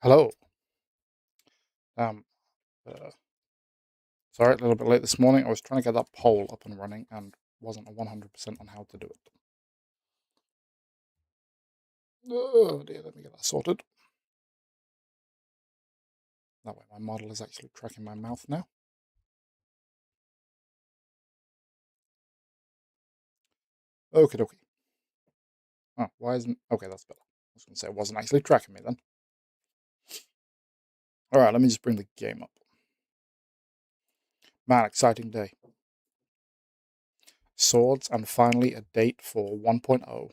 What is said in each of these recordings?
Hello. Um, uh, Sorry, a little bit late this morning. I was trying to get that poll up and running and wasn't 100% on how to do it. Oh dear, let me get that sorted. That way my model is actually tracking my mouth now. Okie dokie. Oh, why isn't... Okay, that's better. I was going to say it wasn't actually tracking me then. Alright, let me just bring the game up. Man, exciting day. Swords and finally a date for 1.0.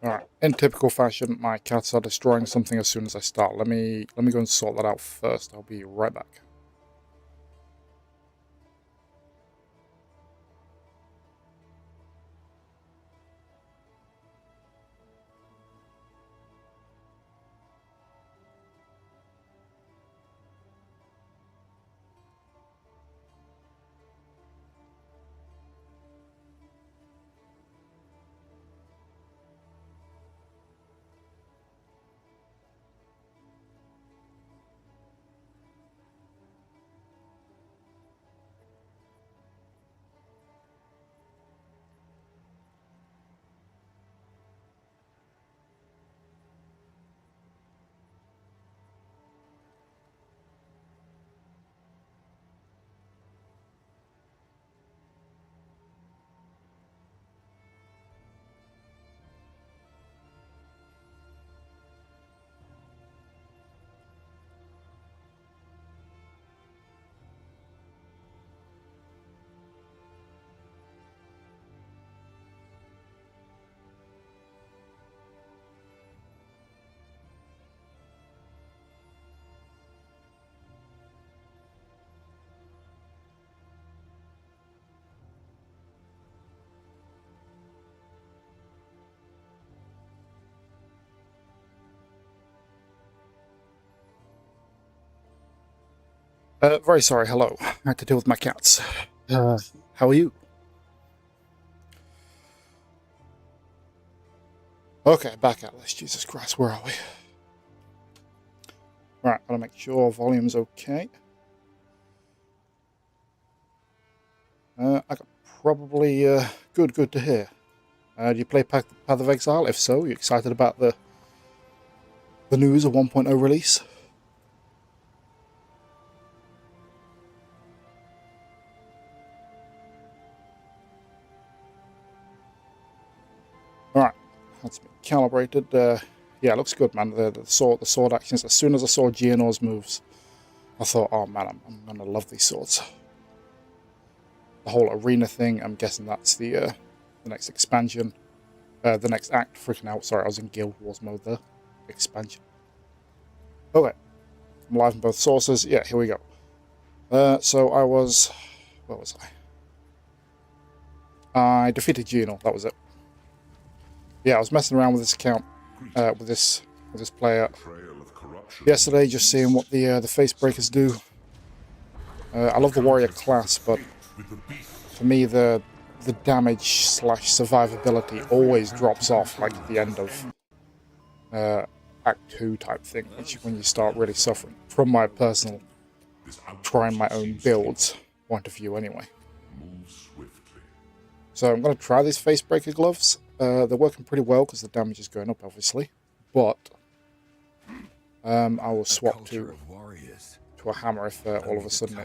Alright, in typical fashion, my cats are destroying something as soon as I start. Let me go and sort that out first. I'll be right back. Very sorry, hello. I had to deal with my cats. How are you? Okay, back at this. Jesus Christ, where are we? Right, gotta make sure volume's okay. I got probably, good to hear. Do you play Path of Exile? If so, you excited about the news of 1.0 release? Alright, that's been calibrated. Yeah, it looks good, man. The sword actions. As soon as I saw Geonor's moves, I thought, oh man, I'm gonna love these swords. The whole arena thing, I'm guessing that's the next expansion. The next act, freaking out. Sorry, I was in Guild Wars mode there. Expansion. Okay, I'm live in both sources. Yeah, here we go. So I was... Where was I? I defeated Geno, that was it. Yeah, I was messing around with this account, with this player yesterday, just seeing what the face breakers do. I love the warrior class, but for me the damage / survivability always drops off, like at the end of Act 2 type thing, which when you start really suffering. From my personal trying my own builds point of view anyway. So I'm going to try these Facebreaker gloves. They're working pretty well because the damage is going up, obviously. But I will swap to a hammer if all of a sudden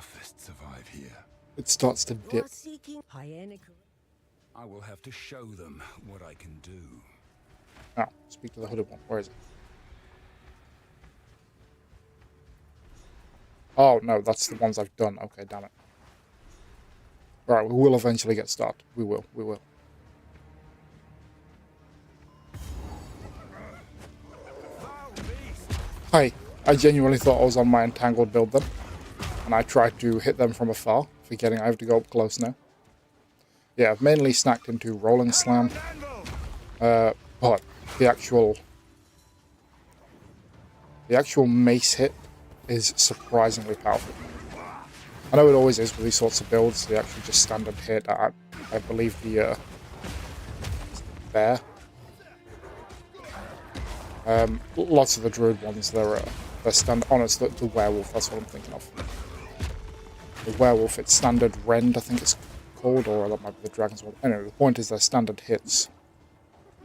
it starts to dip. I will have to show them what I can do. Oh, speak to the hooded one. Where is it? Oh, no, that's the ones I've done. Okay, damn it. Right, we will eventually get started. We will. Hi. I genuinely thought I was on my entangled build then, and I tried to hit them from afar, forgetting I have to go up close now. Yeah, I've mainly snacked into rolling slam, but the actual mace hit is surprisingly powerful. I know it always is with these sorts of builds, the actual just standard hit. I believe the bear. Lots of the druid ones, they're standard. Honest, the werewolf, that's what I'm thinking of. The werewolf, it's standard rend, I think it's called, or that might be the dragon's one. Anyway, the point is their standard hits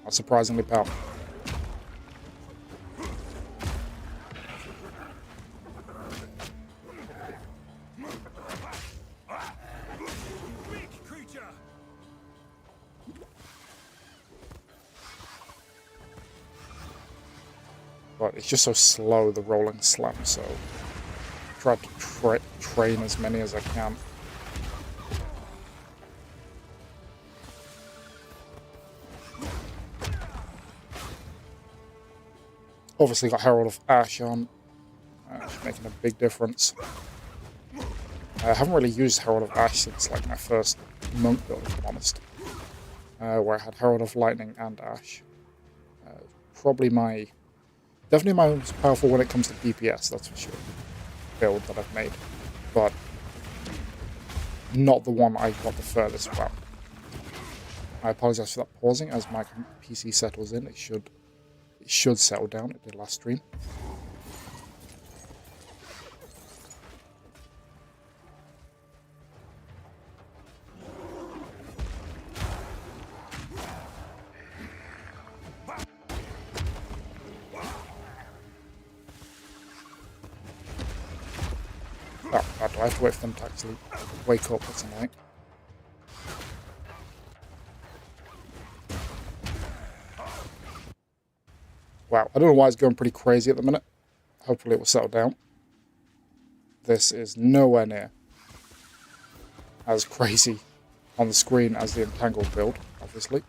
are surprisingly powerful. But it's just so slow, the rolling slam, so I try to train as many as I can. Obviously got Herald of Ash on, making a big difference. I haven't really used Herald of Ash since like my first monk build, if I'm honest, where I had Herald of Lightning and Ash. Probably definitely my most powerful when it comes to DPS, that's for sure, build that I've made, but not the one I got the furthest from. I apologize for that pausing as my PC settles in. It should settle down. It did last stream. Oh, do I have to wait for them to actually wake up? That's annoying. Wow, I don't know why it's going pretty crazy at the minute. Hopefully it will settle down. This is nowhere near as crazy on the screen as the entangled build, obviously.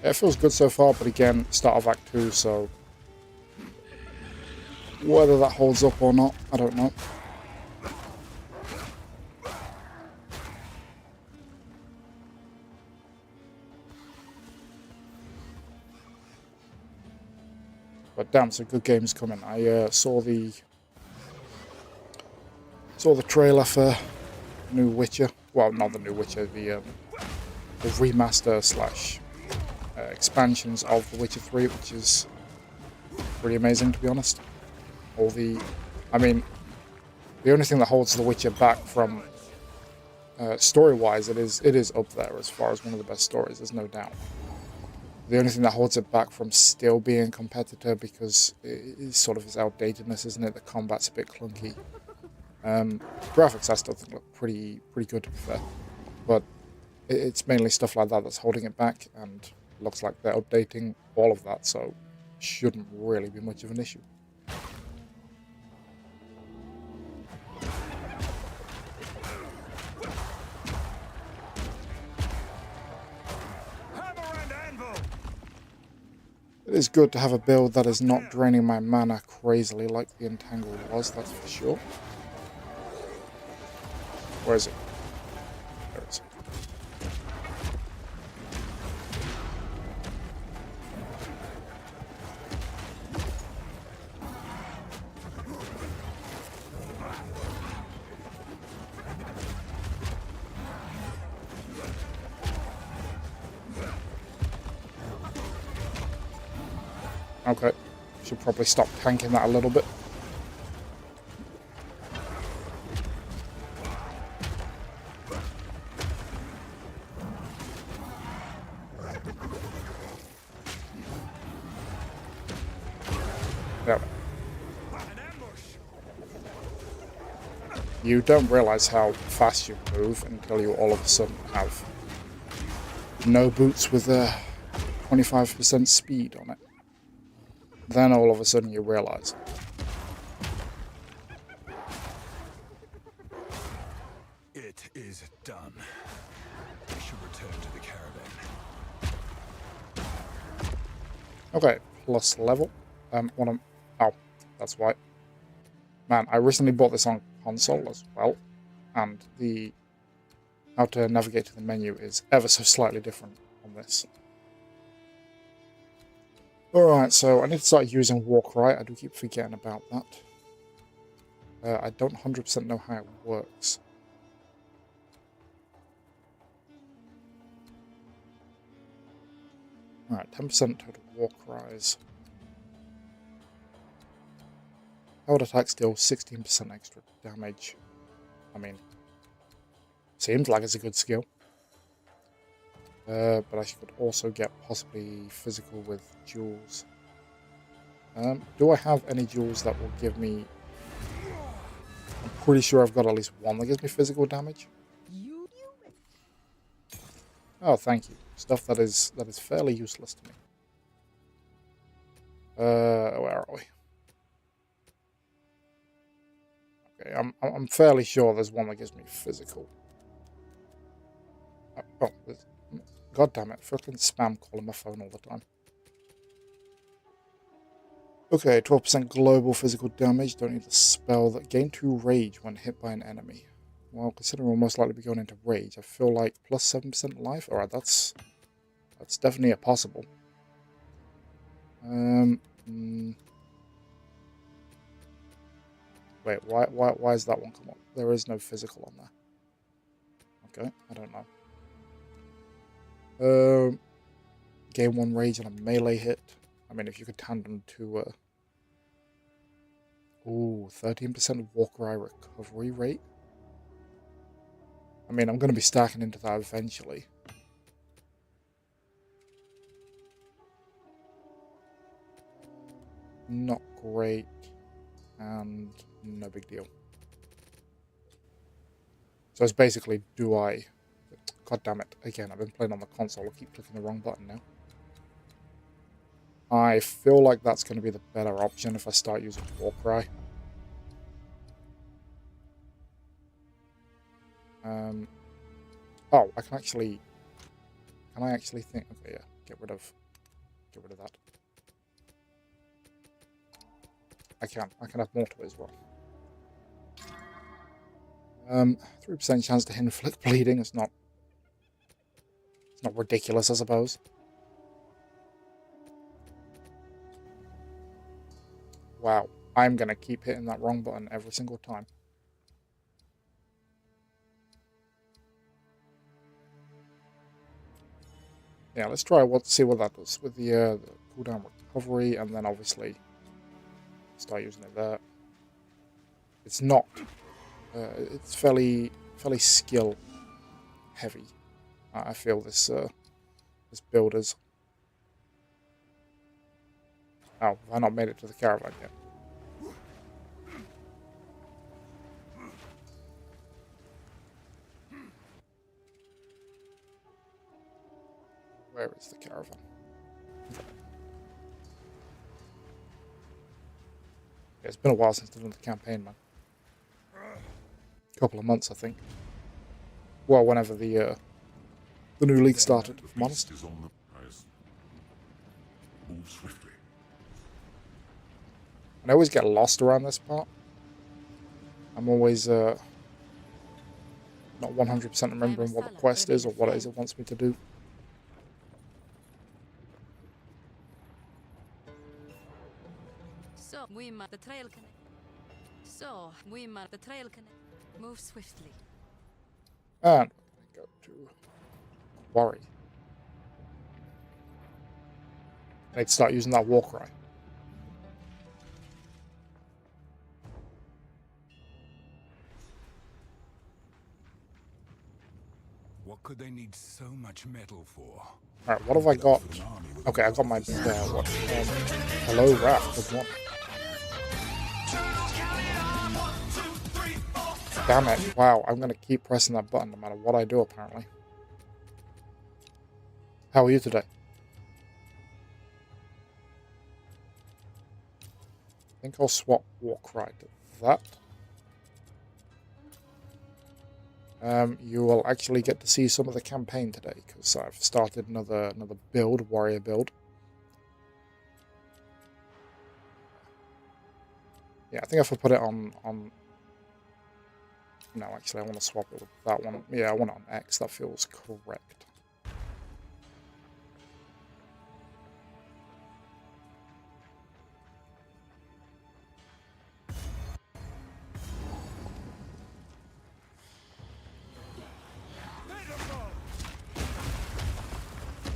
It feels good so far, but again, start of Act 2, so whether that holds up or not, I don't know. But damn, some good games coming. I saw the trailer for new Witcher. Well, not the new Witcher, the remaster slash expansions of The Witcher 3, which is pretty amazing, to be honest. I mean, the only thing that holds The Witcher back from story-wise, it is up there as far as one of the best stories, there's no doubt. The only thing that holds it back from still being a competitor, because it's sort of its outdatedness, isn't it? The combat's a bit clunky. Graphics I still think look pretty good, to be fair, but it's mainly stuff like that that's holding it back, and looks like they're updating all of that, so shouldn't really be much of an issue. It is good to have a build that is not draining my mana crazily like the Entangled was, that's for sure. Where is it? There it is. Okay, should probably stop tanking that a little bit. There. You don't realize how fast you move until you all of a sudden have no boots with 25% speed on it. Then all of a sudden you realize. It is done. I should return to the caravan. Okay, plus level. Oh, that's why. Man, I recently bought this on console as well, and the how to navigate to the menu is ever so slightly different on this. Alright, so I need to start using Warcry. I do keep forgetting about that. I don't 100% know how it works. Alright, 10% total Warcries. Held attacks deal 16% extra damage. I mean, seems like it's a good skill. But I could also get possibly physical with jewels. Do I have any jewels that will give me... I'm pretty sure I've got at least one that gives me physical damage. Oh, thank you. Stuff that is fairly useless to me. Where are we? Okay, I'm fairly sure there's one that gives me physical. Oh, god damn it! Freaking spam calling my phone all the time. Okay, 12% global physical damage. Don't need the spell. That gain 2 rage when hit by an enemy. Well, considering we'll most likely be going into rage, I feel like plus 7% life. Alright, that's definitely a possible. Wait, why is that one come up? There is no physical on there. Okay, I don't know. Gain 1 rage on a melee hit. I mean, if you could tandem to... Ooh, 13% Warcry recovery rate? I mean, I'm going to be stacking into that eventually. Not great. And no big deal. So it's basically, do I... God damn it. Again, I've been playing on the console. I keep clicking the wrong button now. I feel like that's going to be the better option if I start using Warcry. Oh, I can actually... Can I actually think... Okay, yeah. Get rid of that. I can have more to it as well. 3% chance to inflict bleeding. It's not ridiculous, I suppose. Wow, I'm gonna keep hitting that wrong button every single time. Yeah, let's try see what that does with the cooldown recovery, and then obviously start using it there. It's not. It's fairly skill heavy. I feel this build is. Oh, I've not made it to the caravan yet. Where is the caravan? Okay. Yeah, it's been a while since I've done the campaign, man. A couple of months, I think. Well, whenever the new league started, if I'm honest. Move swiftly. I always get lost around this part. I'm always not 100% remembering what the quest is or what it is it wants me to do. So we mark the trail connect. Move swiftly. And we're going to go to Worry. I need to start using that Warcry. What could they need so much metal for? Alright, what have I got? Okay, I got my hello, Raph. Good one. Damn it. Wow, I'm going to keep pressing that button no matter what I do, apparently. How are you today? think I'll swap Warcry to that. You will actually get to see some of the campaign today, because I've started another build, warrior build. Yeah, I think if I put it on... No, actually, I want to swap it with that one. Yeah, I want it on X. That feels correct.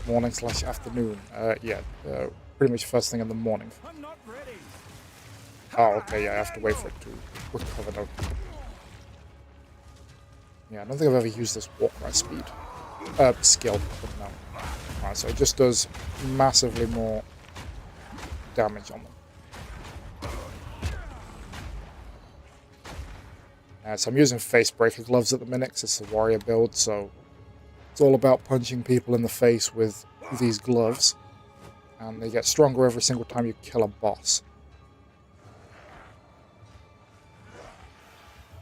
Morning/afternoon. Yeah, pretty much first thing in the morning. I'm not ready. Oh, okay, yeah, I have to wait for it to recover though. Yeah, I don't think I've ever used this Warcry speed. Skill, but no. Alright, so it just does massively more damage on them. So I'm using face breaker gloves at the minute, 'cause it's a warrior build, so it's all about punching people in the face with these gloves. And they get stronger every single time you kill a boss.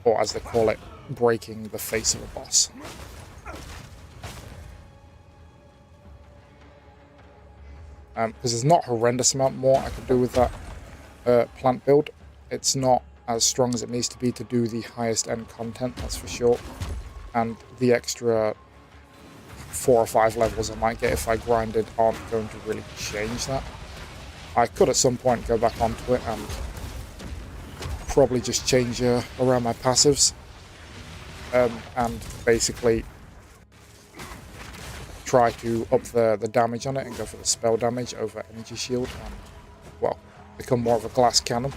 Or as they call it, breaking the face of a boss. Because there's not a horrendous amount more I can do with that plant build. It's not as strong as it needs to be to do the highest end content, that's for sure. And the extra 4 or 5 levels I might get if I grinded aren't going to really change that. I could at some point go back onto it and probably just change around my passives. And basically try to up the damage on it and go for the spell damage over energy shield and, well, become more of a glass cannon.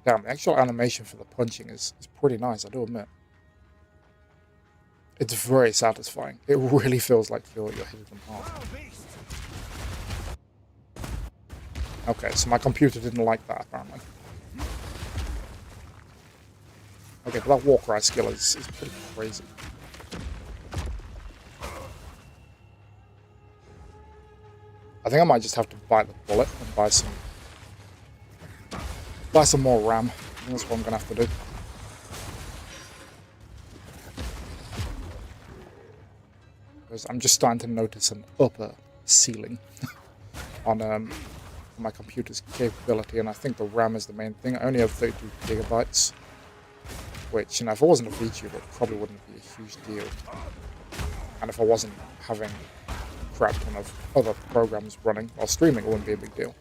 Damn, the actual animation for the punching is pretty nice, I do admit. It's very satisfying. It really feels like you're hitting them hard. Okay, so my computer didn't like that, apparently. Okay, but that Warcry skill is pretty crazy. I think I might just have to bite the bullet and buy some more RAM. I think that's what I'm going to have to do. Because I'm just starting to notice an upper ceiling on my computer's capability, and I think the RAM is the main thing. I only have 32 gigabytes, which, you know, if I wasn't a VTuber, it probably wouldn't be a huge deal. And if I wasn't having a crap ton of other programs running while streaming, it wouldn't be a big deal.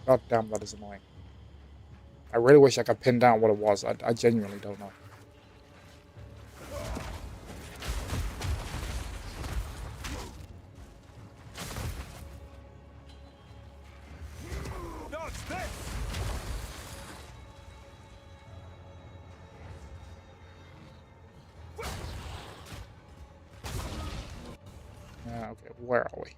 God damn, that is annoying. I really wish I could pin down what it was. I genuinely don't know. Okay, where are we?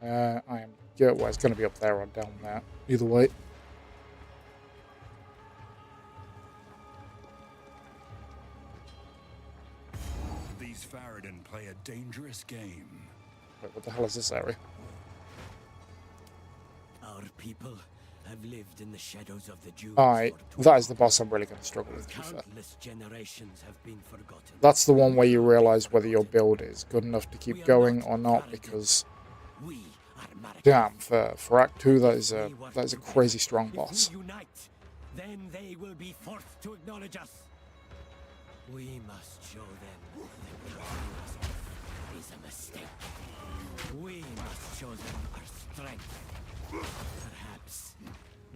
I am good. Well, it's going to be up there or down there. Either way. These Faradin play a dangerous game. Wait, what the hell is this area? Our people have lived in the shadows of the Jews. That is the boss I'm really going to struggle with, to be fair. Countless generations have been forgotten. That's the one where you realize whether your build is good enough to keep going or not, because damn, for Act 2 that is a crazy strong boss. If we unite, then they will be forced to acknowledge us. We must show them that cutting us off is a mistake. We must show them our strength. Perhaps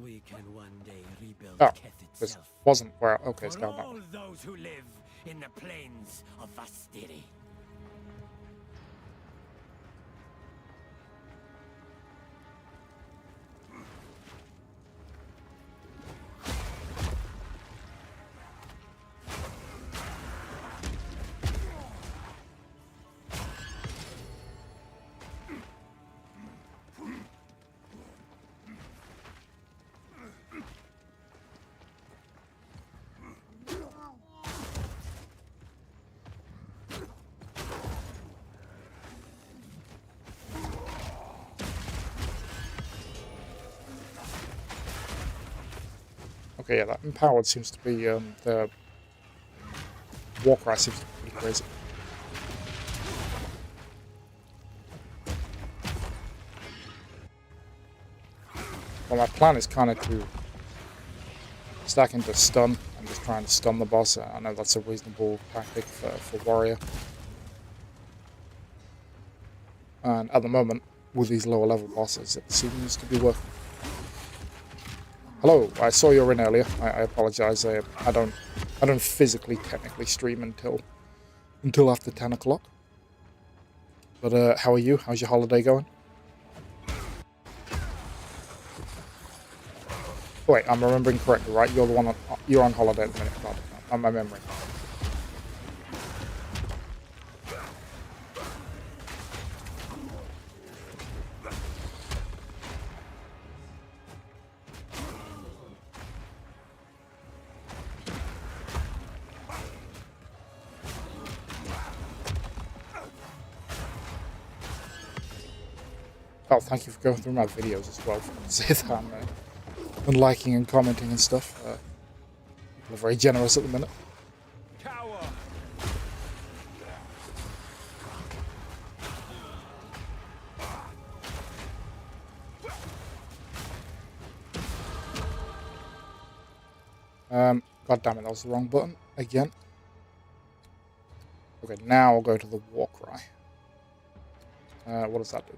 we can one day rebuild Keth this itself. wasn't where... Okay, it's For down that all way. those who live in the plains of Vastiri. Okay, yeah, that empowered seems to be the Warcry seems to be pretty crazy. Well, my plan is kind of to stack into stun and just trying to stun the boss. I know that's a reasonable tactic for Warrior. And at the moment, with these lower level bosses, it seems to be working. Hello, I saw you were in earlier. I apologize. I don't physically technically stream until after 10 o'clock. But how are you? How's your holiday going? Oh, wait, I'm remembering correctly, right? You're the one you're on holiday at the minute. God, on my memory. Oh, thank you for going through my videos as well. For say that and liking and commenting and stuff. People are very generous at the minute. Cower. God damn it, that was the wrong button again. Okay, now I'll go to the Warcry. What does that do?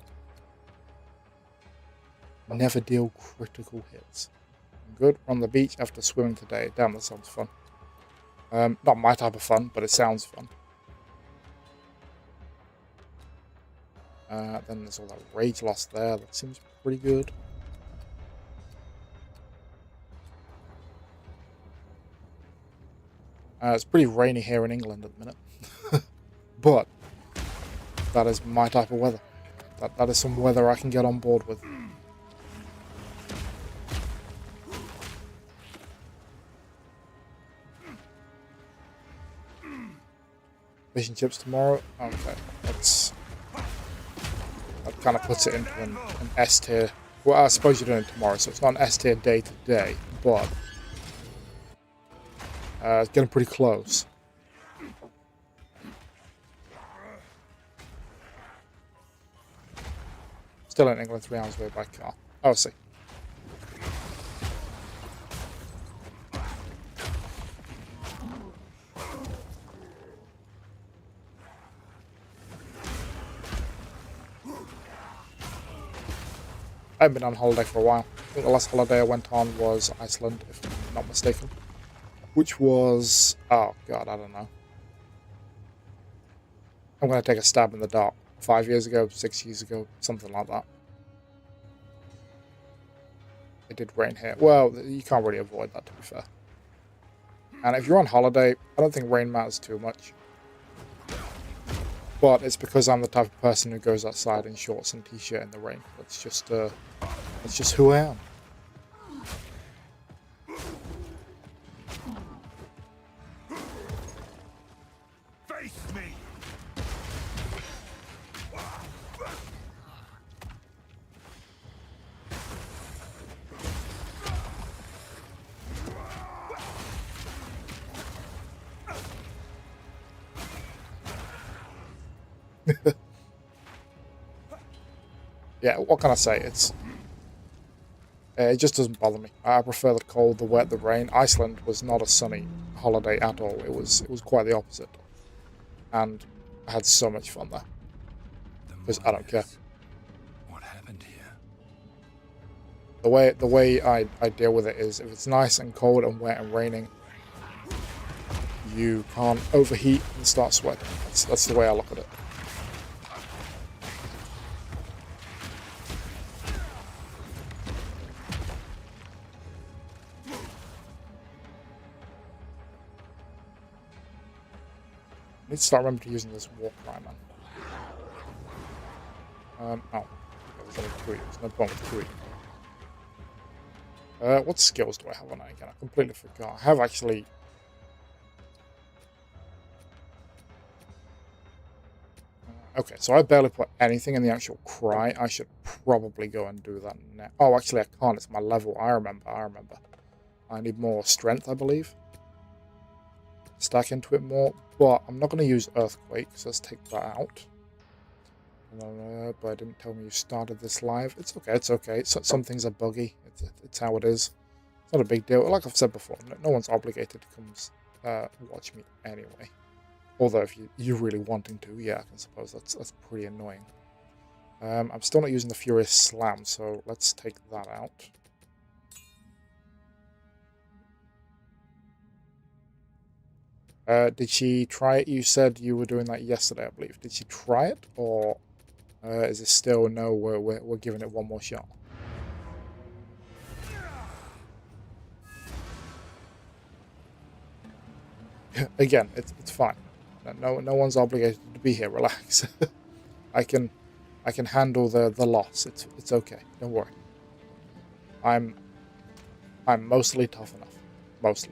Never deal critical hits. Good. On the beach after swimming today. Damn, that sounds fun. Not my type of fun, but it sounds fun. Then there's all that rage loss there. That seems pretty good. It's pretty rainy here in England at the minute. But that is my type of weather. That is some weather I can get on board with. Fish and chips tomorrow? Okay, that kind of puts it into an S tier. Well, I suppose you're doing it tomorrow, so it's not an S tier day to day, but it's getting pretty close. Still in England, 3 hours away by car. Oh, I see. I haven't been on holiday for a while. I think the last holiday I went on was Iceland, if I'm not mistaken. Which was... oh, God, I don't know. I'm going to take a stab in the dark. 5 years ago, 6 years ago, something like that. It did rain here. Well, you can't really avoid that, to be fair. And if you're on holiday, I don't think rain matters too much. But it's because I'm the type of person who goes outside in shorts and t-shirt in the rain. That's just who I am. Face me. Yeah, what can I say? It just doesn't bother me. I prefer the cold, the wet, the rain. Iceland was not a sunny holiday at all. It was quite the opposite. And I had so much fun there. Because I don't care. What happened here? The way I deal with it is if it's nice and cold and wet and raining, you can't overheat and start sweating. That's the way I look at it. I need to start remembering to using this Warcry, man. Oh. There's only 2. There's no point with 2. What skills do I have on it again? I completely forgot. I have actually... okay, so I barely put anything in the actual cry. I should probably go and do that now. Oh, actually I can't. It's my level. I remember. I need more strength, I believe. Stack into it more, but I'm not going to use Earthquake, so let's take that out. But I didn't tell me you started this live. It's okay, it's okay. Some things are buggy. It's how it is. It's not a big deal. Like I've said before, no one's obligated to come watch me anyway. Although if you're really wanting to, yeah, I suppose that's pretty annoying. I'm still not using the Furious Slam, so let's take that out. Did she try it? You said you were doing that yesterday, I believe. Did she try it, or is it still no? We're giving it one more shot. Again, it's fine. No one's obligated to be here. Relax. I can handle the loss. It's okay. Don't worry. I'm mostly tough enough. Mostly.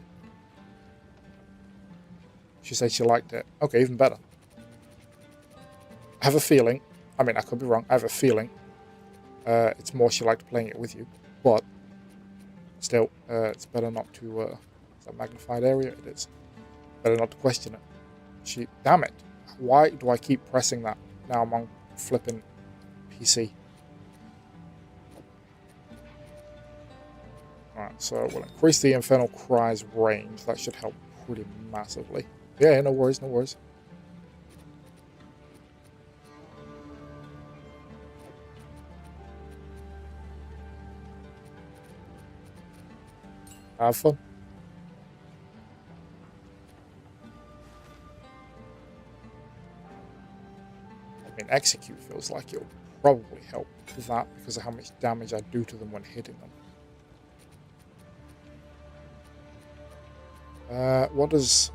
She said she liked it. Okay, even better. I have a feeling. I mean, I could be wrong. I have a feeling. It's more she liked playing it with you, but still, it's better not to. Is that magnified area? It is. Better not to question it. Damn it! Why do I keep pressing that? Now I'm on flipping PC. Alright, so we'll increase the Infernal Cry's range. That should help pretty massively. Yeah, no worries, no worries. Have fun. I mean, Execute feels like it'll probably help with that because of how much damage I do to them when hitting them. What does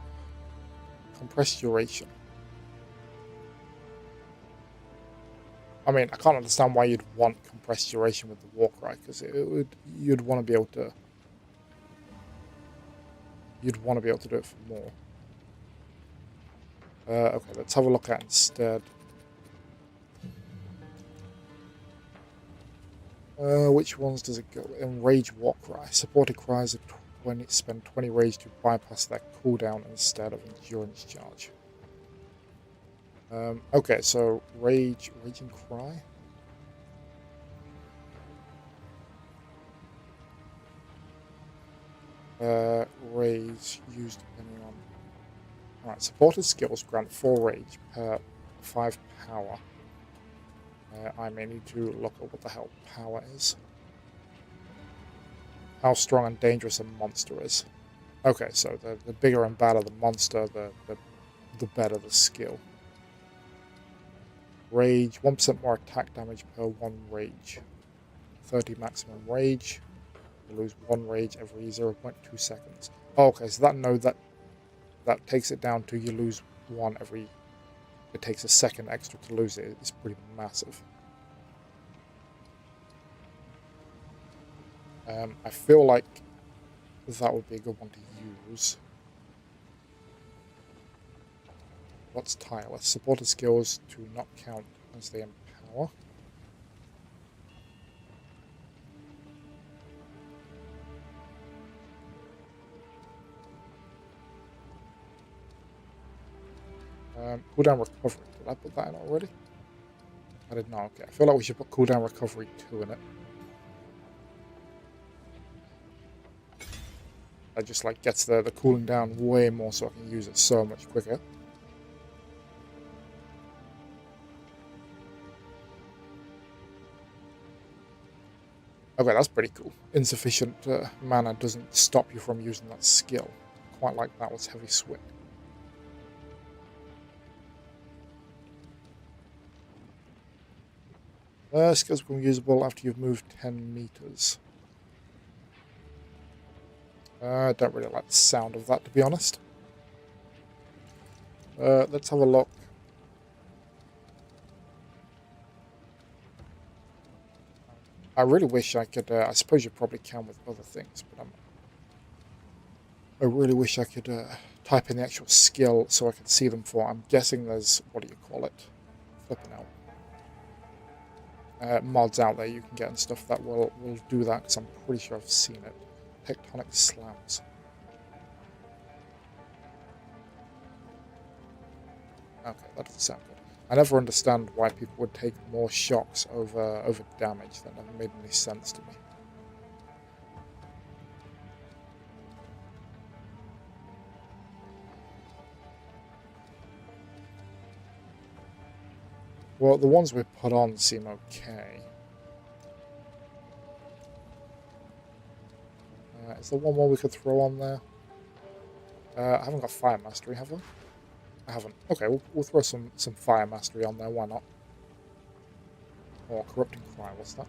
compressed duration? I mean, I can't understand why you'd want compressed duration with the Warcry, because you'd want to be able to. You'd want to be able to do it for more. Okay, let's have a look at instead. Which ones does it go? Enrage Warcry. Supported cries of 20 spend 20 rage to bypass their cooldown instead of endurance charge. Okay, so Raging Cry. Rage used depending on. Alright, supported skills grant 4 rage per 5 power. I may need to look at what the hell power is. How strong and dangerous a monster is. Okay, so the bigger and badder the monster, the better the skill. Rage, 1% more attack damage per 1 rage. 30 maximum rage. You lose 1 rage every 0.2 seconds. Oh, okay, so that takes it down to you lose 1 every. It takes a second extra to lose it. It's pretty massive. I feel like that would be a good one to use. What's tireless? Supported skills to not count as they empower. Cooldown recovery. Did I put that in already? I did not. Okay. I feel like we should put cooldown recovery 2 in it. That just like gets the cooling down way more so I can use it so much quicker. Okay, that's pretty cool. Insufficient mana doesn't stop you from using that skill. Quite like that was Heavy Swing. Skills become usable after you've moved 10 meters. I don't really like the sound of that, to be honest. Let's have a look. I really wish I could, I suppose you probably can with other things, but I really wish I could type in the actual skill so I could see them for. I'm guessing there's, what do you call it? Flipping out. Mods out there you can get and stuff that will do that, because I'm pretty sure I've seen it. tectonic slams. Okay, that doesn't sound good. I never understand why people would take more shocks over damage. That never made any sense to me. Well, the ones we put on seem okay. Is there one more we could throw on there? I haven't got Fire Mastery, have I? I haven't. Okay, we'll throw some Fire Mastery on there, why not? Or Corrupting Cry, what's that?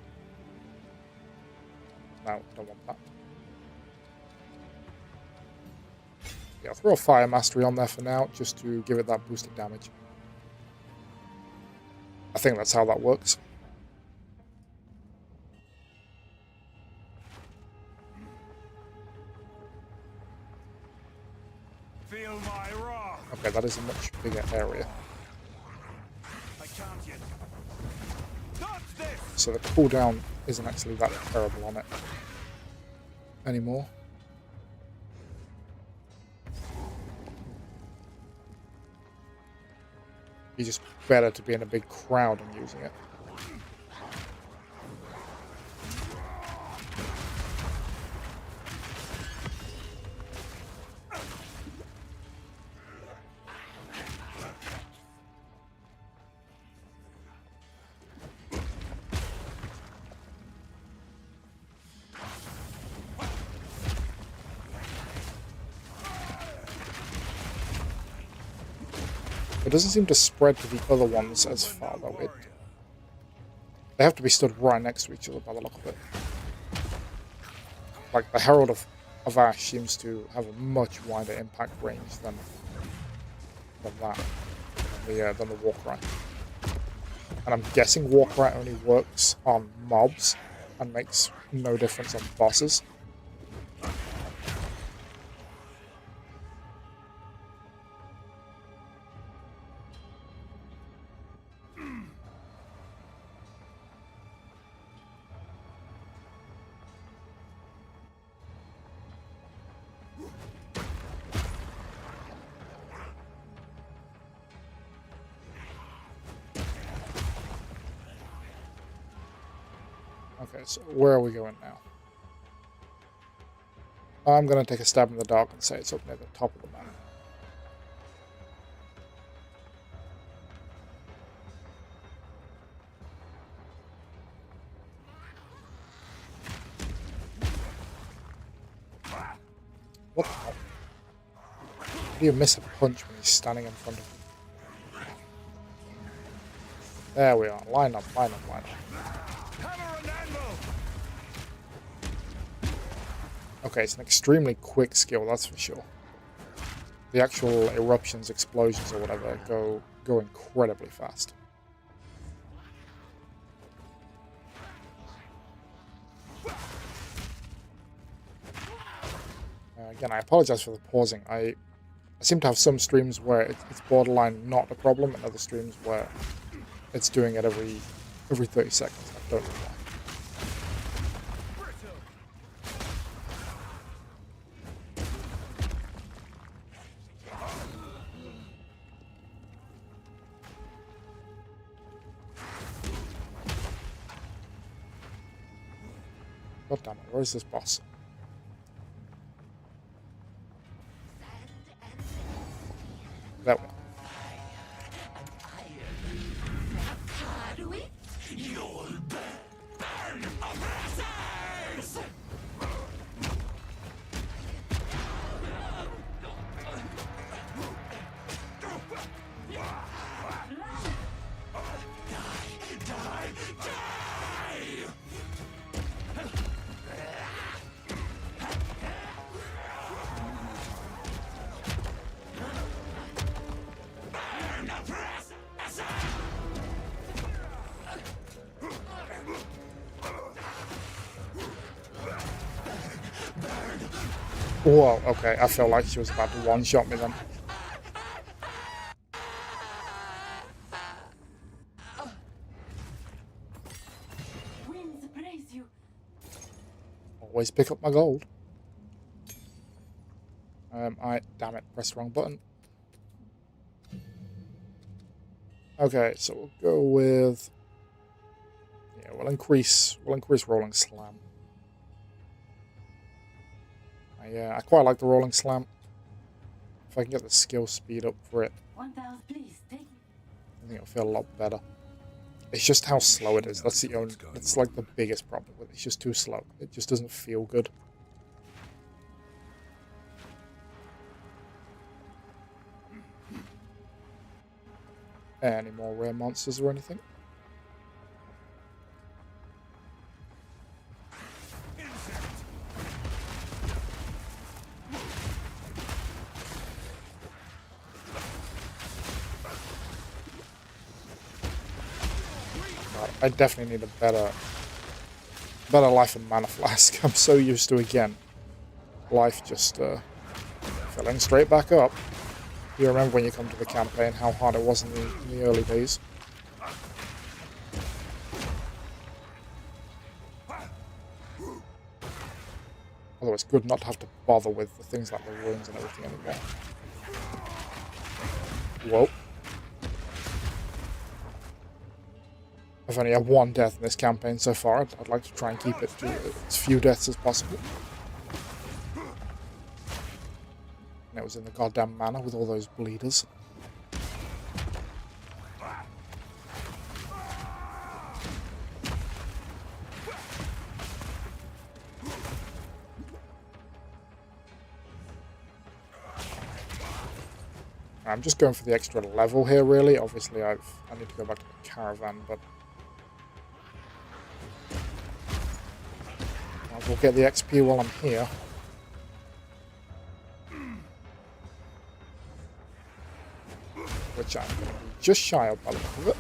No, don't want that. Yeah, I'll throw a Fire Mastery on there for now, just to give it that boosted damage. I think that's how that works. Feel my wrath. Okay, that is a much bigger area. I can't yet. Dodge this. So the cooldown isn't actually that terrible on it anymore. You're just better to be in a big crowd and using it. It doesn't seem to spread to the other ones as far, though. They have to be stood right next to each other by the look of it. Like, the Herald of Ash seems to have a much wider impact range than the Warcry. And I'm guessing Warcry only works on mobs and makes no difference on bosses. Okay, so where are we going now? I'm going to take a stab in the dark and say it's up near the top of the map. What the hell? How do you miss a punch when he's standing in front of you? There we are. Line up, line up, line up. Okay, it's an extremely quick skill, that's for sure. The actual eruptions, explosions, or whatever go incredibly fast. Again, I apologize for the pausing. I seem to have some streams where it's borderline not a problem, and other streams where it's doing it every 30 seconds. I don't know why. God damn it, where is this boss? That one. Whoa, okay, I felt like she was about to one-shot me then. Always pick up my gold. Damn it, pressed the wrong button. Okay, so we'll go with, yeah, we'll increase rolling slam. I quite like the rolling slam. If I can get the skill speed up for it, 1,000, please take me. I think it'll feel a lot better. It's just how slow it is. That's the only. It's like the biggest problem with it. It's just too slow. It just doesn't feel good. Any more rare monsters or anything? God, I definitely need a better life and mana flask. I'm so used to, again, life just filling straight back up. You remember when you come to the campaign how hard it was in the early days. Although it's good not to have to bother with the things like the runes and everything anymore. Whoa. I've only had one death in this campaign so far. I'd like to try and keep it to as few deaths as possible. And it was in the goddamn manor with all those bleeders. I'm just going for the extra level here, really. Obviously, I need to go back to the caravan, but we'll get the XP while I'm here. Which I'm going to be just shy of by the look of it.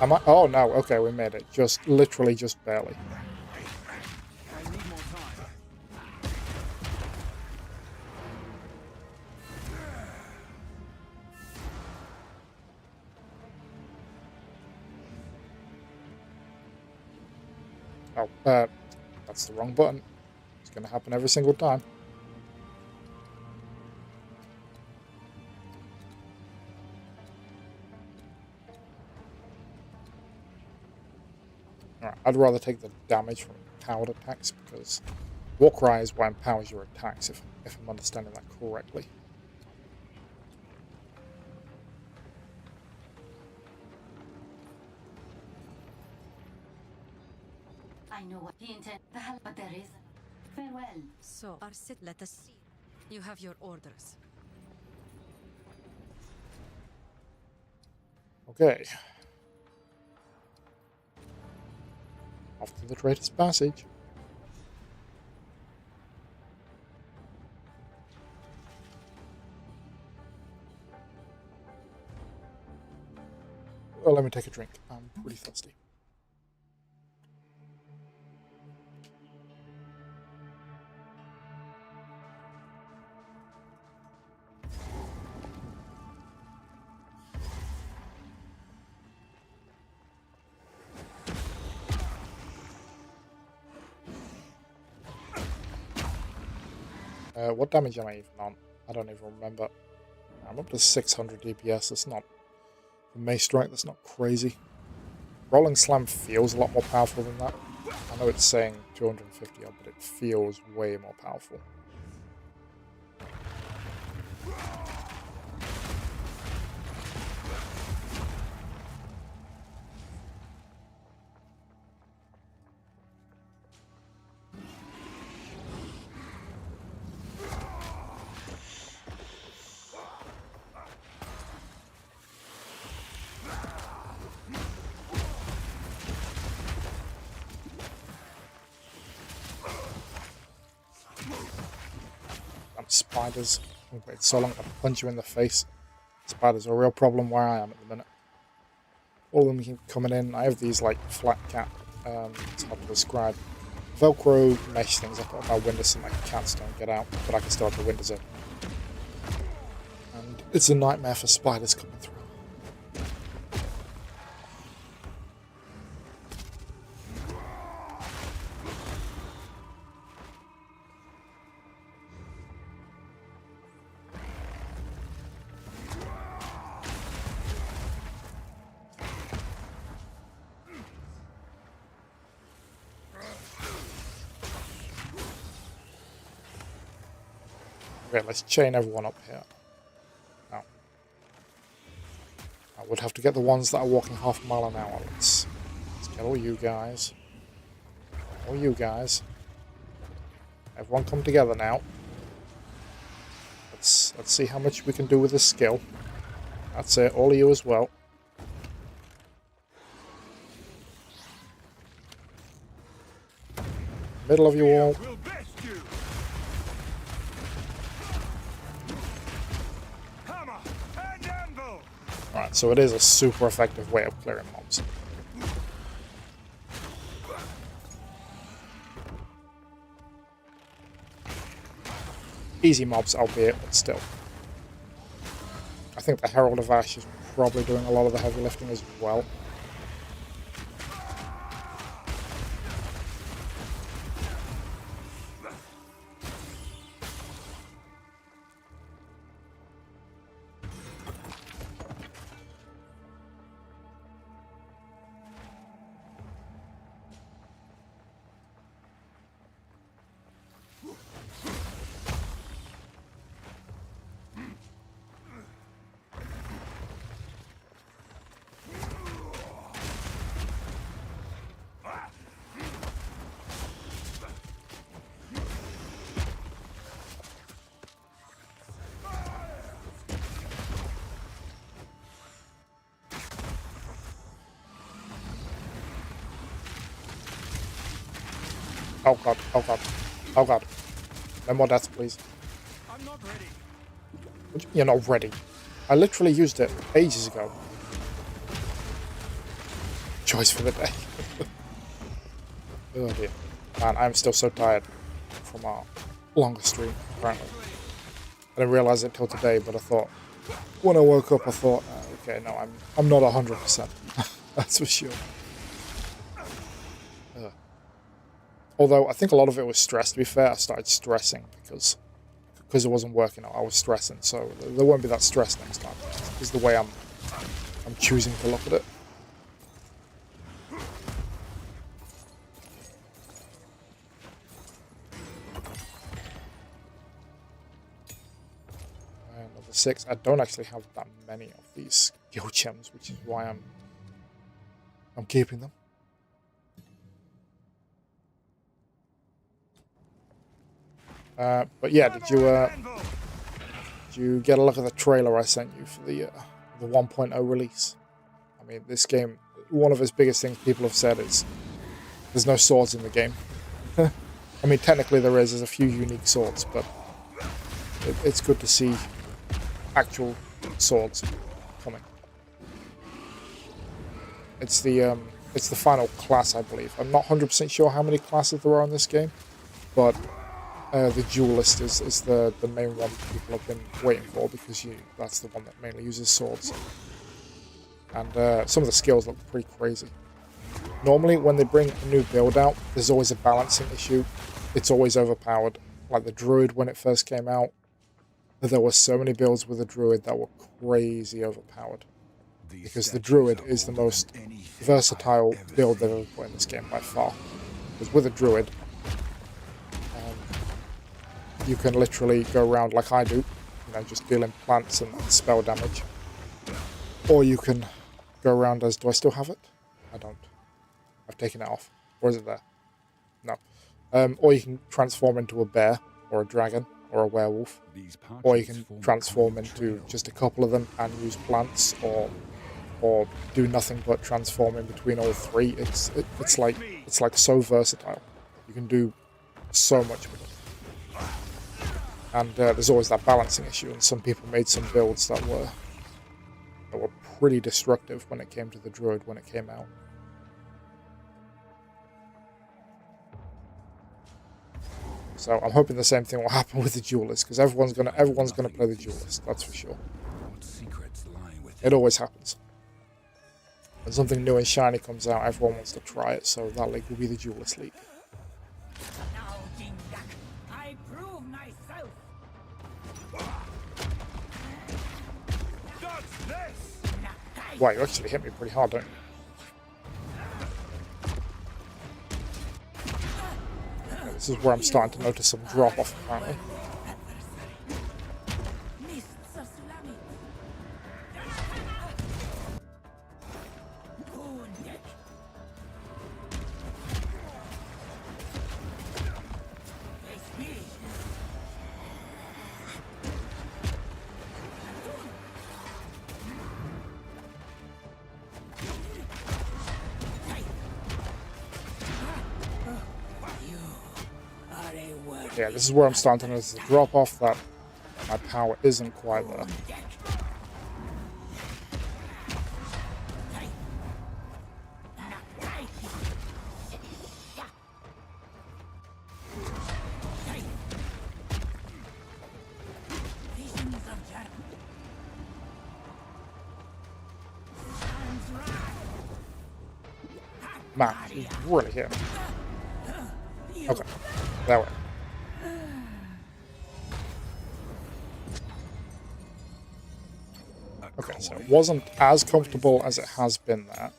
Am I? Oh no, okay, we made it. Just, literally just barely. I need more time. Oh, that's the wrong button. It's going to happen every single time. Alright, I'd rather take the damage from powered attacks because Warcry is what empowers your attacks, if I'm understanding that correctly. I know what he intends. The hell, but there is. Farewell. So, Arsit, let us see. You have your orders. Okay. Off to the Traitor's Passage. Well, let me take a drink. I'm pretty thirsty. What damage am I even on? I don't even remember. I'm up to 600 DPS. That's not... For Mace Strike, that's not crazy. Rolling Slam feels a lot more powerful than that. I know it's saying 250 odd, but it feels way more powerful. Spiders. I've waited so long to punch you in the face. Spiders are a real problem where I am at the minute. All of them keep coming in. I have these like flat cap, it's hard to describe, Velcro mesh things I put on my windows so my cats don't get out, but I can still have the windows open. And It's a nightmare for spiders coming through. Okay, let's chain everyone up here. Now, I would have to get the ones that are walking half a mile an hour. Let's get all you guys. All you guys. Everyone come together now. Let's see how much we can do with this skill. That's it, all of you as well. Middle of you all. We'll best you. Hammer and anvil. Alright, so it is a super effective way of clearing mobs. Easy mobs, albeit, but still. I think the Herald of Ash is probably doing a lot of the heavy lifting as well. Oh god, oh god, oh god. No more deaths, please. I'm not ready. You're not ready. I literally used it ages ago. Choice for the day. Oh dear. Man, I'm still so tired from our longer stream, apparently. I didn't realise it till today, but I thought, when I woke up, I thought, okay, no, I'm not 100%. That's for sure. Although I think a lot of it was stress, to be fair. I started stressing because it wasn't working out. I was stressing, so there won't be that stress next time. Is the way I'm choosing to look at it. And level 6. I don't actually have that many of these skill gems, which is why I'm keeping them. But yeah, did you get a look at the trailer I sent you for the 1.0 release? I mean, this game, one of its biggest things people have said is there's no swords in the game. I mean, technically there's a few unique swords, but it's good to see actual swords coming. It's the final class, I believe. I'm not 100% sure how many classes there are in this game, but the duelist is the main one people have been waiting for, because that's the one that mainly uses swords. And some of the skills look pretty crazy. Normally, when they bring a new build out, there's always a balancing issue. It's always overpowered. Like the druid when it first came out, there were so many builds with the druid that were crazy overpowered. Because the druid is the most versatile build they've ever put in this game by far. Because with a druid, you can literally go around like I do, you know, just dealing plants and spell damage. Or you can go around as, do I still have it? I don't. I've taken it off. Or is it there? No. Or you can transform into a bear, or a dragon, or a werewolf. Or you can transform into just a couple of them and use plants, or do nothing but transform in between all three. It's like so versatile. You can do so much with it. And there's always that balancing issue, and some people made some builds that were pretty destructive when it came to the druid when it came out. So I'm hoping the same thing will happen with the duelist, because everyone's gonna play the duelist, that's for sure. secrets lie within. It always happens. When something new and shiny comes out, everyone wants to try it, so that league will be the Duelist League. Now, Jingak, I prove myself. That's this! Wow, you actually hit me pretty hard, don't you? Okay, this is where I'm starting to notice some drop-off, apparently. Yeah, this is where I'm starting to notice the drop-off, that my power isn't quite there. Man, he's really hitting me. Okay, that way. Okay, so it wasn't as comfortable as it has been there.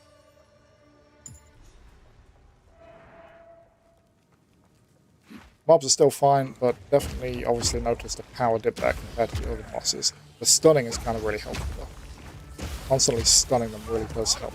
Mobs are still fine, but definitely obviously noticed a power dip there compared to the other bosses. The stunning is kind of really helpful though. Constantly stunning them really does help.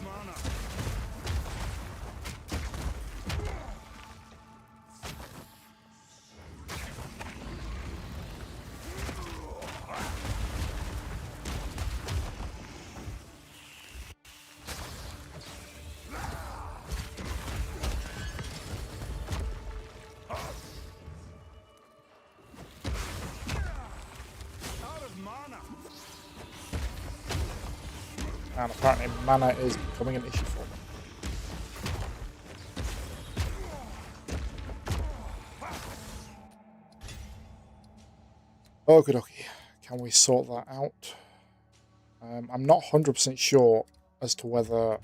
And apparently mana is becoming an issue for me. Okie dokie. Can we sort that out? I'm not 100% sure as to whether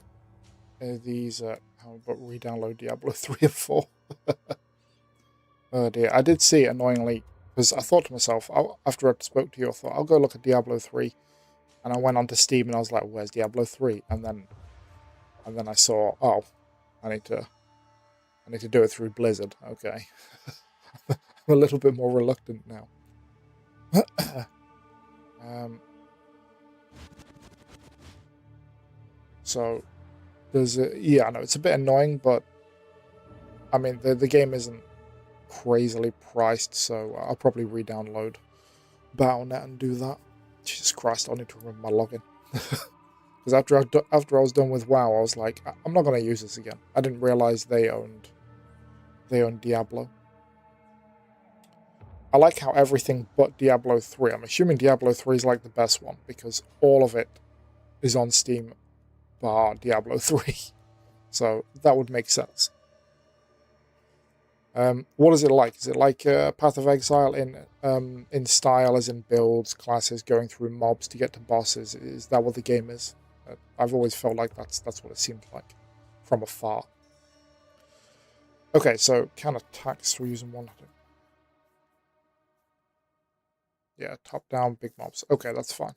these how about re-download Diablo 3 and 4. Oh dear, I did see it annoyingly, because I thought to myself, after I spoke to you, I thought, I'll go look at Diablo 3. And I went onto Steam and I was like, where's Diablo 3? And then I saw, oh, I need to do it through Blizzard. Okay. I'm a little bit more reluctant now. So there's yeah, I know it's a bit annoying, but I mean the game isn't crazily priced, so I'll probably re-download Battle.net and do that. Jesus Christ, I need to remember my login. Because after I was done with WoW, I was like, I'm not going to use this again. I didn't realize they owned Diablo. I like how everything but Diablo 3. I'm assuming Diablo 3 is like the best one because all of it is on Steam bar Diablo 3. So that would make sense. What is it like? Is it like Path of Exile in style, as in builds, classes, going through mobs to get to bosses? Is that what the game is? I've always felt like that's what it seemed like from afar. Okay, so can attacks through using one. Yeah, top down big mobs. Okay, that's fine.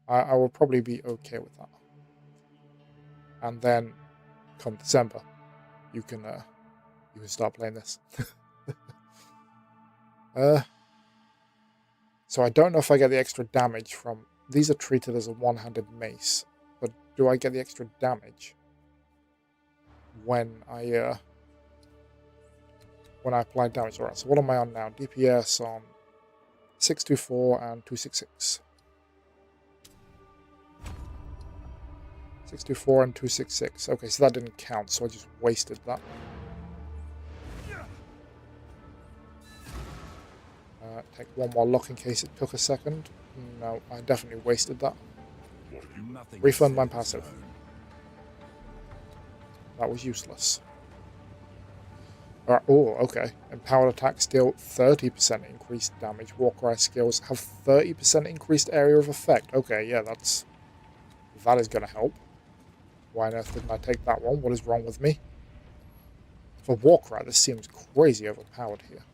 I will probably be okay with that. And then, come December, you can start playing this. So I don't know if I get the extra damage from... These are treated as a one-handed mace, but do I get the extra damage when I apply damage? Alright, so what am I on now? DPS on 624 and 266. 624 and 266. Okay, so that didn't count, so I just wasted that. Take one more lock in case it took a second. No, I definitely wasted that. Refund my passive. That was useless. Oh, okay. Empowered attacks deal 30% increased damage. Warcry skills have 30% increased area of effect. Okay, yeah, that is going to help. Why on earth didn't I take that one? What is wrong with me? For Warcry, this seems crazy overpowered here.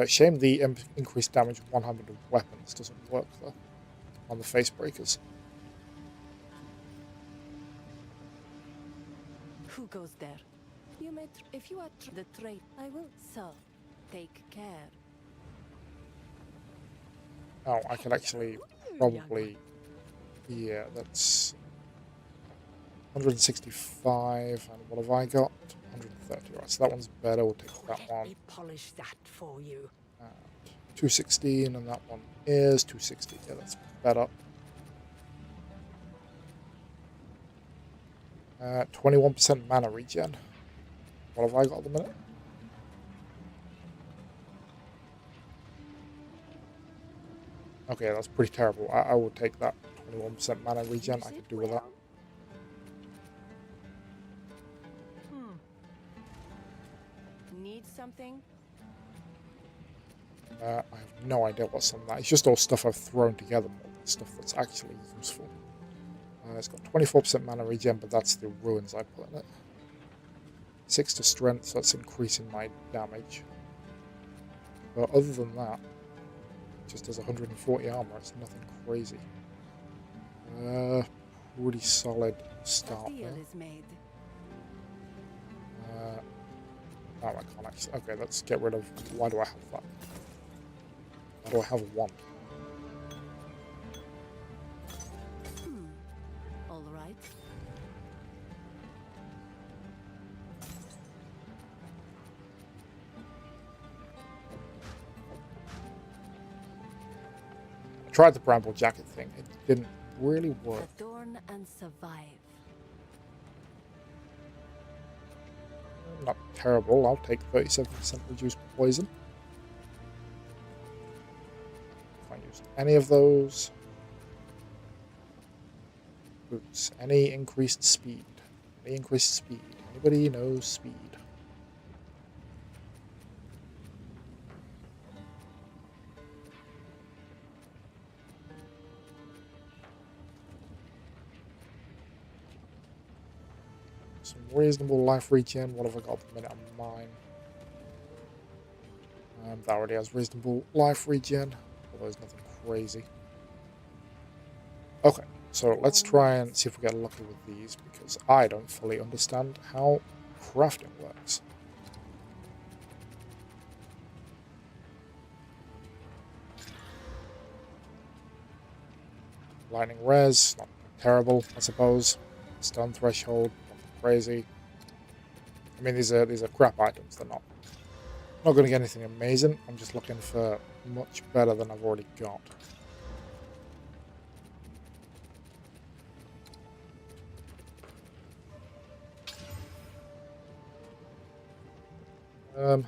Shame the increased damage of 100 of weapons doesn't work, though, on the face breakers. Who goes there? You may, if you are the trade, I will. So, take care. Oh, I can actually probably... Yeah, that's 165, and what have I got? 130. Right, so that one's better. We'll take that Let one. me polish that for you. 216, and that one is 260. Yeah, that's better. 21% mana regen. What have I got at the minute? Okay, that's pretty terrible. I will take that 21% mana regen. I could do with that. Need something? I have no idea what's some of that. It's just all stuff I've thrown together more than stuff that's actually useful. It's got 24% mana regen, but that's the ruins I put in it. 6 to strength, so that's increasing my damage. But other than that, it just does 140 armor. It's nothing crazy. Pretty solid start The deal there. is made. Oh, I can't actually... Okay, let's get rid of... Why do I have that? Why do I have one? All right. I tried the bramble jacket thing. It didn't really work. Adorn and survive. Not terrible. I'll take 37% reduced poison. Can't use any of those. Boots. Any increased speed? Any increased speed? Anybody knows speed? Some reasonable life regen. What have I got at the minute on mine? That already has reasonable life regen, although there's nothing crazy. Okay, so let's try and see if we get lucky with these, because I don't fully understand how crafting works. Lightning res, not terrible, I suppose. Stun threshold, nothing crazy. I mean, these are crap items. They're not going to get anything amazing. I'm just looking for much better than I've already got. Um.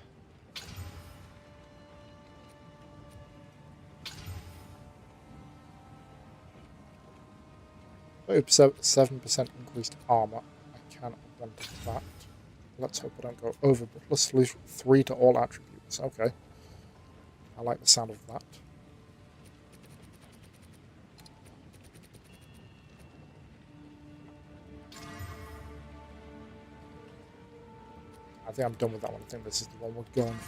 7% increased armor. I cannot want that. Let's hope I don't go over, but plus 3 to all attributes. Okay. I like the sound of that. I think I'm done with that one. I think this is the one we're going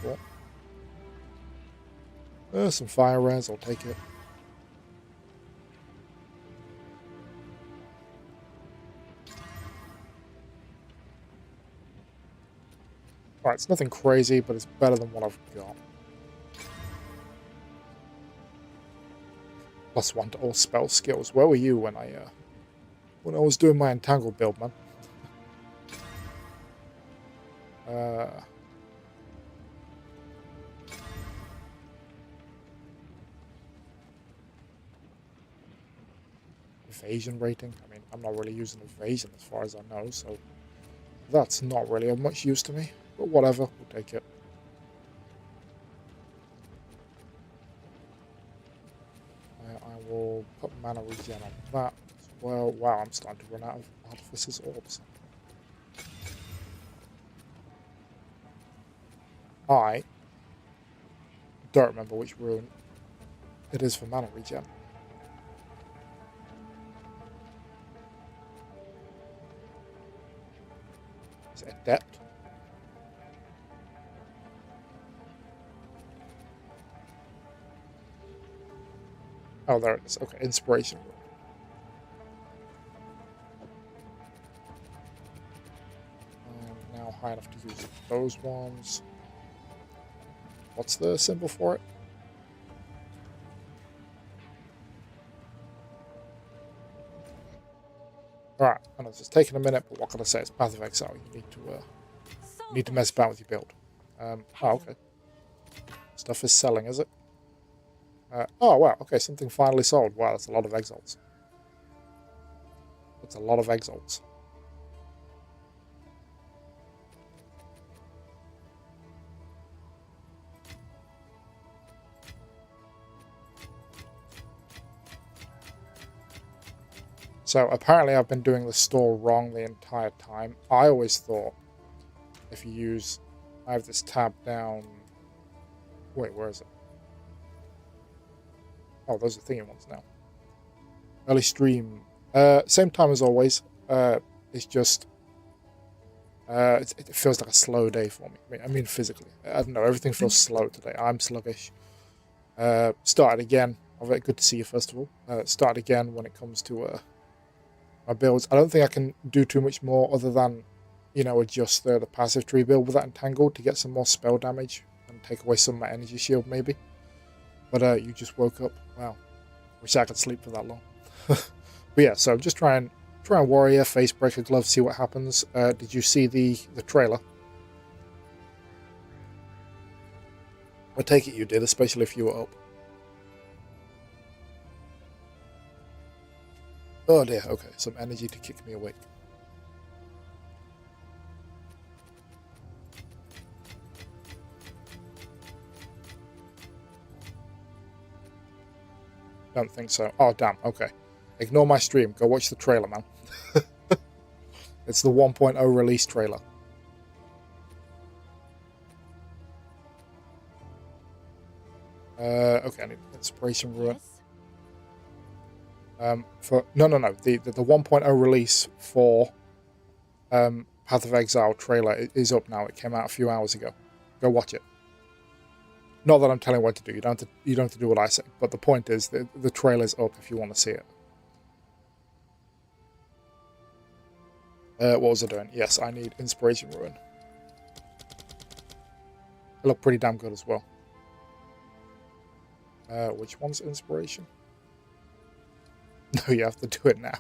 for. Some fire res, I'll take it. Alright, it's nothing crazy, but it's better than what I've got. +1 to all spell skills. Where were you when I was doing my entangle build, man? Evasion rating. I mean, I'm not really using evasion as far as I know, so that's not really of much use to me. But whatever, we'll take it. I will put mana regen on that as well. Wow, I'm starting to run out of Artificer's Orbs. I don't remember which rune it is for mana regen. Is it Adept? Oh, there it is. Okay, Inspiration rune. Now high enough to use those ones. What's the symbol for it? Alright, I know this is taking a minute, but what can I say? It's Path of Exile. You need to mess about with your build. Oh, okay. Stuff is selling, is it? Oh, wow. Okay, something finally sold. Wow, that's a lot of exalts. That's a lot of exalts. So apparently I've been doing the store wrong the entire time. I always thought if you use... I have this tab down... Wait, where is it? Oh, those are thingy ones now. Early stream. Same time as always. It's just... it feels like a slow day for me. I mean physically. I don't know, everything feels slow today. I'm sluggish. Started again. Good to see you, first of all. Started again when it comes to... my builds. I don't think I can do too much more other than, you know, adjust the passive tree build with that entangled to get some more spell damage and take away some of my energy shield maybe. But you just woke up. Wow. Wish I could sleep for that long. But yeah, so just try and warrior, facebreaker glove, see what happens. Did you see the trailer? I take it you did, especially if you were up. Oh dear, okay, some energy to kick me awake. Don't think so. Oh damn, okay. Ignore my stream, go watch the trailer, man. It's the 1.0 release trailer. Okay, I need inspiration rune. For no, the 1.0 release for Path of Exile trailer is up now. It came out a few hours ago. Go watch it. Not that I'm telling you what to do. You don't have to do what I say. But the point is, the trailer's up if you want to see it. What was I doing? Yes, I need Inspiration Ruin. They look pretty damn good as well. Which one's Inspiration? No, you have to do it now.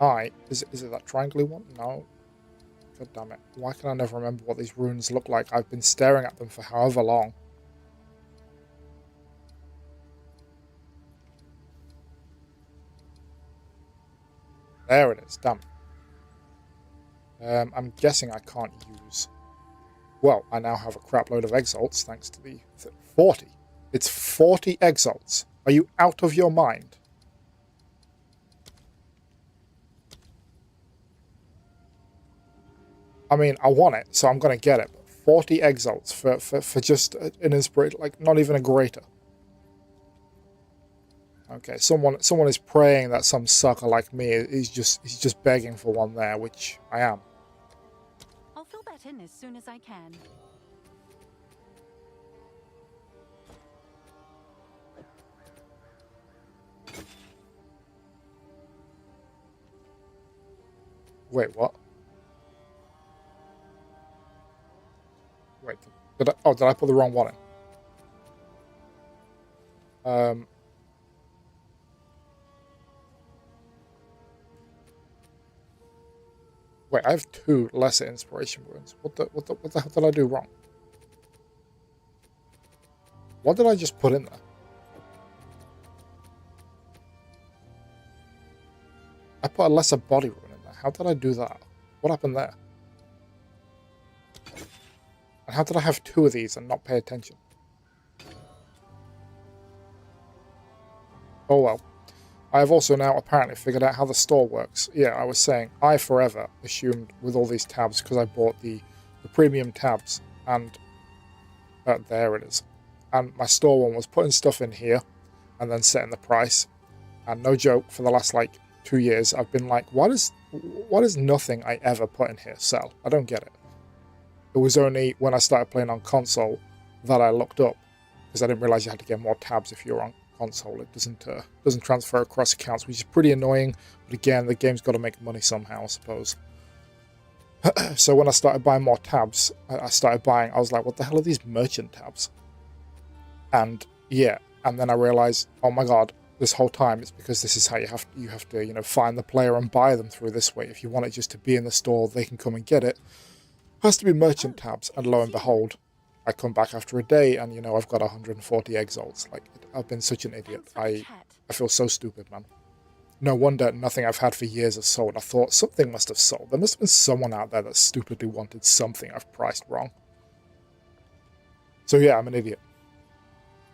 Alright, is it that triangle one? No. God damn it. Why can I never remember what these runes look like? I've been staring at them for however long. There it is, damn. I'm guessing I can't use... Well, I now have a crap load of exalts thanks to the... 40. It's 40 exalts. Are you out of your mind? I mean, I want it, so I'm going to get it. 40 exalts for just an inspiration, like not even a greater. Okay, someone is praying that some sucker like me is just begging for one there, which I am. I'll fill that in as soon as I can. Wait, what? Wait, did I put the wrong one in? Wait, I have 2 lesser inspiration runes. What the hell did I do wrong? What did I just put in there? I put a lesser body rune in there. How did I do that? What happened there? And how did I have 2 of these and not pay attention? Oh well. I have also now apparently figured out how the store works. Yeah, I was saying, I forever assumed with all these tabs, because I bought the premium tabs, and there it is. And my store one was putting stuff in here, and then setting the price. And no joke, for the last like 2 years, I've been like, why does nothing I ever put in here sell? I don't get it. It was only when I started playing on console that I looked up, because I didn't realize you had to get more tabs if you're on console. It doesn't transfer across accounts, which is pretty annoying. But again, the game's got to make money somehow, I suppose. So when I started buying more tabs, I was like, what the hell are these merchant tabs? And yeah, and then I realized, oh my god, this whole time it's because this is how you have to, you know, find the player and buy them through this way. If you want it just to be in the store, they can come and get it. It has to be merchant tabs, and lo and behold, I come back after a day and, you know, I've got 140 exalts. Like, I've been such an idiot. I feel so stupid, man. No wonder nothing I've had for years has sold. I thought something must have sold. There must have been someone out there that stupidly wanted something I've priced wrong. So yeah, I'm an idiot.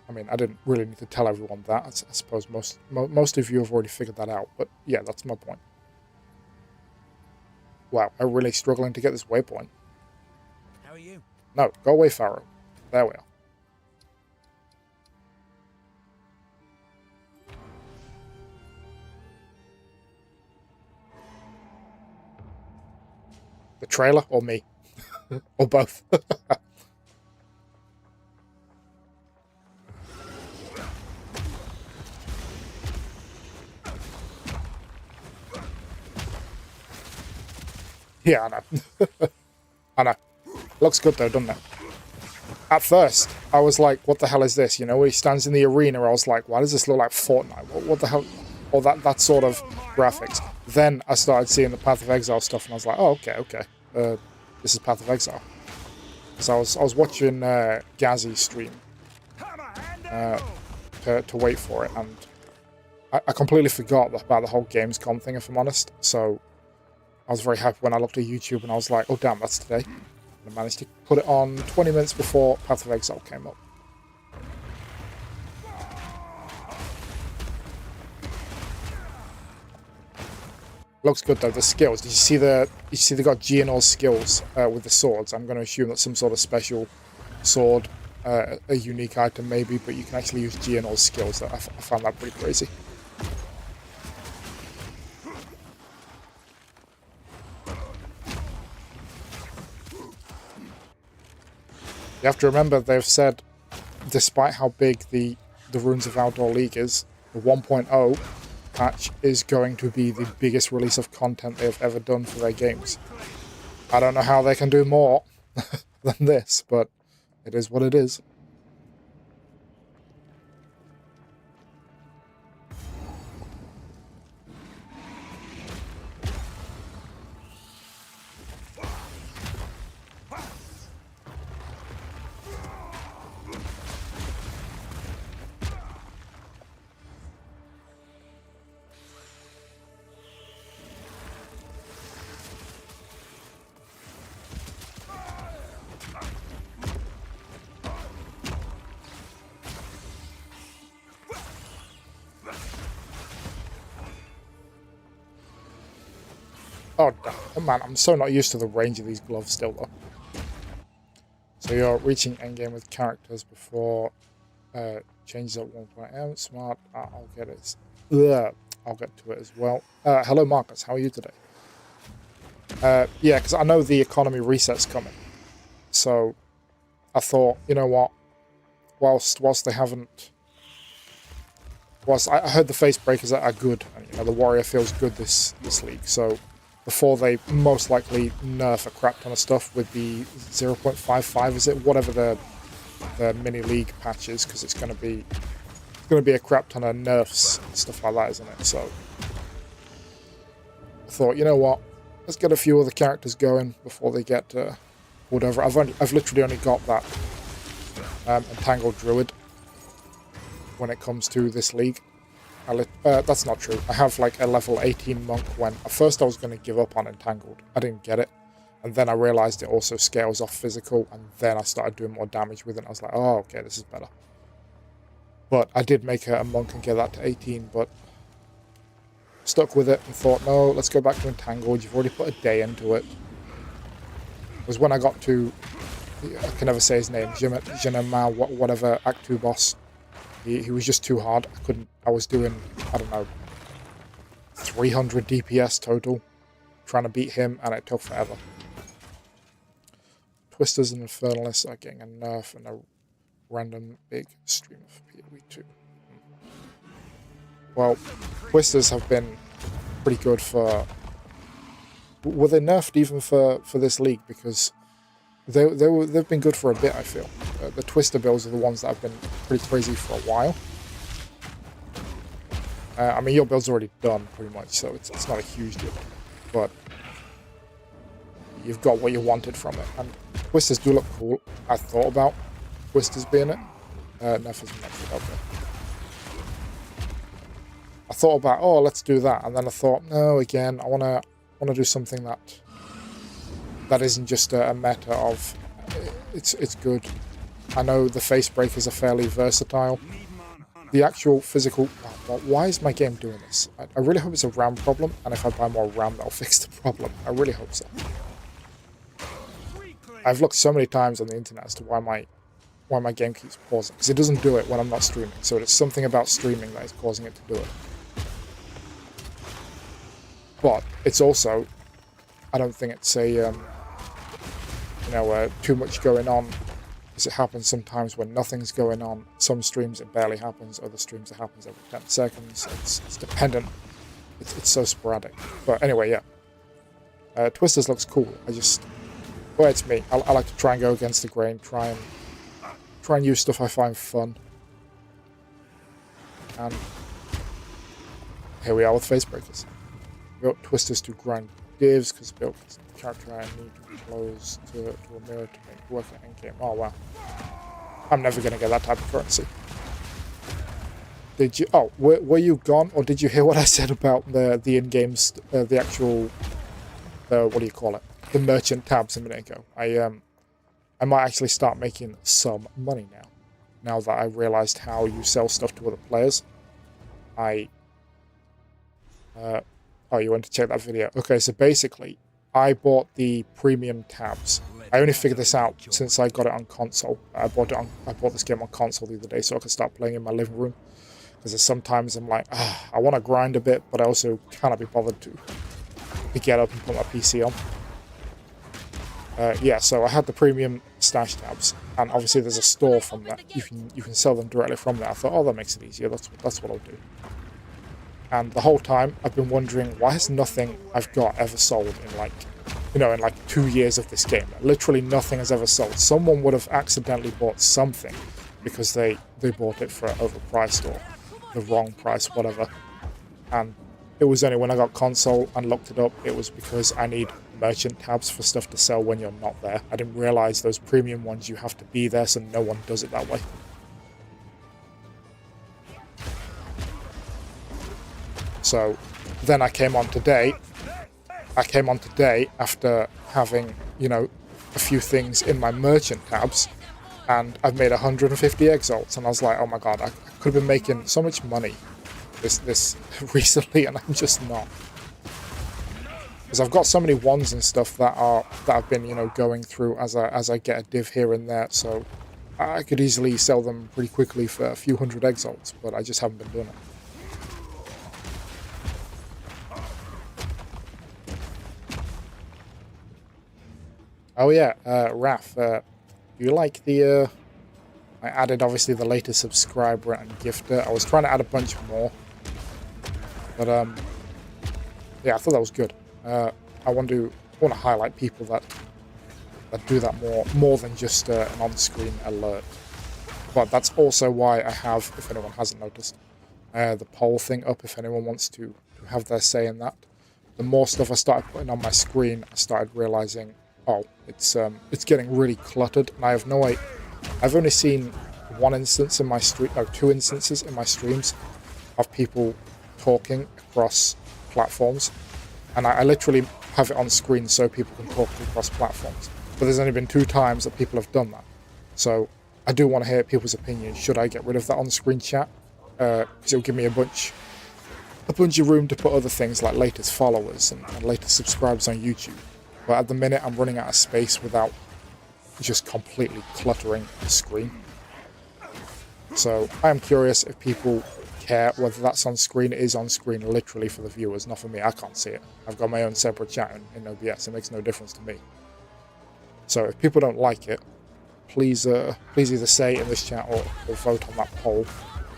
I mean, I didn't really need to tell everyone that. I suppose most of you have already figured that out. But yeah, that's my point. Wow, I'm really struggling to get this waypoint. How are you? No, go away, Pharaoh. There we are. The trailer or me? Or both? Yeah, I know. I know. Looks good though, doesn't it? At first, I was like, what the hell is this? You know, when he stands in the arena, I was like, why does this look like Fortnite? What the hell? Or that sort of graphics. Then I started seeing the Path of Exile stuff, and I was like, oh, okay. This is Path of Exile. So I was watching Gazzy stream to wait for it, and I completely forgot about the whole Gamescom thing, if I'm honest. So I was very happy when I looked at YouTube, and I was like, oh damn, that's today. And I managed to put it on 20 minutes before Path of Exile came up. Looks good though. The skills. Did you see they got Geonor's skills with the swords? I'm going to assume that's some sort of special sword, a unique item maybe, but you can actually use Geonor's skills. I found that pretty crazy. You have to remember, they've said, despite how big the Runes of Outdoor League is, the 1.0 patch is going to be the biggest release of content they've ever done for their games. I don't know how they can do more than this, but it is what it is. Oh man, I'm so not used to the range of these gloves still though. So you're reaching endgame with characters before changes at 1.m. Smart. I'll get it. I'll get to it as well. Hello Marcus, how are you today? Yeah, because I know the economy reset's coming. So I thought, you know what? Whilst they haven't... Whilst I heard the face breakers are good, and you know the warrior feels good this league, so before they most likely nerf a crap ton of stuff with the 0.55, is it? Whatever the mini league patch is, because it's going to be a crap ton of nerfs and stuff like that, isn't it? So I thought, you know what? Let's get a few other characters going before they get pulled over. I've literally only got that Entangled Druid when it comes to this league. That's not true. I have like a level 18 monk when at first I was going to give up on Entangled. I didn't get it. And then I realized it also scales off physical, and then I started doing more damage with it. I was like, oh, okay, this is better. But I did make a monk and get that to 18, but stuck with it and thought, no, let's go back to Entangled. You've already put a day into it. It was when I got to, I can never say his name, Jinama, whatever, Act 2 boss. He was just too hard. I was doing, I don't know, 300 DPS total, trying to beat him, and it took forever. Twisters and Infernalists are getting a nerf and a random big stream of PoE2. Well, Twisters have been pretty good for... Were they nerfed even for this league? Because they've been good for a bit, I feel. The Twister builds are the ones that have been pretty crazy for a while. I mean, your build's already done, pretty much, so it's not a huge deal. But you've got what you wanted from it. And Twisters do look cool. I thought about Twisters being it. Nerf isn't mentioned, okay. I thought about, oh, let's do that. And then I thought, no, again, I want to do something that isn't just a meta of it's good. I know the face breakers are fairly versatile. The actual physical... Well, why is my game doing this? I really hope it's a RAM problem, and if I buy more RAM, that'll fix the problem. I really hope so. I've looked so many times on the internet as to why my game keeps pausing, because it doesn't do it when I'm not streaming. So it's something about streaming that is causing it to do it. But it's also... I don't think it's a... too much going on, because it happens sometimes when nothing's going on. Some streams it barely happens, other streams it happens every 10 seconds. It's dependent. It's so sporadic. But anyway, yeah. Twisters looks cool. Well, it's me. I like to try and go against the grain, try and use stuff I find fun. And here we are with face breakers. Built Twisters to grind divs, because built character I need to be close to a mirror to make work at endgame. Oh wow. I'm never going to get that type of currency. Did you... Oh, were you gone? Or did you hear what I said about the in-game... the actual... what do you call it? The merchant tabs a minute ago. I might actually start making some money now. Now that I realized how you sell stuff to other players. Oh, you want to check that video? Okay, so basically, I bought the premium tabs. I only figured this out since I got it on console. I bought this game on console the other day so I could start playing in my living room. Because sometimes I'm like, I want to grind a bit, but I also cannot be bothered to get up and put my PC on. Yeah, so I had the premium stash tabs, and obviously there's a store from that. You can sell them directly from there. I thought, oh, that makes it easier. That's what I'll do. And the whole time I've been wondering, why has nothing I've got ever sold in like 2 years of this game? Literally nothing has ever sold. Someone would have accidentally bought something because they bought it for overpriced or the wrong price, whatever. And it was only when I got console and looked it up, it was because I need merchant tabs for stuff to sell when you're not there. I didn't realize those premium ones you have to be there, so no one does it that way. So then I came on today after having, a few things in my merchant tabs, and I've made 150 exalts, and I was like, oh my god, I could have been making so much money this recently, and I'm just not. Because I've got so many ones and stuff that I've been, going through as I get a div here and there, so I could easily sell them pretty quickly for a few hundred exalts, but I just haven't been doing it. Oh yeah, Raf, you like the, I added obviously the latest subscriber and gifter. I was trying to add a bunch more, but yeah, I thought that was good. I want to highlight people that do that more than just an on-screen alert. But that's also why I have, if anyone hasn't noticed, the poll thing up if anyone wants to have their say in that. The more stuff I started putting on my screen, I started realizing, oh, it's getting really cluttered, and I have no idea. I've only seen one instance in my stream, no, 2 instances in my streams of people talking across platforms, and I literally have it on screen so people can talk across platforms. But there's only been 2 times that people have done that. So I do want to hear people's opinions. Should I get rid of that on-screen chat? Because it'll give me a bunch a bunch of room to put other things like latest followers and latest subscribers on YouTube. But at the minute, I'm running out of space without just completely cluttering the screen. So I am curious if people care whether that's on screen. It is on screen literally for the viewers, not for me. I can't see it. I've got my own separate chat in OBS. It makes no difference to me. So if people don't like it, please either say in this chat or vote on that poll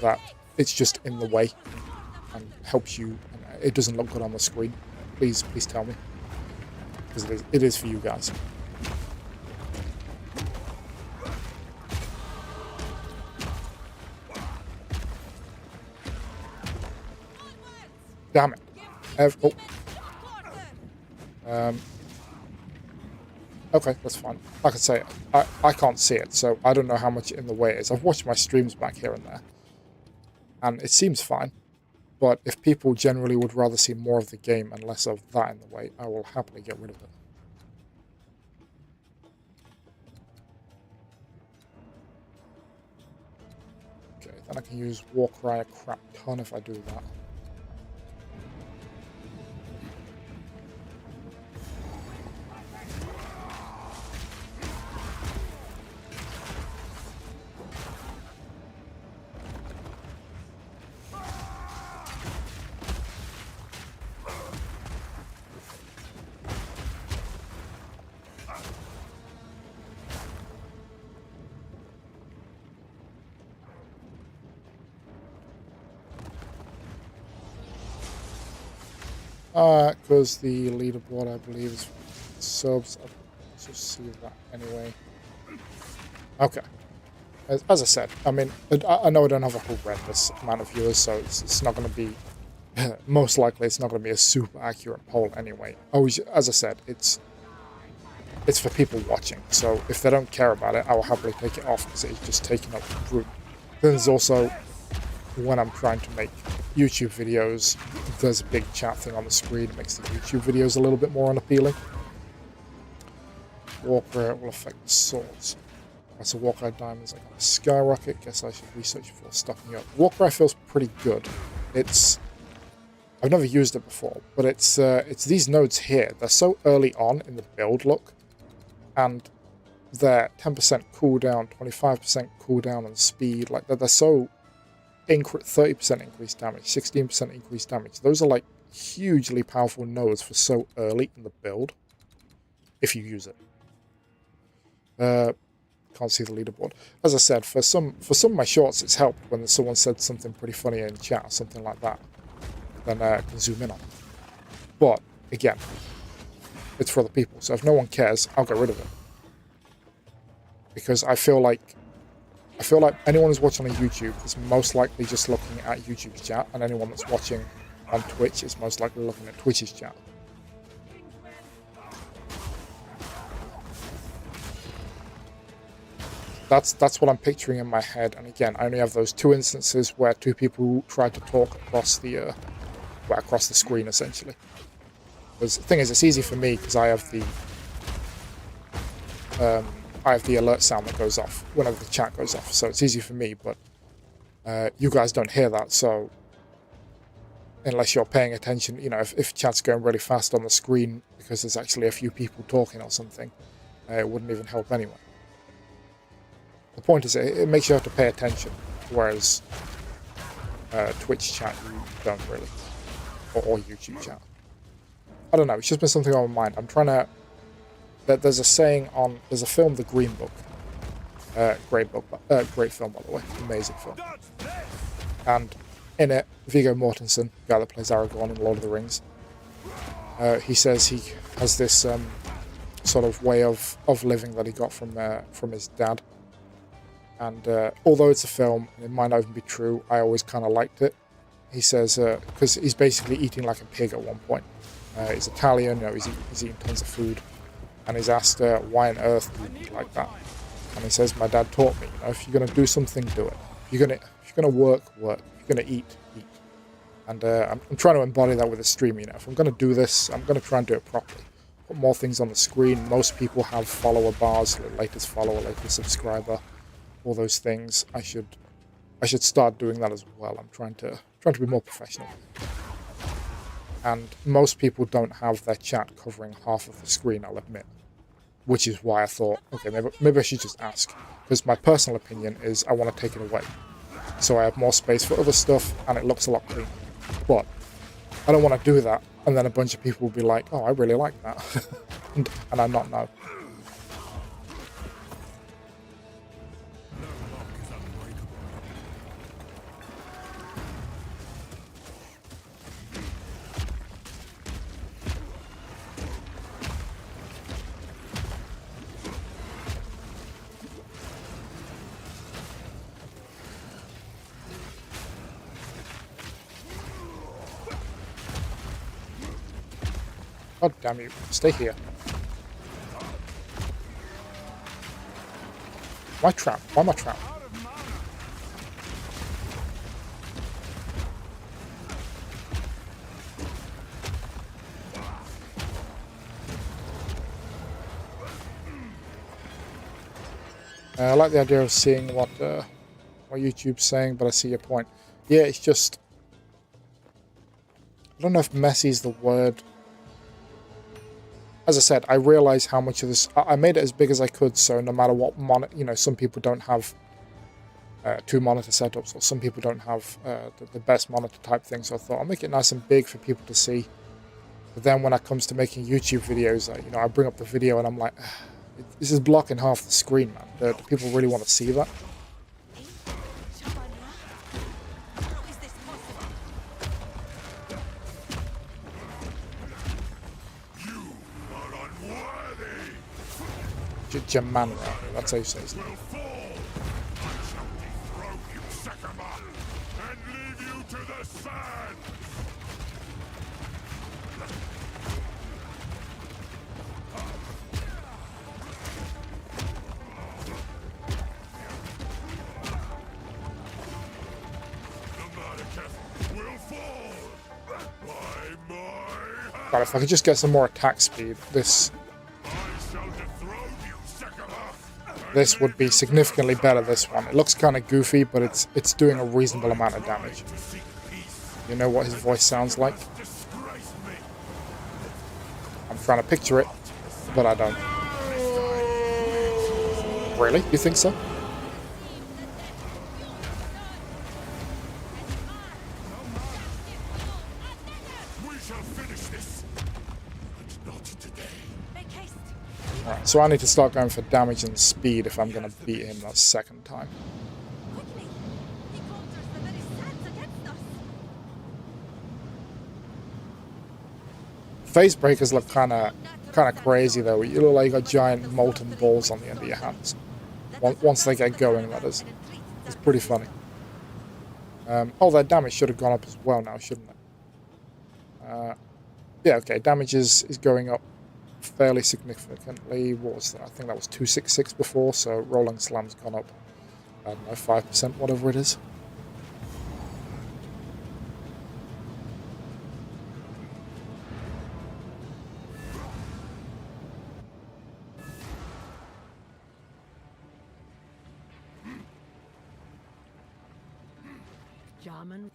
that it's just in the way and helps you, and it doesn't look good on the screen. Please tell me, because it is for you guys. Damn it. Okay, that's fine. Like I say, I can't see it, so I don't know how much in the way it is. I've watched my streams back here and there, and it seems fine. But if people generally would rather see more of the game and less of that in the way, I will happily get rid of it. Okay, then I can use Warcry a crap ton if I do that. Because the leaderboard, I believe, is subs. I'll just see that anyway. Okay. As I said, I mean, I know I don't have a horrendous amount of viewers, so it's not going to be, most likely it's not going to be a super accurate poll anyway. Always, as I said, it's for people watching, so if they don't care about it, I will happily take it off because it's just taking up room. Then there's also, when I'm trying to make YouTube videos, there's a big chat thing on the screen. It makes the YouTube videos a little bit more unappealing. Warcry will affect the swords. That's a Warcry diamonds. I got a skyrocket. Guess I should research before stocking up. Warcry feels pretty good. I've never used it before, but it's these nodes here. They're so early on in the build look, and they're 10% cooldown, 25% cooldown and speed. Like they're so 30% increased damage, 16% increased damage. Those are like hugely powerful nodes for so early in the build, if you use it. Can't see the leaderboard. As I said, for some of my shorts, it's helped when someone said something pretty funny in chat or something like that. Then I can zoom in on it. But again, it's for other people. So if no one cares, I'll get rid of it. Because I feel like anyone who's watching on YouTube is most likely just looking at YouTube's chat, and anyone that's watching on Twitch is most likely looking at Twitch's chat. That's what I'm picturing in my head. And again, I only have those two instances where two people tried to talk across the screen, essentially. Because the thing is, it's easy for me because I have the alert sound that goes off whenever the chat goes off, so it's easy for me, but you guys don't hear that, so unless you're paying attention, you know, if chat's going really fast on the screen because there's actually a few people talking or something, it wouldn't even help anyway. The point is, it makes you have to pay attention, whereas Twitch chat, you don't really, or YouTube chat. I don't know, it's just been something on my mind. I'm trying to... There's a saying on... There's a film, The Green Book. Great film, by the way. Amazing film. And in it, Viggo Mortensen, the guy that plays Aragorn in Lord of the Rings, he says he has this sort of way of living that he got from his dad. And although it's a film, and it might not even be true, I always kind of liked it. He says, because he's basically eating like a pig at one point. He's Italian, you know, he's eating tons of food. And he's asked, why on earth do you eat like that? And he says, my dad taught me, you know, if you're going to do something, do it. If you're going to work. If you're going to eat. And I'm trying to embody that with the stream, you know. If I'm going to do this, I'm going to try and do it properly. Put more things on the screen. Most people have follower bars, latest follower, latest subscriber, all those things. I should start doing that as well. I'm trying to be more professional. And most people don't have their chat covering half of the screen, I'll admit. Which is why I thought, okay, maybe I should just ask. Because my personal opinion is I want to take it away. So I have more space for other stuff, and it looks a lot cleaner. But I don't want to do that, and then a bunch of people will be like, oh, I really like that. and I not know. God damn you. Stay here. Why trap? Why am I trapped? I like the idea of seeing what YouTube's saying, but I see your point. Yeah, it's just... I don't know if messy is the word. As I said, I realize how much of this... I made it as big as I could, so no matter what monitor... You know, some people don't have 2 monitor setups, or some people don't have the best monitor type thing, so I thought I'll make it nice and big for people to see. But then when it comes to making YouTube videos, you know, I bring up the video and I'm like, this is blocking half the screen, man. Do people really want to see that? Jamandra, that's how you say his name. God, if I could just get some more attack speed, this would be significantly better, this one. It looks kind of goofy, but it's doing a reasonable amount of damage. You know what his voice sounds like? I'm trying to picture it, but I don't. Really? You think so? Alright, so I need to start going for damage and speed if I'm going to beat him that second time. Face breakers look kind of crazy though. You look like you got giant molten balls on the end of your hands. Once they get going, that is. It's pretty funny. Oh, their damage should have gone up as well now, shouldn't it? Yeah, okay, damage is going up fairly significantly. What was that? I think that was 266 before, so Rolling Slam's gone up, I don't know, 5%, whatever it is. German,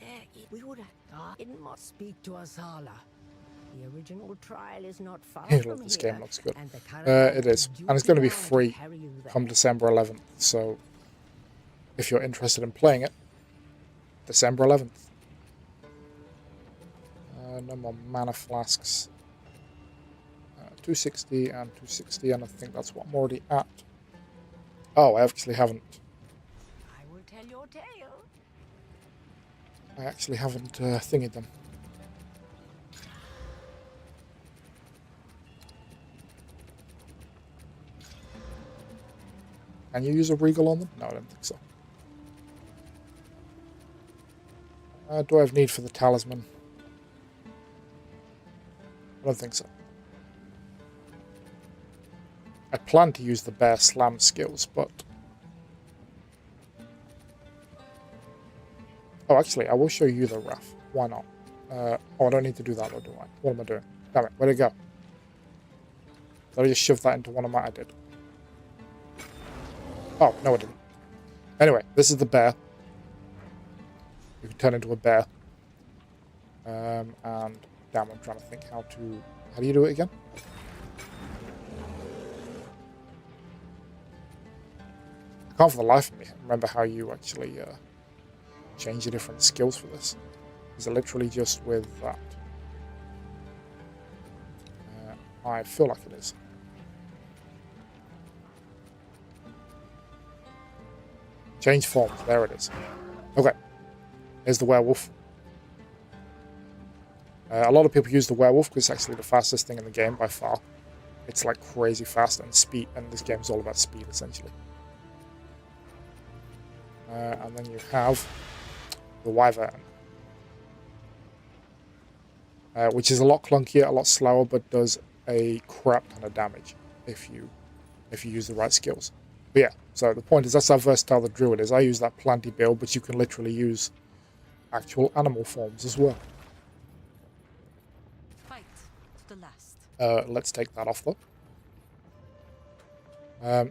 we would have it must speak to Asala. The original trial is not far from This here, game looks good. and the It is, and it's going to be free come December 11th, so if you're interested in playing it, December 11th. No more mana flasks. 260 and 260, and I think that's what I'm already at. Oh, I actually haven't. I will tell your tale. I actually haven't thingied them. Can you use a regal on them? No, I don't think so. Do I have need for the talisman? I don't think so. I plan to use the bear slam skills, but... Oh, actually, I will show you the Wrath. Why not? Oh, I don't need to do that, though, do I? What am I doing? Damn it, where'd it go? Did I just shove that into one of my... I did. Oh, no I didn't. Anyway, this is the bear. You can turn into a bear. And Damn, I'm trying to think how do you do it again? I can't for the life of me remember how you actually change the different skills for this. Is it literally just with that? I feel like it is. Change forms, there it is. Okay, here's the werewolf. A lot of people use the werewolf because it's actually the fastest thing in the game by far. It's like crazy fast and speed, and this game's all about speed essentially. And then you have the wyvern, which is a lot clunkier, a lot slower, but does a crap ton of damage if you use the right skills. But yeah, so the point is that's how versatile the druid is. I use that planty build, but you can literally use actual animal forms as well. Fight to the last. Let's take that off though.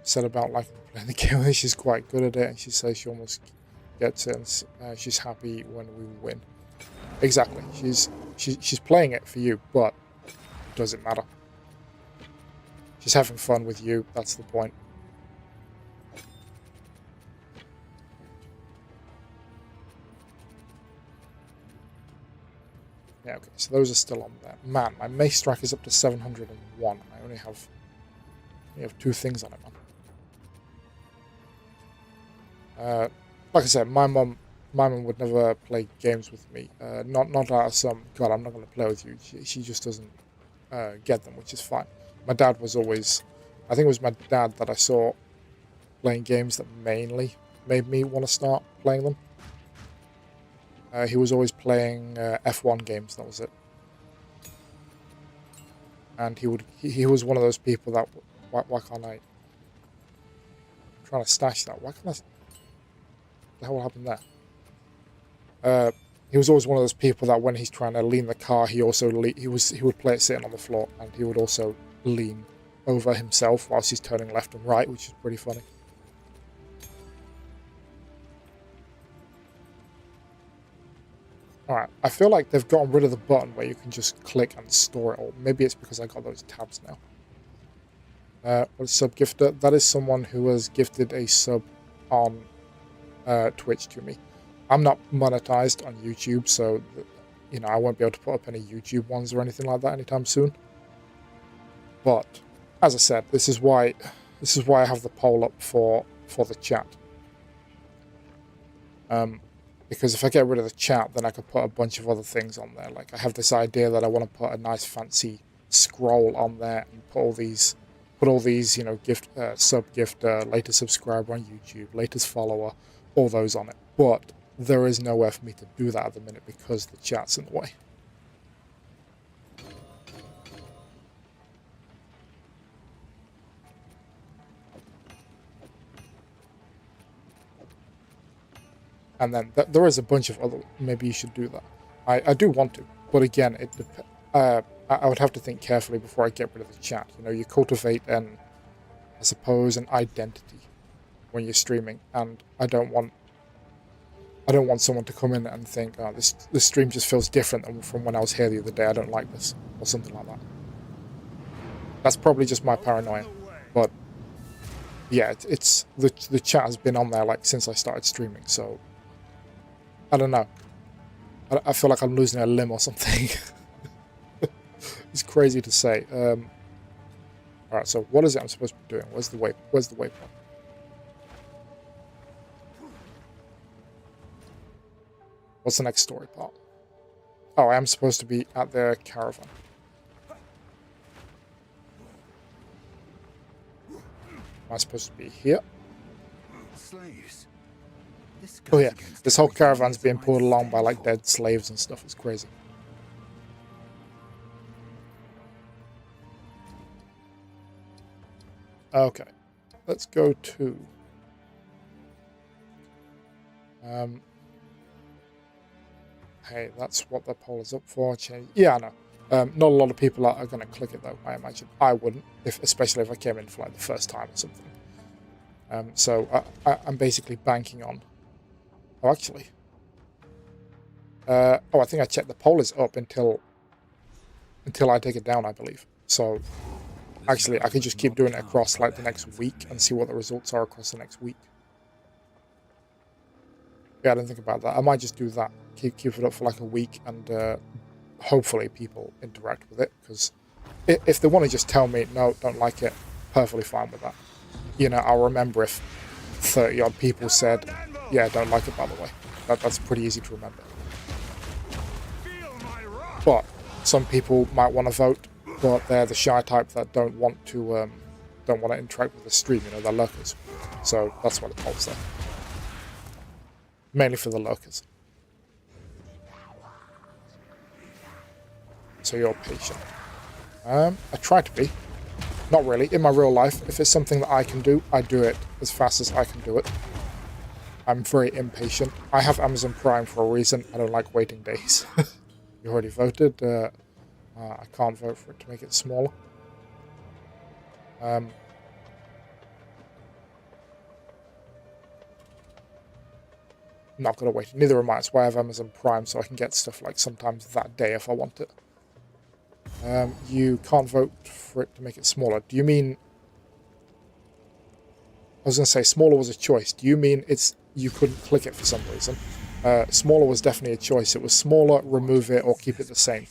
Said about like playing the game, she's quite good at it, and she says she almost gets it, and she's happy when we win. Exactly, she's playing it for you, but it doesn't matter. She's having fun with you. That's the point. Yeah, okay, so those are still on there. Man, my mace strike is up to 701. I only have 2 things on it, man. Like I said, my mum would never play games with me. Not out of some, God, I'm not going to play with you. She just doesn't get them, which is fine. My dad was always, I think it was my dad that I saw playing games that mainly made me want to start playing them. He was always playing F1 games, that was it. And he was one of those people that, why can't I? I'm trying to stash that. Why can't I? What the hell happened there? He was always one of those people that when he's trying to lean the car, he would play it sitting on the floor, and he would also lean over himself whilst he's turning left and right, which is pretty funny. Alright, I feel like they've gotten rid of the button where you can just click and store it all. Maybe it's because I got those tabs now. What is sub gifter? That is someone who has gifted a sub on Twitch to me. I'm not monetized on YouTube, so I won't be able to put up any YouTube ones or anything like that anytime soon. But as I said, this is why I have the poll up for the chat. Because if I get rid of the chat, then I could put a bunch of other things on there. Like I have this idea that I want to put a nice fancy scroll on there and put all these, gift, sub gifter, latest subscriber on YouTube, latest follower, all those on it. But there is nowhere for me to do that at the minute because the chat's in the way. And then there is a bunch of other, maybe you should do that. I do want to, but again, I would have to think carefully before I get rid of the chat. You cultivate I suppose, an identity when you're streaming, and I don't want someone to come in and think, oh, this stream just feels different than from when I was here the other day. I don't like this, or something like that. That's probably just my paranoia, but yeah, it's the chat has been on there like since I started streaming, so. I don't know. I feel like I'm losing a limb or something. It's crazy to say. Alright, so what is it I'm supposed to be doing? Where's the waypoint? What's the next story part? Oh, I am supposed to be at the caravan. Am I supposed to be here? Slaves. Oh yeah, this whole caravan's being pulled along by like dead slaves and stuff. It's crazy. Okay, let's go to hey, that's what the poll is up for. Change. Yeah, I know. Not a lot of people are going to click it though. I imagine I wouldn't, especially if I came in for like the first time or something. So I'm basically banking on. Oh, actually. I think I checked the poll is up until until I take it down, I believe. So actually, I could just keep doing it across like the next week and see what the results are across the next week. Yeah, I didn't think about that. I might just do that. Keep it up for like a week, and hopefully people interact with it. Because if they want to just tell me, no, don't like it, perfectly fine with that. You know, I'll remember if 30 odd people said, yeah, don't like it, by the way. That's pretty easy to remember. But some people might want to vote, but they're the shy type that don't want to interact with the stream. You know, they're lurkers. So that's what it holds there. Mainly for the lurkers. So you're patient. I try to be. Not really. In my real life, if it's something that I can do, I do it as fast as I can do it. I'm very impatient. I have Amazon Prime for a reason. I don't like waiting days. You already voted. I can't vote for it to make it smaller. I'm not going to wait. Neither am I. That's why I have Amazon Prime, so I can get stuff like sometimes that day if I want it. You can't vote for it to make it smaller. Do you mean... I was going to say smaller was a choice. Do you mean you couldn't click it for some reason? Smaller was definitely a choice. It was smaller, remove it, or keep it the same.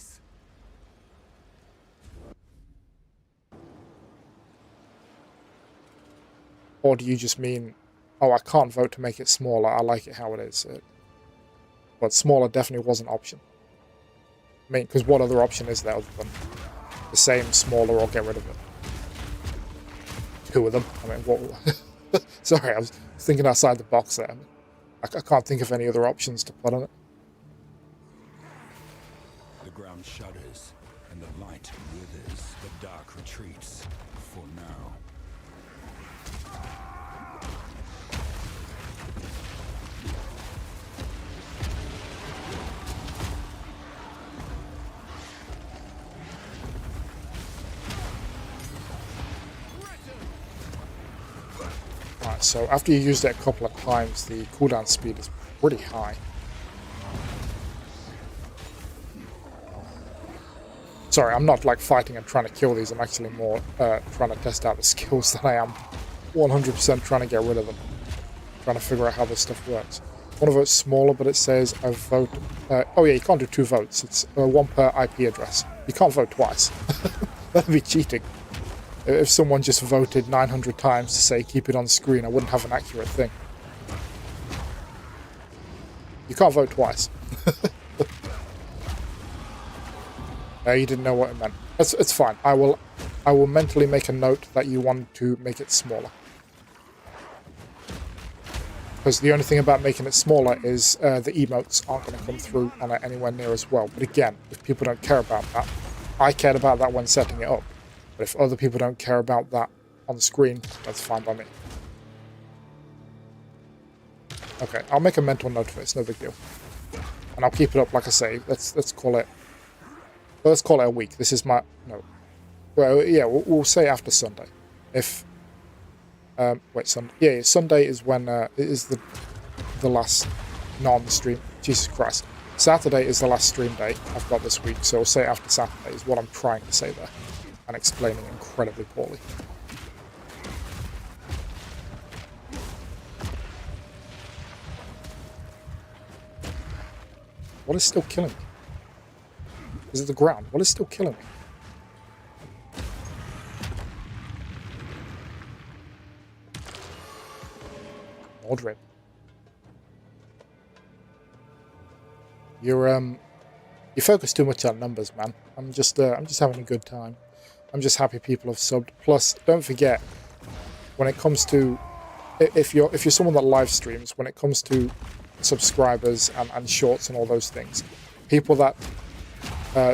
Or do you just mean, oh, I can't vote to make it smaller, I like it how it is. But smaller definitely was an option. I mean, because what other option is there other than the same, smaller, or get rid of it? Two of them. I mean, what... Sorry, I was thinking outside the box there. I can't think of any other options to put on it. The ground shudders, and the light withers. The dark retreats, for now. Right, so after you used it a couple of times, the cooldown speed is pretty high. Sorry, I'm not like fighting and trying to kill these. I'm actually more trying to test out the skills than I am 100% trying to get rid of them. Trying to figure out how this stuff works. I want to vote smaller, but it says I vote... oh yeah, you can't do 2 votes. It's 1 per IP address. You can't vote twice. That'd be cheating. If someone just voted 900 times to say keep it on screen, I wouldn't have an accurate thing. You can't vote twice. You didn't know what it meant. It's fine. I will mentally make a note that you want to make it smaller. Because the only thing about making it smaller is the emotes aren't going to come through on it anywhere near as well. But again, if people don't care about that, I cared about that when setting it up. But if other people don't care about that on the screen, that's fine by me. Okay, I'll make a mental note of it. It's no big deal. And I'll keep it up, like I say. Let's call it... Well, let's call it a week. This is my... No. Well, yeah, we'll say after Sunday. If... wait, Sunday... Yeah, Sunday is when... it is the last... Not on the stream. Jesus Christ. Saturday is the last stream day I've got this week, so we'll say after Saturday is what I'm trying to say there. And explaining incredibly poorly. What is still killing me? Is it the ground? What is still killing me? Mordred. You focus too much on numbers, man. I'm just having a good time. I'm just happy people have subbed. Plus, don't forget, when it comes to, if you're someone that live streams, when it comes to subscribers and shorts and all those things, people that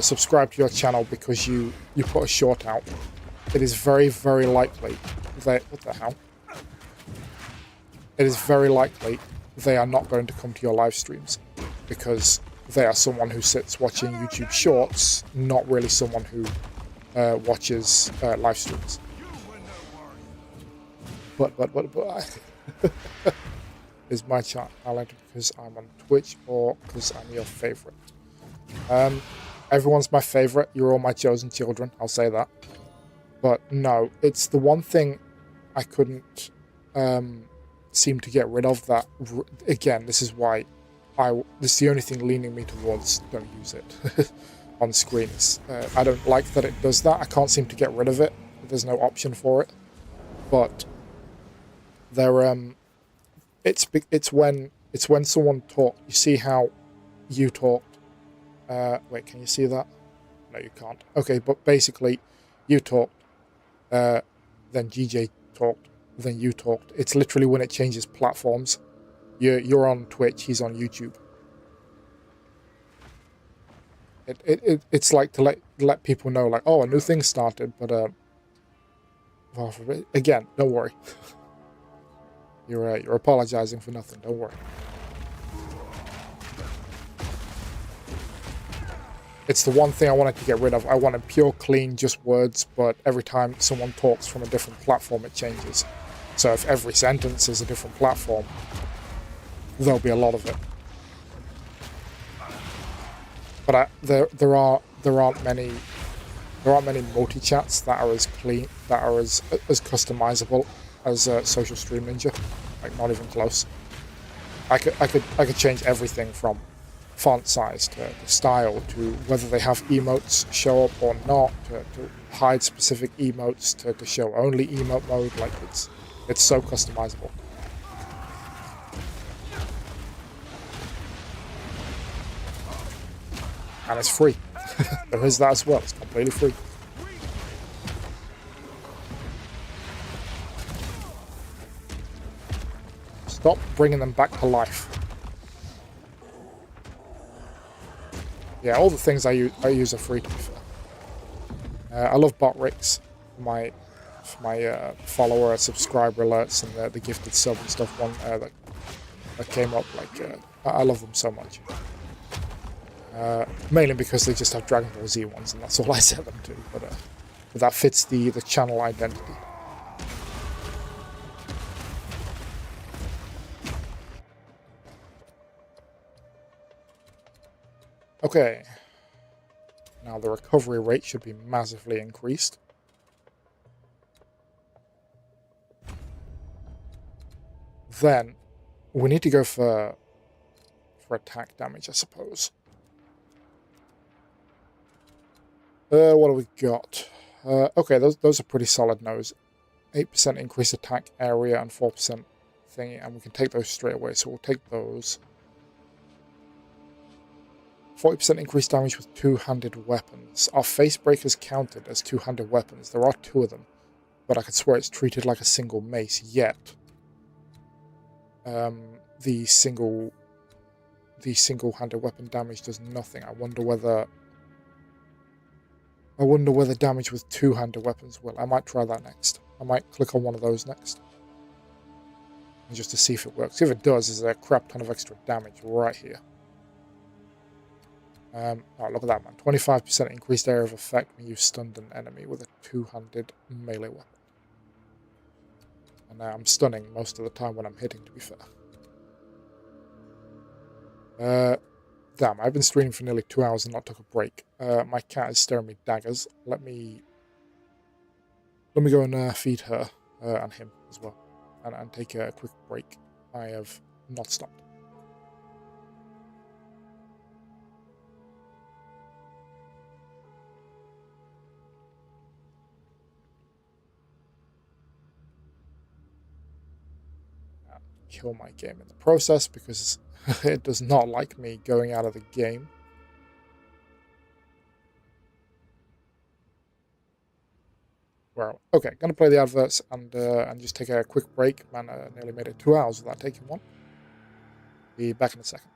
subscribe to your channel because you put a short out, it is very, very likely that, what the hell? It is very likely they are not going to come to your live streams because they are someone who sits watching YouTube shorts, not really someone who watches live streams. But is my channel highlighted because I'm on Twitch or because I'm your favorite? everyone's my favorite. You're all my chosen children. I'll say that. But no, it's the one thing I couldn't seem to get rid of. That again, this is why this is the only thing leaning me towards don't use it on screen. I don't like that it does that. I can't seem to get rid of it. There's no option for it. But there it's when someone talks. You see how you talked. Wait, can you see that? No, you can't. Okay, but basically, you talked. Then GJ talked. Then you talked. It's literally when it changes platforms. You're on Twitch. He's on YouTube. It's like to let people know, like, oh, a new thing started. But well, again, don't worry. You're apologizing for nothing. Don't worry. It's the one thing I wanted to get rid of. I wanted pure, clean, just words, but every time someone talks from a different platform, it changes. So if every sentence is a different platform, there'll be a lot of it. But there aren't many multi-chats that are as clean, that are as customizable as Social Stream Ninja. Like, not even close. I could change everything from font size to style to whether they have emotes show up or not, to hide specific emotes, to show only emote mode. Like, it's so customizable. And it's free. There is that as well. It's completely free. Stop bringing them back to life. Yeah, all the things I use are free, to be fair. I love bot rigs for my follower subscriber alerts and the gifted sub and stuff. One that came up, like, I love them so much. Mainly because they just have Dragon Ball Z ones, and that's all I set them to. But that fits the channel identity. Okay. Now the recovery rate should be massively increased. Then we need to go for attack damage, I suppose. What do we got? Okay, those are pretty solid no's. 8% increased attack area and 4% thingy, and we can take those straight away, so we'll take those. 40% increased damage with two-handed weapons. Are face breakers counted as two-handed weapons? There are two of them, but I could swear it's treated like a single mace, yet the single-handed weapon damage does nothing. I wonder whether damage with two-handed weapons will. I might try that next. I might click on one of those next. And just to see if it works. If it does, there's a crap ton of extra damage right here. Oh, look at that, man. 25% increased area of effect when you stunned an enemy with a two-handed melee weapon. And I'm stunning most of the time when I'm hitting, to be fair. Damn, I've been streaming for nearly 2 hours and not took a break. My cat is staring me daggers. Let me go and feed her and him as well, and take a quick break. I have not stopped. Kill my game in the process because it does not like me going out of the game. Well, okay, gonna play the adverts and just take a quick break. Man, I nearly made it 2 hours without taking one. Be back in a second.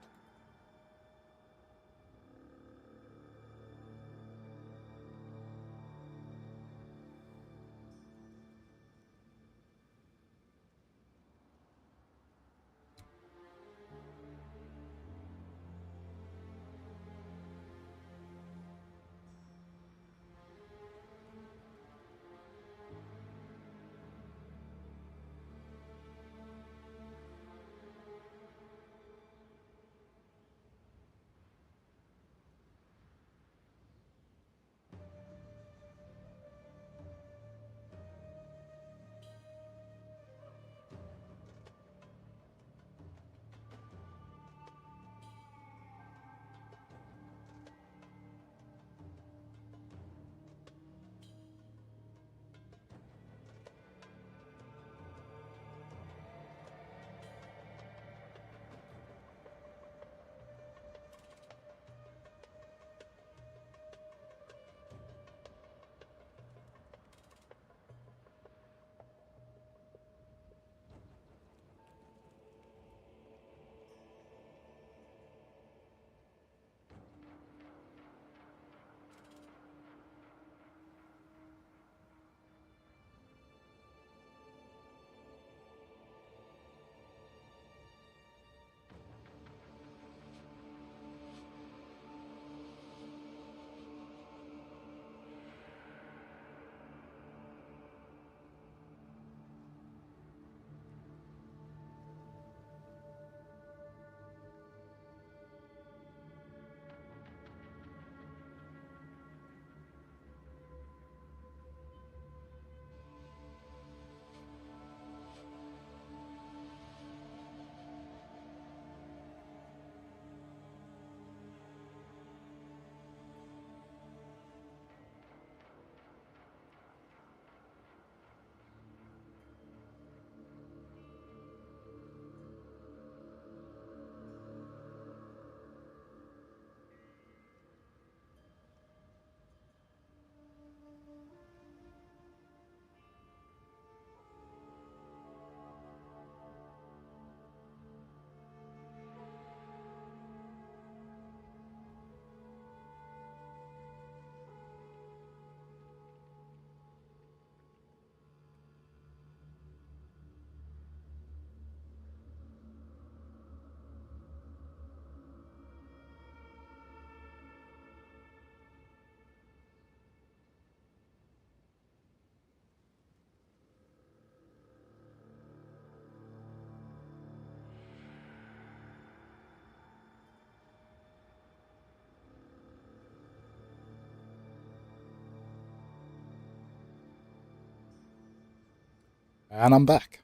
And I'm back.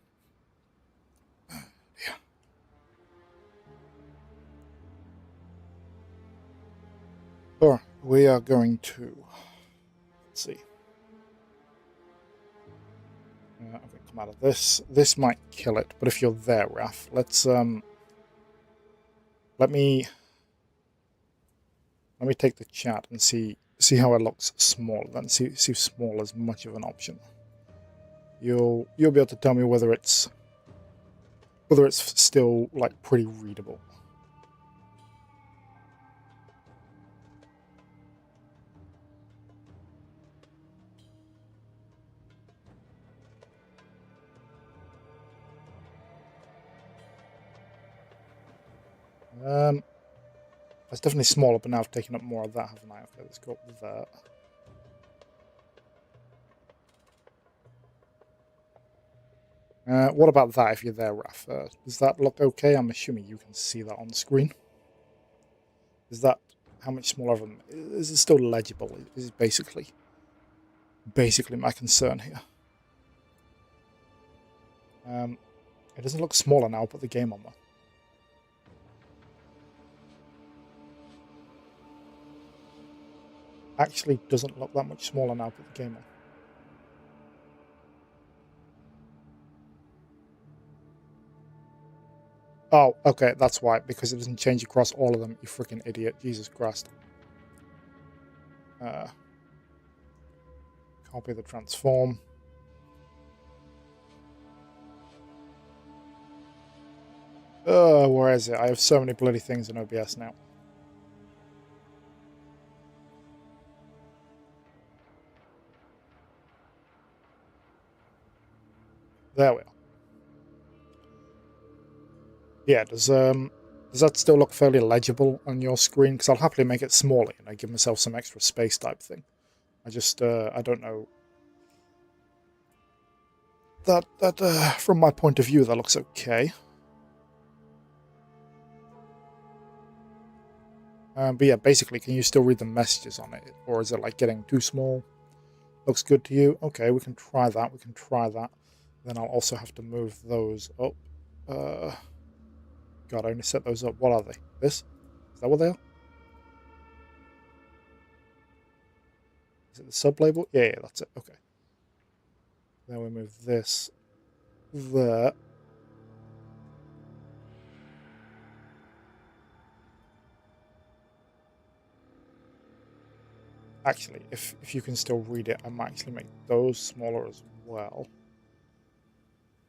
Yeah. Or we are going to, let's see. Okay, come out of this. This might kill it, but if you're there, Raf, let's let me take the chat and see how it looks small. Then see if small is much of an option. You'll be able to tell me whether it's still like pretty readable. It's definitely smaller, but now I've taken up more of that, haven't I? Okay, let's go up with that. What about that if you're there, Raf? Does that look okay? I'm assuming you can see that on screen. Is that how much smaller of them? Is it still legible? Is basically my concern here. It doesn't look smaller now. I'll put the game on though. Actually, doesn't look that much smaller now. Put the game on. Oh, okay, that's why. Because it doesn't change across all of them. You freaking idiot! Jesus Christ. Copy the transform. Where is it? I have so many bloody things in OBS now. There we are. Yeah, does that still look fairly legible on your screen? Because I'll happily make it smaller, give myself some extra space type thing. I just, I don't know. That from my point of view, that looks okay. But yeah, basically, can you still read the messages on it? Or is it like getting too small? Looks good to you? Okay, we can try that. Then I'll also have to move those up. God, I only set those up. What are they? This? Is that what they are? Is it the sub-label? Yeah, that's it. Okay. Then we move this there. Actually, if you can still read it, I might actually make those smaller as well.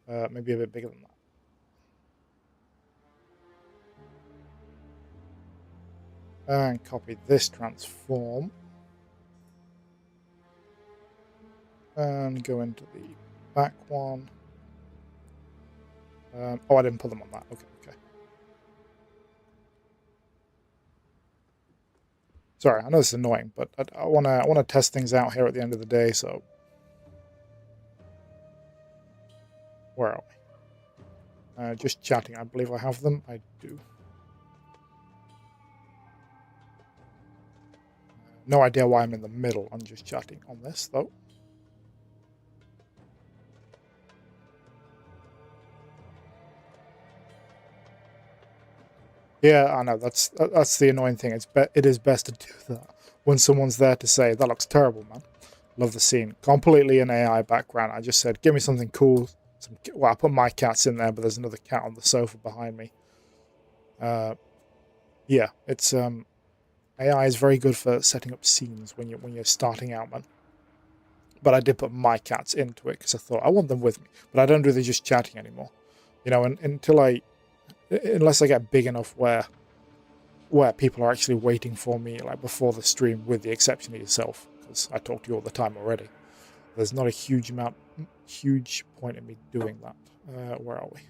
Maybe a bit bigger than that. And copy this transform. And go into the back one. Oh, I didn't put them on that. Okay. Sorry, I know this is annoying, but I wanna test things out here at the end of the day. So, where are we? Just chatting. I believe I have them. I do. No idea why I'm in the middle. I'm just chatting on this though. Yeah, I know. That's the annoying thing. It is best to do that when someone's there to say, that looks terrible, man. Love the scene. Completely an AI background. I just said, give me something cool. Well, I put my cats in there, but there's another cat on the sofa behind me. Yeah, it's AI is very good for setting up scenes when you're starting out, man. But I did put my cats into it because I thought I want them with me. But I don't do the just chatting anymore. Unless I get big enough where people are actually waiting for me, like before the stream, with the exception of yourself, because I talk to you all the time already. There's not a huge point in me doing that. Where are we?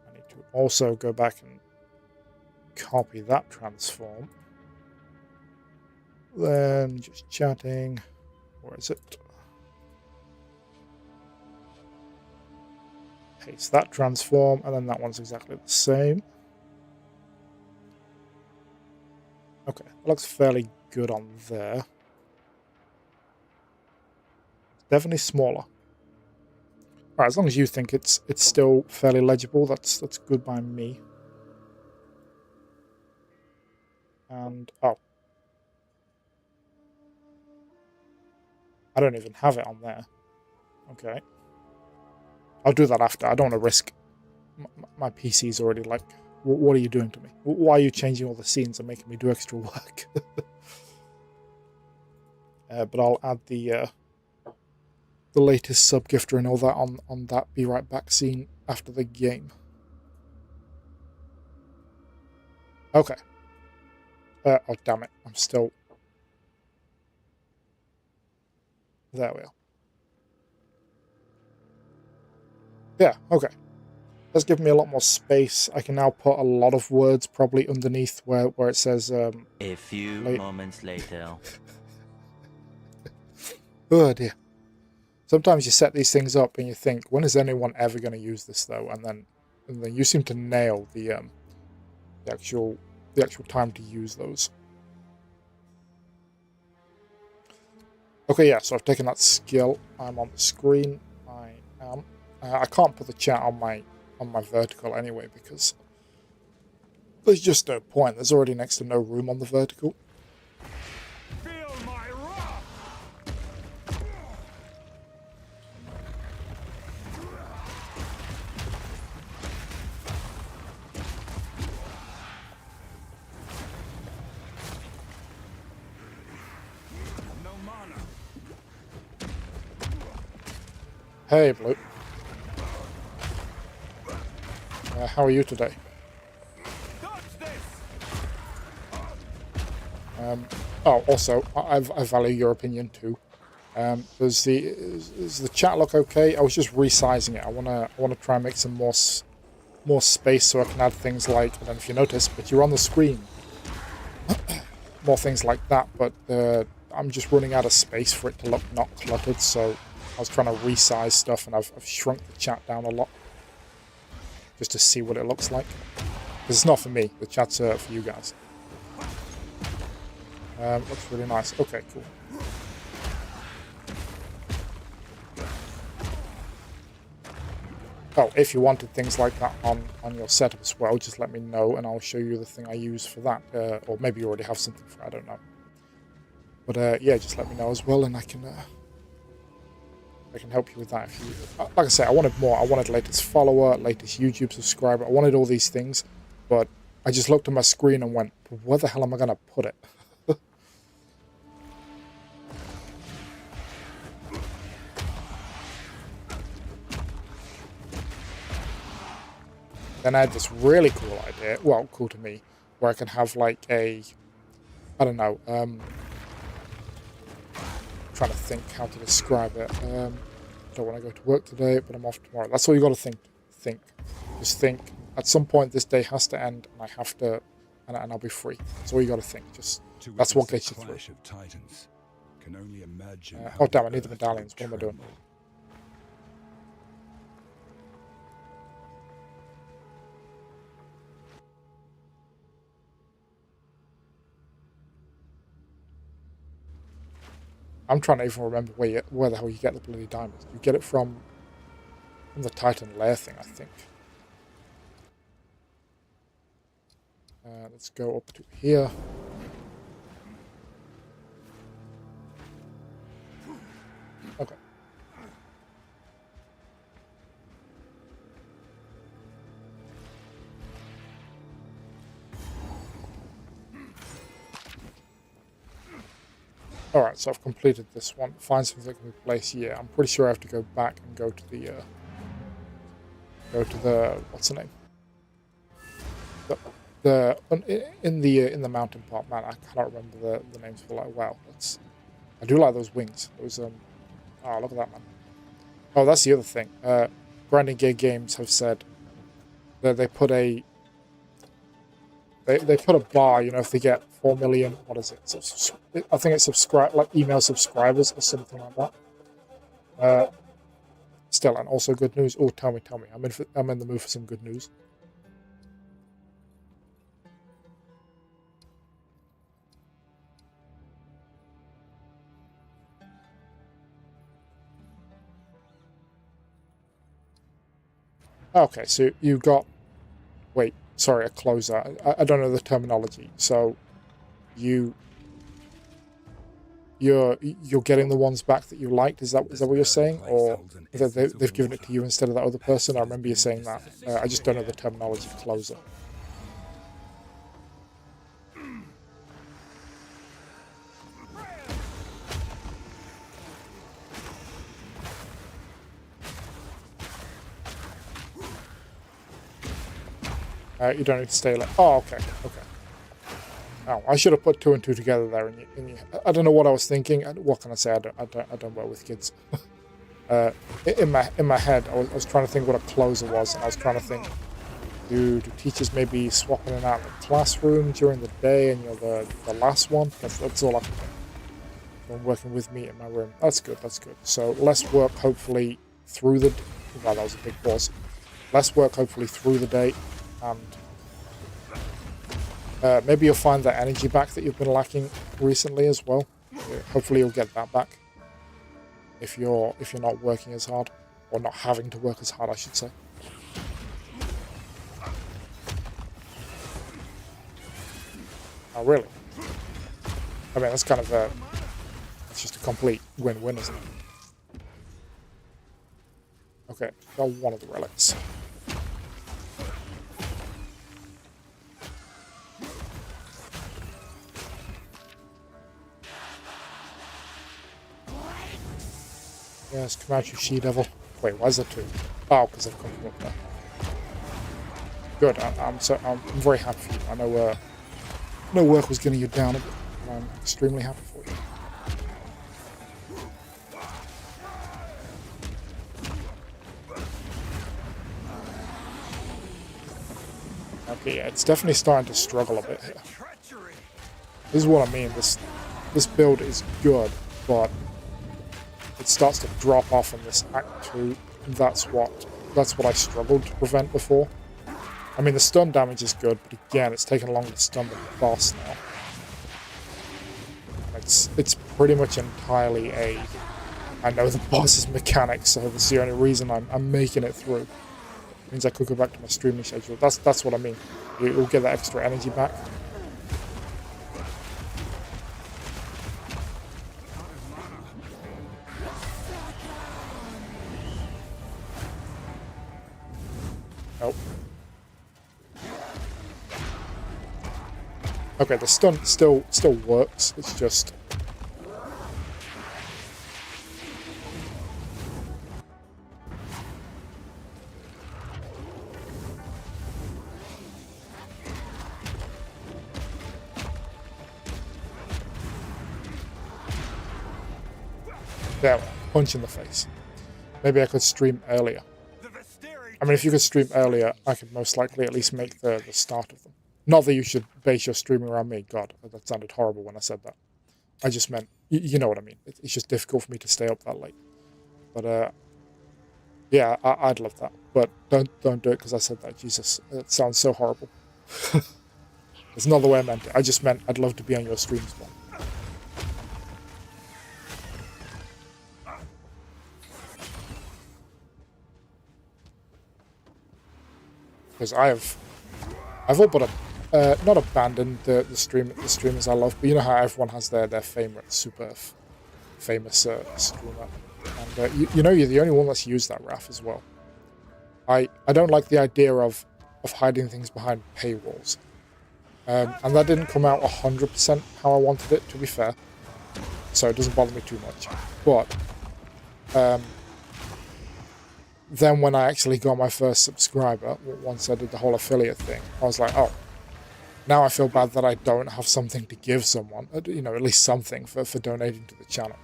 I need to also go back and copy that transform. Then just chatting. Where is it? Paste that transform, and then that one's exactly the same. Okay, that looks fairly good on there. Definitely smaller. Alright, as long as you think it's still fairly legible, that's good by me. And oh, I don't even have it on there. Okay, I'll do that after. I don't want to risk. My PC's already like, what are you doing to me? Why are you changing all the scenes and making me do extra work? But I'll add the latest sub-gifter and all that on that Be Right Back scene after the game. Okay. Oh, damn it. I'm still... There we are. Yeah, okay. That's given me a lot more space. I can now put a lot of words probably underneath where it says... a few moments later. Oh, dear. Sometimes you set these things up and you think, when is anyone ever going to use this, though? And then you seem to nail the actual time to use those. Okay, yeah, so I've taken that skill. I'm on the screen. I am. I can't put the chat on my vertical anyway because there's just no point. There's already next to no room on the vertical. Feel my wrath! No mana. Hey, Blue. How are you today? Oh, also, I value your opinion too. Does the chat look okay? I was just resizing it. I wanna try and make some more space so I can add things like, I don't know if you noticed, but you're on the screen. More things like that, but I'm just running out of space for it to look not cluttered. So I was trying to resize stuff, and I've shrunk the chat down a lot just to see what it looks like. Because it's not for me. The chat's for you guys. Looks really nice. Okay, cool. Oh, if you wanted things like that on your setup as well, just let me know and I'll show you the thing I use for that. Or maybe you already have something for it, I don't know. But yeah, just let me know as well and I can help you with that. If you, like I say, I wanted more. I wanted latest follower, latest YouTube subscriber. I wanted all these things, but I just looked at my screen and went, where the hell am I going to put it? Then I had this really cool idea, well, cool to me, where I can have like a, I don't know, trying to think how to describe it. Don't want to go to work today, but I'm off tomorrow. That's all you got to think. Just think, at some point this day has to end, and I have to, and I'll be free. That's all you got to think. Just, that's what gets you through. Of Titans can only imagine Oh damn, I need the medallions. What am I doing? I'm trying to even remember where the hell you get the bloody diamonds. You get it from the Titan lair thing, I think. Let's go up to here. Okay. Alright, so I've completed this one. Find something that can be placed here. I'm pretty sure I have to go back and go to the what's the name? In the mountain part, man, I cannot remember the names for like wow. I do like those wings. Those oh look at that, man. Oh, that's the other thing. Grinding Gear Games have said that they put a bar, you know, if they get 4 million, what is it? I think it's email subscribers or something like that. Still, and also good news. Oh, tell me. I'm in the mood for some good news. Okay, so you got... Wait, sorry, a closer. I don't know the terminology. So you're getting the ones back that you liked. Is that what you're saying, or that they've given it to you instead of that other person? I remember you saying that. I just don't know the terminology. Closer. You don't need to stay like... Oh, okay, okay. Oh, I should have put 2 and 2 together there. I don't know what I was thinking. What can I say? I don't work with kids. In my head, I was trying to think what a closer was, and I was trying to think: do teachers maybe swap in and out of the classroom during the day, and you're the last one? That's all I can think. When working with me in my room, that's good. That's good. So less work, hopefully through the... Wow, that was a big pause. Less work, hopefully through the day, and maybe you'll find that energy back that you've been lacking recently as well. Hopefully you'll get that back if you're not working as hard, or not having to work as hard, I should say. Oh, really? I mean, that's kind of it's just a complete win-win, isn't it? Okay, got one of the relics. Yes, come out, you she-devil. Wait, why is there 2? Oh, because I've come from up there. Good. I'm very happy for you. I know no work was getting you down a bit, and I'm extremely happy for you. Okay, yeah, it's definitely starting to struggle a bit here. This is what I mean. This build is good, but it starts to drop off in this Act 2, and that's what I struggled to prevent before. I mean, the stun damage is good, but again, it's taking longer to stun the boss now. It's pretty much entirely I know the boss's mechanics, so that's the only reason I'm making it through. It means I could go back to my streaming schedule. That's what I mean. You'll get that extra energy back. Oh. Okay, the stun still works. It's just... There, punch in the face. Maybe I could stream earlier. I mean, if you could stream earlier, I could most likely at least make the start of them. Not that you should base your streaming around me. God, that sounded horrible when I said that. I just meant, you know what I mean. It's just difficult for me to stay up that late. But, yeah, I'd love that. But don't do it because I said that. Jesus, it sounds so horrible. It's not the way I meant it. I just meant I'd love to be on your streams more. Because I've all but not abandoned the streamers I love, but you know how everyone has their favorite super famous streamer, and you know you're the only one that's used that, Raph, as well. I don't like the idea of hiding things behind paywalls, and that didn't come out 100% how I wanted it, to be fair, so it doesn't bother me too much. But then when I actually got my first subscriber, once I did the whole affiliate thing, I was like, oh, now I feel bad that I don't have something to give someone, you know, at least something for donating to the channel.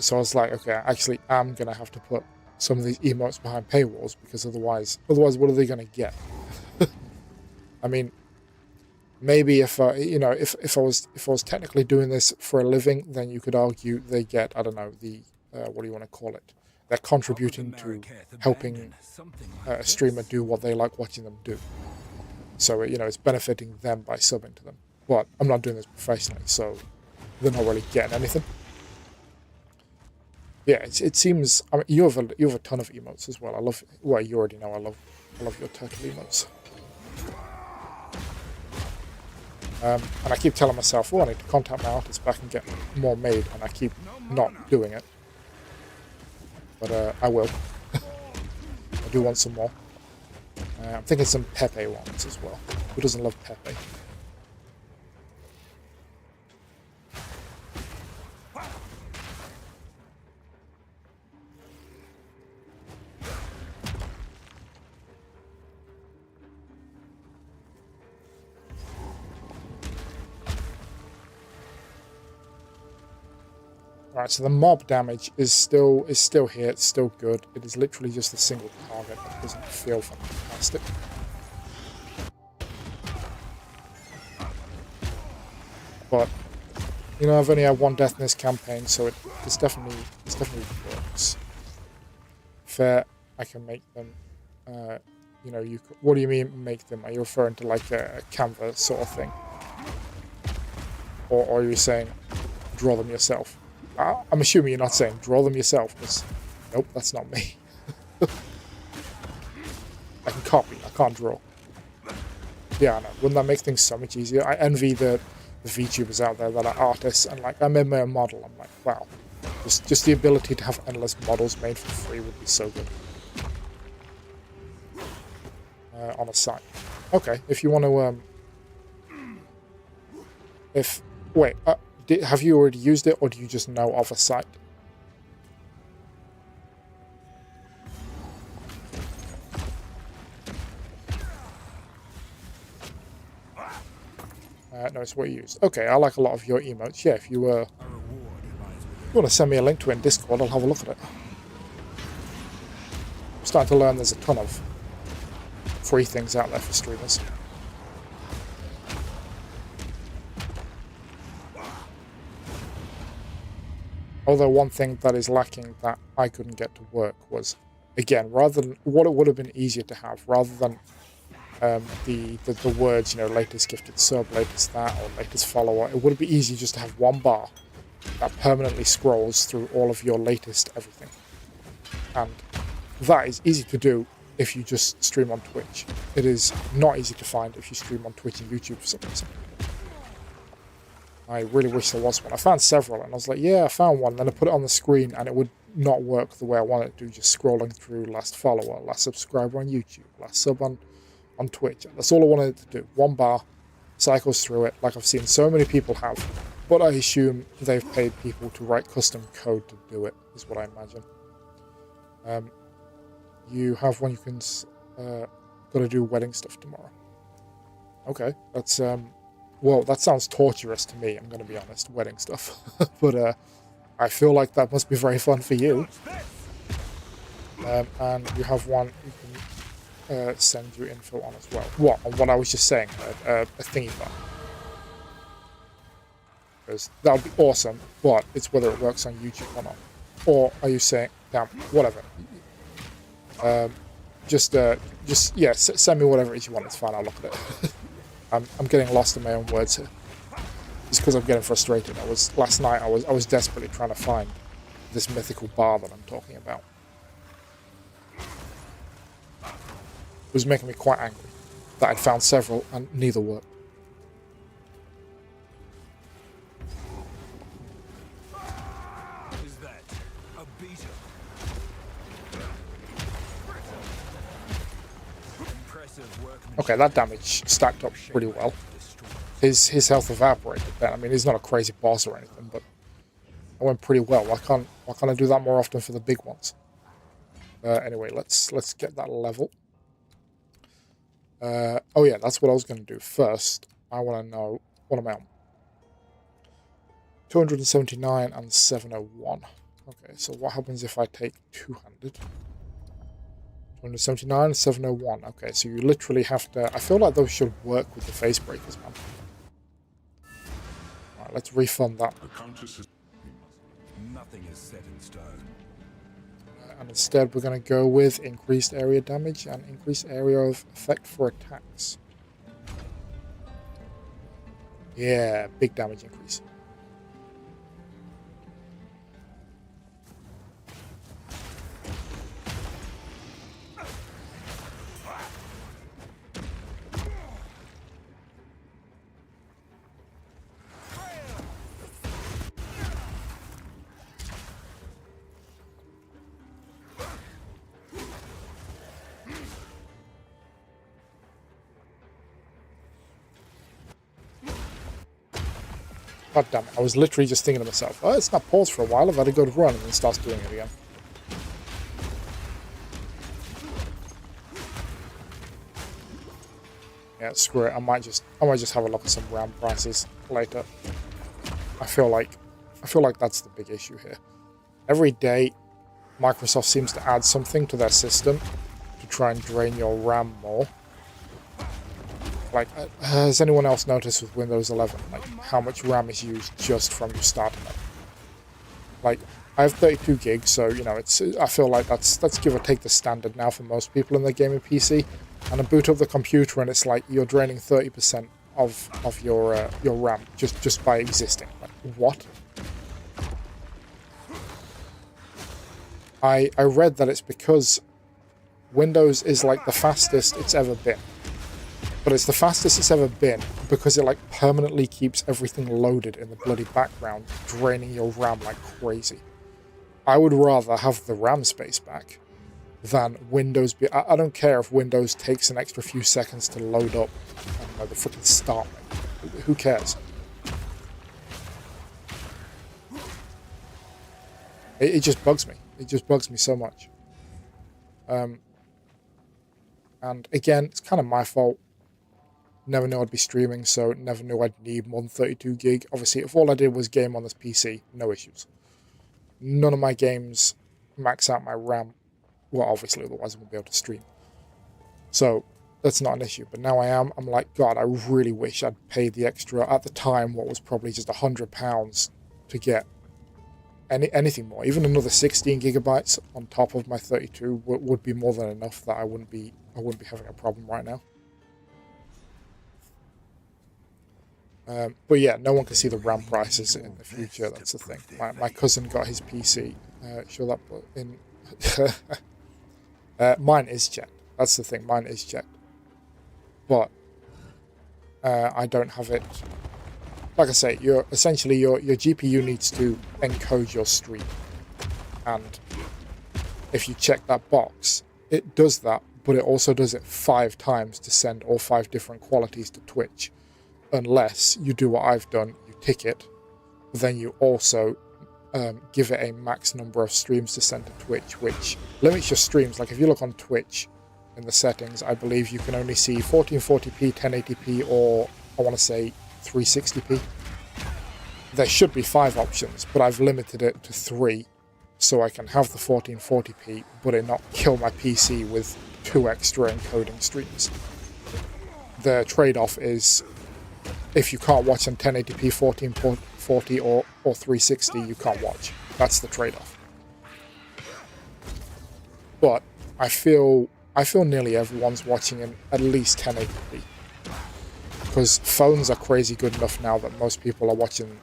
So I was like, okay, I actually am going to have to put some of these emotes behind paywalls, because otherwise what are they going to get? I mean, maybe if you know, if I was technically doing this for a living, then you could argue they get, I don't know, the what do you want to call it? They're contributing to helping a streamer do what they like watching them do. So, you know, it's benefiting them by subbing to them. But I'm not doing this professionally, so they're not really getting anything. Yeah, it seems. I mean, you have a ton of emotes as well. I love. Well, you already know I love your turtle emotes. And I keep telling myself, oh, I need to contact my artist back and get more made, and I keep not doing it. But I will. I do want some more. I'm thinking some Pepe ones as well. Who doesn't love Pepe? Alright, so the mob damage is still here, it's still good. It is literally just a single target that doesn't feel fantastic. But you know, I've only had one death in this campaign, so it's definitely works. Fair, I can make them. You know, what do you mean make them? Are you referring to like a Canva sort of thing, or are you saying draw them yourself? I'm assuming you're not saying draw them yourself, because nope, that's not me. I can copy, I can't draw. Yeah, I know. Wouldn't that make things so much easier? I envy the VTubers out there that are artists, and like I made my own model. I'm like, wow, just the ability to have endless models made for free would be so good on a site. Okay, if you want to, have you already used it, or do you just know of a site? No, it's what you use. Okay, I like a lot of your emotes. Yeah, if you want to send me a link to it in Discord, I'll have a look at it. I'm starting to learn there's a ton of free things out there for streamers. Although one thing that is lacking that I couldn't get to work was, again, rather than what it would have been easier to have, rather than the words, you know, latest gifted sub, latest that, or latest follower, it would be easy just to have one bar that permanently scrolls through all of your latest everything. And that is easy to do if you just stream on Twitch. It is not easy to find if you stream on Twitch and YouTube for some reason. I really wish there was one. I found several, and I was like, yeah, I found one. Then I put it on the screen, and it would not work the way I wanted it to, just scrolling through last follower, last subscriber on YouTube, last sub on Twitch. That's all I wanted it to do. One bar, cycles through it, like I've seen so many people have. But I assume they've paid people to write custom code to do it, is what I imagine. You have one you can... got to do wedding stuff tomorrow. Okay, that's... well, that sounds torturous to me, I'm going to be honest, wedding stuff. But I feel like that must be very fun for you. And you have one you can send your info on as well. What? On what I was just saying, a thingy bar. Because that would be awesome, but it's whether it works on YouTube or not. Or are you saying, damn, whatever. Yeah, send me whatever it is you want, it's fine, I'll look at it. I'm getting lost in my own words here. It's because I'm getting frustrated. Last night I was desperately trying to find this mythical bar that I'm talking about. It was making me quite angry that I'd found several and neither worked. Is that a beta? Impressive work. Okay, that damage stacked up pretty well. His health evaporated then. I mean, he's not a crazy boss or anything, but it went pretty well. Why can't I do that more often for the big ones? Anyway, let's get that level. Oh yeah, that's what I was going to do. First, I want to know, what am I on? 279 and 701. Okay, so what happens if I take 200? 279 and 701. Okay, so you literally have to... I feel like those should work with the face breakers, man. Alright, let's refund that. Nothing is set in stone. And instead we're going to go with increased area damage and increased area of effect for attacks. Yeah, big damage increase. God damn it. I was literally just thinking to myself, oh, it's not paused for a while. I've had a good run, and then starts doing it again. Yeah, screw it. I might just have a look at some RAM prices later. I feel like that's the big issue here. Every day, Microsoft seems to add something to their system to try and drain your RAM more. Like, has anyone else noticed with Windows 11, like, how much RAM is used just from your starting up? Like, I have 32 gigs, so, you know, I feel like that's give or take the standard now for most people in their gaming PC. And I boot up the computer and it's like you're draining 30% of your RAM just by existing. Like, what? I read that it's because Windows is like the fastest it's ever been. But it's the fastest it's ever been because it like permanently keeps everything loaded in the bloody background, draining your RAM like crazy. I would rather have the RAM space back than Windows be... I don't care if Windows takes an extra few seconds to load up, I don't know, the freaking start menu. Who cares? It just bugs me. It just bugs me so much. And again, it's kind of my fault. Never knew I'd be streaming, so never knew I'd need more than 32 gig. Obviously, if all I did was game on this PC, no issues. None of my games max out my RAM. Well, obviously, otherwise I wouldn't be able to stream. So, that's not an issue. But now I am. I'm like, God, I really wish I'd paid the extra, at the time, what was probably just £100 to get anything more. Even another 16 gigabytes on top of my 32 would be more than enough that I wouldn't be having a problem right now. But yeah, no one can see the RAM prices in the future. That's the thing. My cousin got his PC. Show that in. Mine is checked. That's the thing. Mine is checked. But I don't have it. Like I say, your GPU needs to encode your stream, and if you check that box, it does that, but it also does it 5 times to send all 5 different qualities to Twitch. Unless you do what I've done, you tick it, then you also give it a max number of streams to send to Twitch, which limits your streams. Like if you look on Twitch in the settings, I believe you can only see 1440p, 1080p, or I want to say 360p. There should be 5 options, but I've limited it to 3, so I can have the 1440p, but it not kill my PC with 2 extra encoding streams. The trade-off is, if you can't watch on 1080p, 1440 or 360, you can't watch. That's the trade-off. But I feel nearly everyone's watching in at least 1080p. Because phones are crazy good enough now that most people are watching,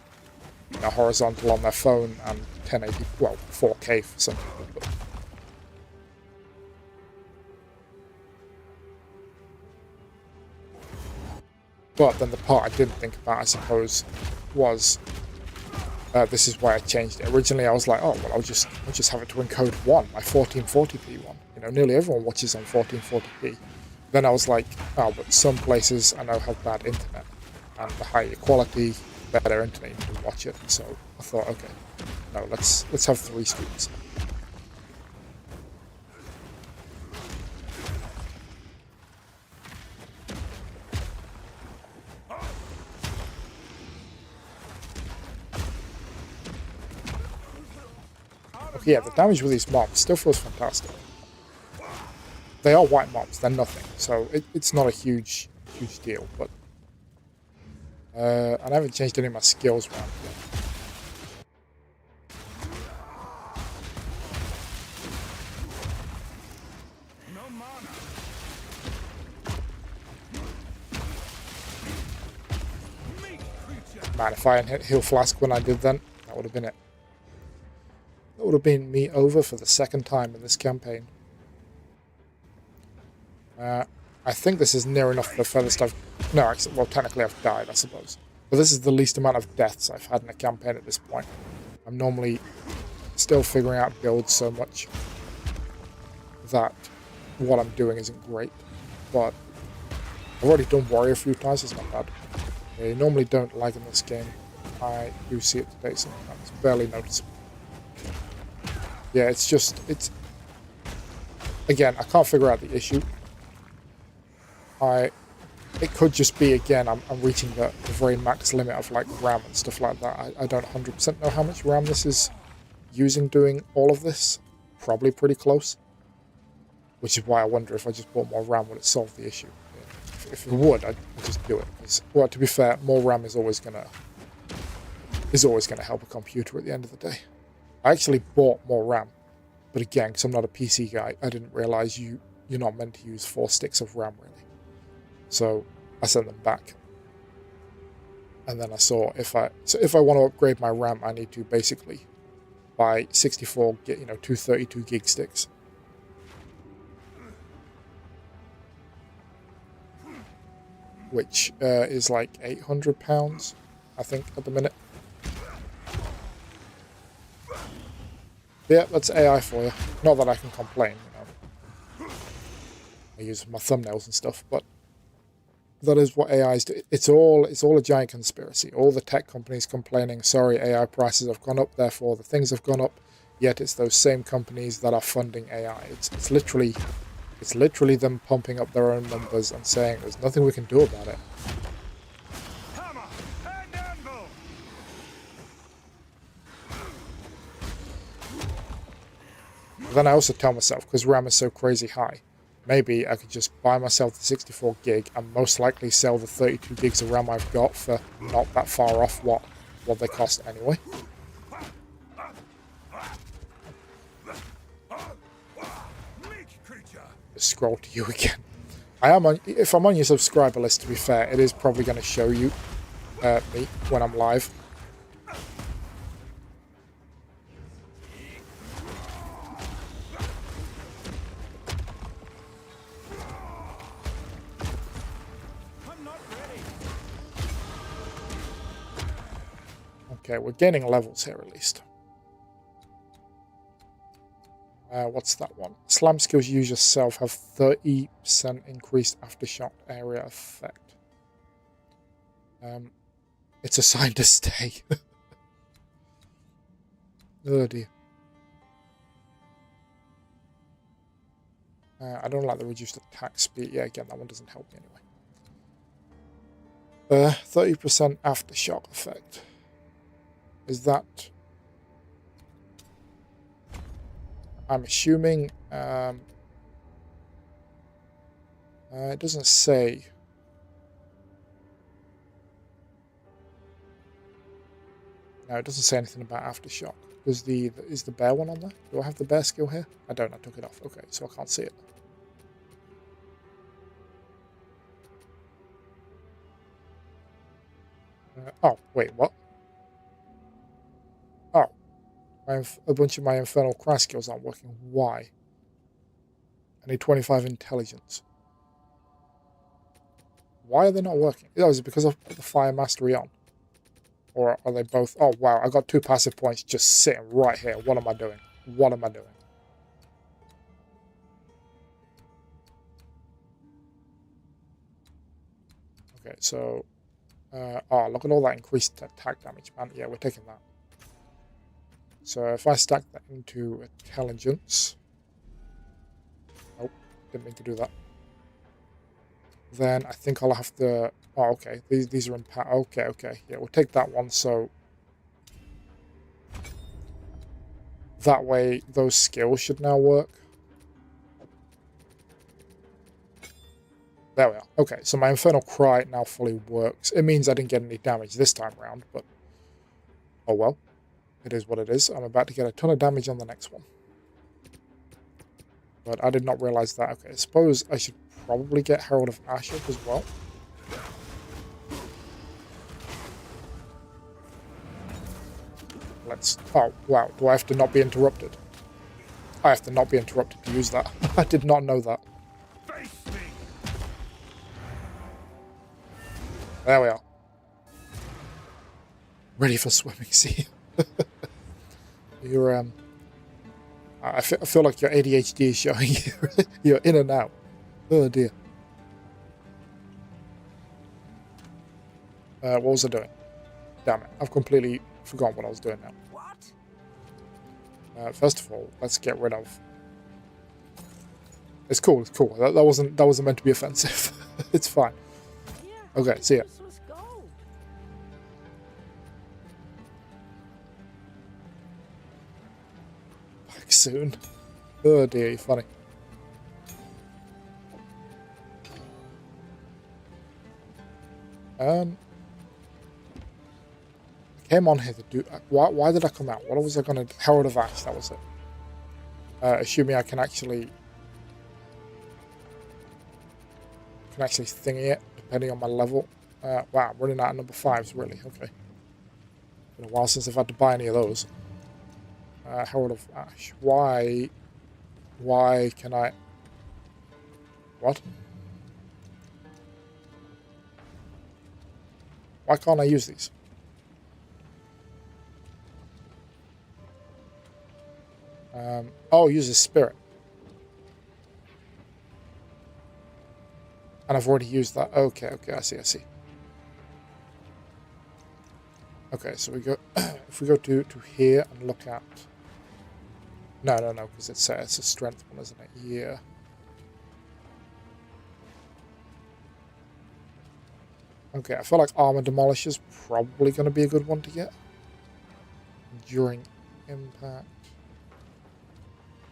you know, horizontal on their phone and 1080, well, 4K for some people. But then the part I didn't think about, I suppose, was this is why I changed it. Originally, I was like, oh well, I'll just have it to encode my 1440p one. You know, nearly everyone watches on 1440p. Then I was like, oh, but some places I know have bad internet, and the higher quality, better internet, you can watch it. So I thought, okay, no, let's have 3 streams. Okay, yeah, the damage with these mobs still feels fantastic. They are white mobs, they're nothing, so it's not a huge deal, but and I haven't changed any of my skills around yet. Man, if I hadn't hit Heal Flask when I did then, that would have been it. That would have been me over for the 2nd time in this campaign. I think this is near enough the furthest I've... No, actually, well, technically I've died, I suppose. But this is the least amount of deaths I've had in a campaign at this point. I'm normally still figuring out builds so much that what I'm doing isn't great. But I've already done Warrior a few times, it's not bad. You normally don't lag in this game. I do see it today sometimes. Barely noticeable. Yeah, it's... Again, I can't figure out the issue. It could just be, again, I'm reaching the very max limit of like RAM and stuff like that. I don't 100% know how much RAM this is using doing all of this. Probably pretty close. Which is why I wonder if I just bought more RAM, would it solve the issue? Yeah. If it would, I'd just do it. Well, to be fair, more RAM is always gonna help a computer at the end of the day. I actually bought more RAM, but again, because I'm not a PC guy, I didn't realize you're not meant to use 4 sticks of RAM really. So I sent them back. And then I saw if I want to upgrade my RAM, I need to basically buy 64, get 232 gig sticks. Which is like £800, I think, at the minute. Yeah, that's AI for you. Not that I can complain, I use my thumbnails and stuff, but that is what AIs do. It's all a giant conspiracy. All the tech companies complaining, sorry, AI prices have gone up, therefore the things have gone up. Yet it's those same companies that are funding AI. It's literally them pumping up their own numbers and saying there's nothing we can do about it. Hammer and anvil. Then I also tell myself, because RAM is so crazy high, maybe I could just buy myself the 64 gig and most likely sell the 32 gigs of RAM I've got for not that far off what they cost anyway. Just scroll to you again. If I'm on your subscriber list, to be fair, it is probably going to show you me when I'm live. Okay, we're gaining levels here at least. What's that one? Slam skills you use yourself have 30% increased aftershock area effect. It's assigned to stay. Oh dear. I don't like the reduced attack speed. Yeah, again, that one doesn't help me anyway. 30% aftershock effect. Is that... I'm assuming... it doesn't say... No, it doesn't say anything about aftershock. Is the bear one on there? Do I have the bear skill here? I don't. I took it off. Okay, so I can't see it. Oh, wait, what? Oh. A bunch of my infernal crash skills aren't working. Why? I need 25 intelligence. Why are they not working? Oh, is it because I've put the fire mastery on? Or are they both... Oh, wow, I got 2 passive points just sitting right here. What am I doing? What am I doing? Okay, so... oh, look at all that increased attack damage, man. Yeah, we're taking that. So if I stack that into intelligence... Nope, didn't mean to do that. Then I think I'll have to... Oh, okay. These are in... Okay. Yeah, we'll take that one, so... That way, those skills should now work. There we are. Okay, so my Infernal Cry now fully works. It means I didn't get any damage this time around, but... Oh well. It is what it is. I'm about to get a ton of damage on the next one. But I did not realize that. Okay, I suppose I should probably get Herald of Ash up as well. Let's... Oh, wow. Do I have to not be interrupted? I have to not be interrupted to use that. I did not know that. There we are. Ready for swimming, see? You're, I feel like your ADHD is showing you. You're in and out. Oh, dear. What was I doing? Damn it, I've completely forgotten what I was doing now. What? First of all, let's get rid of... It's cool, it's cool. That wasn't meant to be offensive. It's fine. Yeah, Okay, see ya. let's go. Back soon. Oh dear, you're funny. I came on here to do... Why did I come out? What was I going to... Herald of Ash, that was it. Assuming I can actually thingy it, depending on my level. Wow, I'm running out of number 5s, really. Okay. Been a while since I've had to buy any of those. Herald of Ash. Why can I... What? Why can't I use these? Oh, use a spirit. And I've already used that. Okay, I see. Okay, so we go... if we go to here and look at... No, because it's a strength one, isn't it? Yeah. Okay, I feel like Armor Demolish is probably going to be a good one to get. During impact.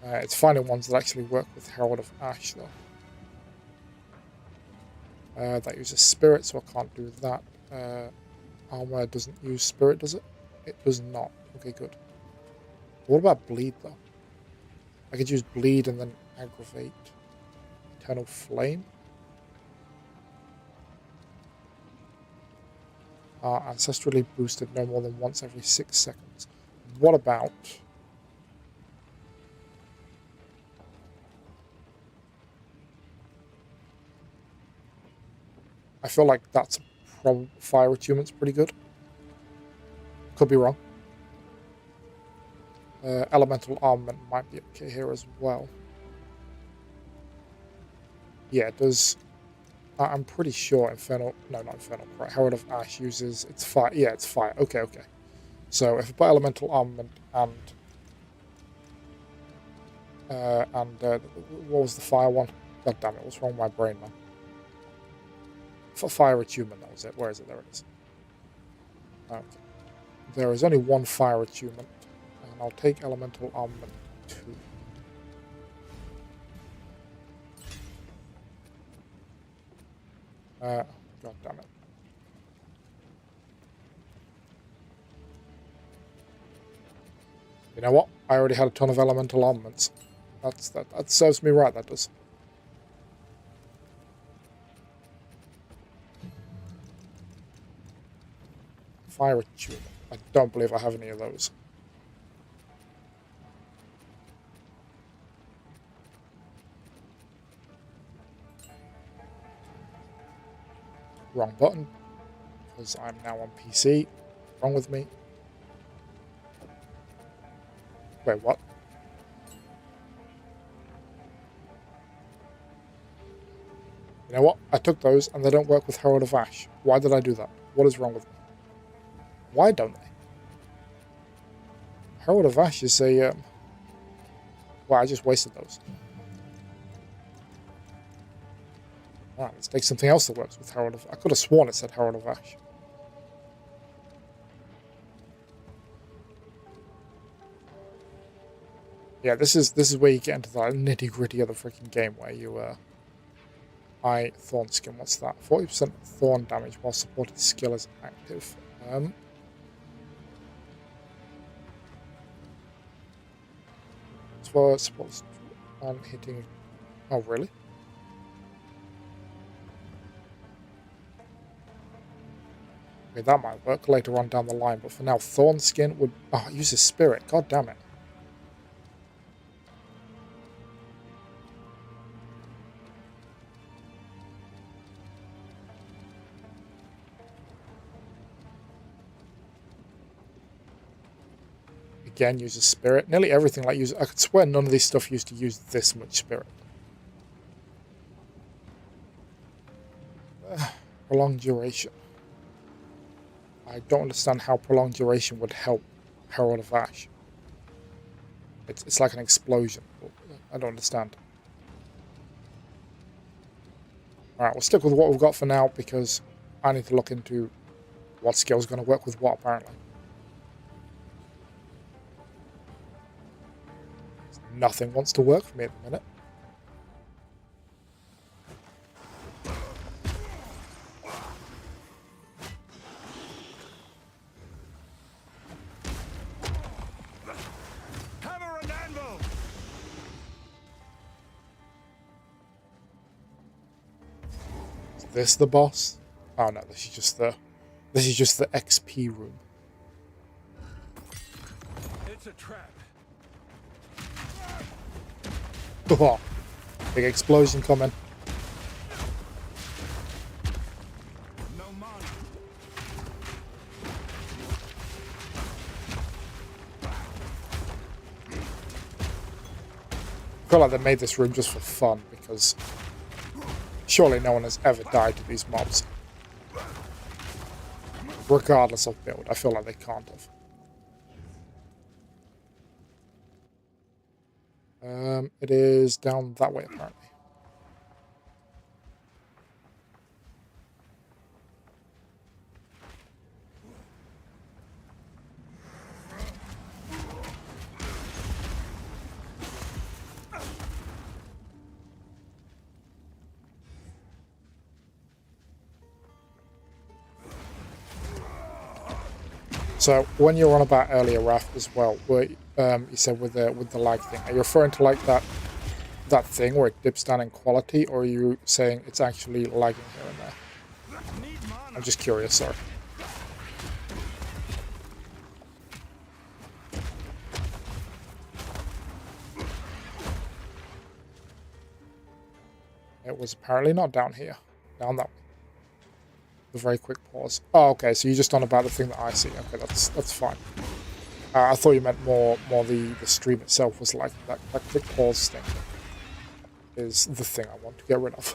It's finding ones that actually work with Herald of Ash, though. That uses Spirit, so I can't do that. Armor doesn't use Spirit, does it? It does not. Okay, good. What about Bleed, though? I could use Bleed and then Aggravate. Eternal Flame. Ancestrally boosted no more than once every 6 seconds. What about... I feel like that's Fire Attunement's pretty good. Could be wrong. Elemental Armament might be okay here as well. Yeah, it does... I'm pretty sure Infernal... No, not Infernal. Right, Herald of Ash uses... It's fire. Yeah, it's fire. Okay. So if I put Elemental Armament and... what was the fire one? God damn it, what's wrong with my brain, man? For Fire Attunement, that was it. Where is it? There it is. Okay. There is only one Fire Attunement, and I'll take Elemental Armament 2. God damn it. You know what? I already had a ton of Elemental Armaments. That serves me right, that does. Fire Attunement. I don't believe I have any of those. Wrong button. Because I'm now on PC. Wrong with me. Wait, what? You know what? I took those and they don't work with Herald of Ash. Why did I do that? What is wrong with me? Why don't they? Herald of Ash is a... Wow, I just wasted those. Alright, let's take something else that works with Herald of... I could have sworn it said Herald of Ash. Yeah, this is where you get into the nitty-gritty of the freaking game, where you, Thorn Skin, what's that? 40% Thorn damage while supported skill is active. For supposed on hitting... Oh, really? Okay, that might work later on down the line, but for now, Thorn Skin would... Oh, use a Spirit. God damn it. Again, use a Spirit. Nearly everything like use... I could swear none of this stuff used to use this much Spirit. Prolonged duration. I don't understand how prolonged duration would help Herald of Ash. It's like an explosion. I don't understand. Alright, we'll stick with what we've got for now because I need to look into what skill is going to work with what, apparently. Nothing wants to work for me at the minute. Hammer and anvil! Is this the boss? Oh no, this is just the XP room. It's a trap. Oh, big explosion coming. No mana. I feel like they made this room just for fun because surely no one has ever died to these mobs. Regardless of build, I feel like they can't have. It is down that way, apparently. So when you were on about earlier, Raph, as well, where you said with the lag thing, are you referring to like that thing where it dips down in quality, or are you saying it's actually lagging here and there? I'm just curious, sorry. It was apparently not down here. Down that way. A very quick pause. Oh, okay, so you're just on about the thing that I see. Okay, that's fine. I thought you meant more the stream itself was like that quick pause thing is the thing I want to get rid of.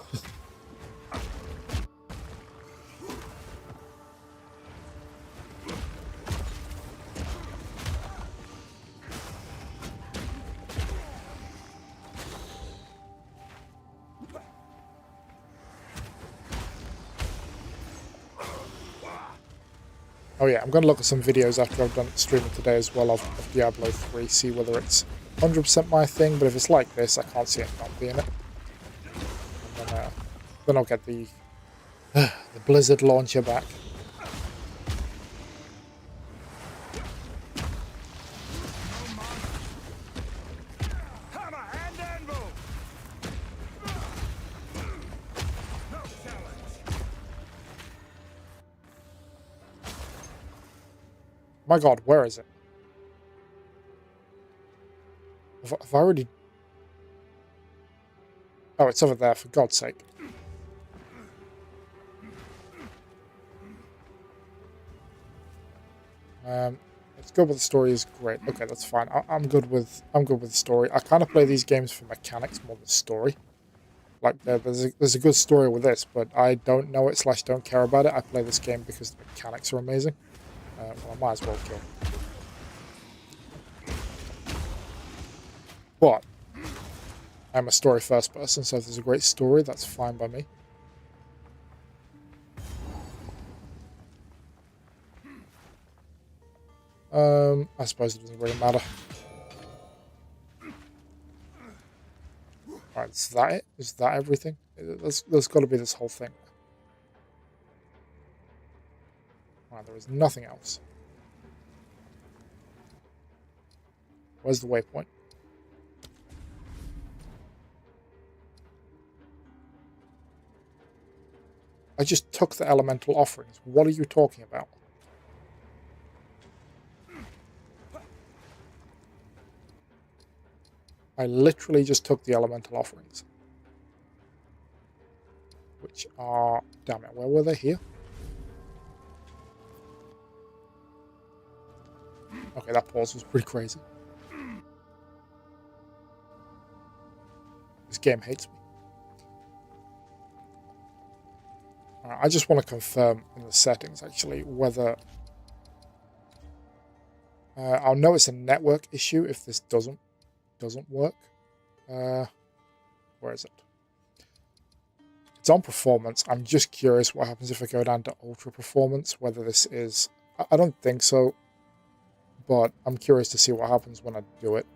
Oh yeah, I'm going to look at some videos after I've done streaming today as well of Diablo 3, see whether it's 100% my thing, but if it's like this, I can't see it not being it. And then I'll get the Blizzard launcher back. Hammer and anvil! No challenge. My god, where is it? Have I already... Oh, it's over there, for God's sake. Let's go with the story is great. Okay, that's fine. I'm good with the story. I kind of play these games for mechanics more than story. Like there's a good story with this, but I don't know it / don't care about it. I play this game because the mechanics are amazing. Well, I might as well kill. But I'm a story first person, so if there's a great story, that's fine by me. I suppose it doesn't really matter. Alright, is that it? Is that everything? There's got to be this whole thing. Alright, there is nothing else. Where's the waypoint? I just took the elemental offerings. What are you talking about? I literally just took the elemental offerings. Which are... Damn it, where were they? Here? Okay, that pause was pretty crazy. This game hates me. I just want to confirm in the settings, actually, whether I'll know it's a network issue if this doesn't work. Where is it? It's on performance. I'm just curious what happens if I go down to ultra performance, whether this is... I don't think so, but I'm curious to see what happens when I do it.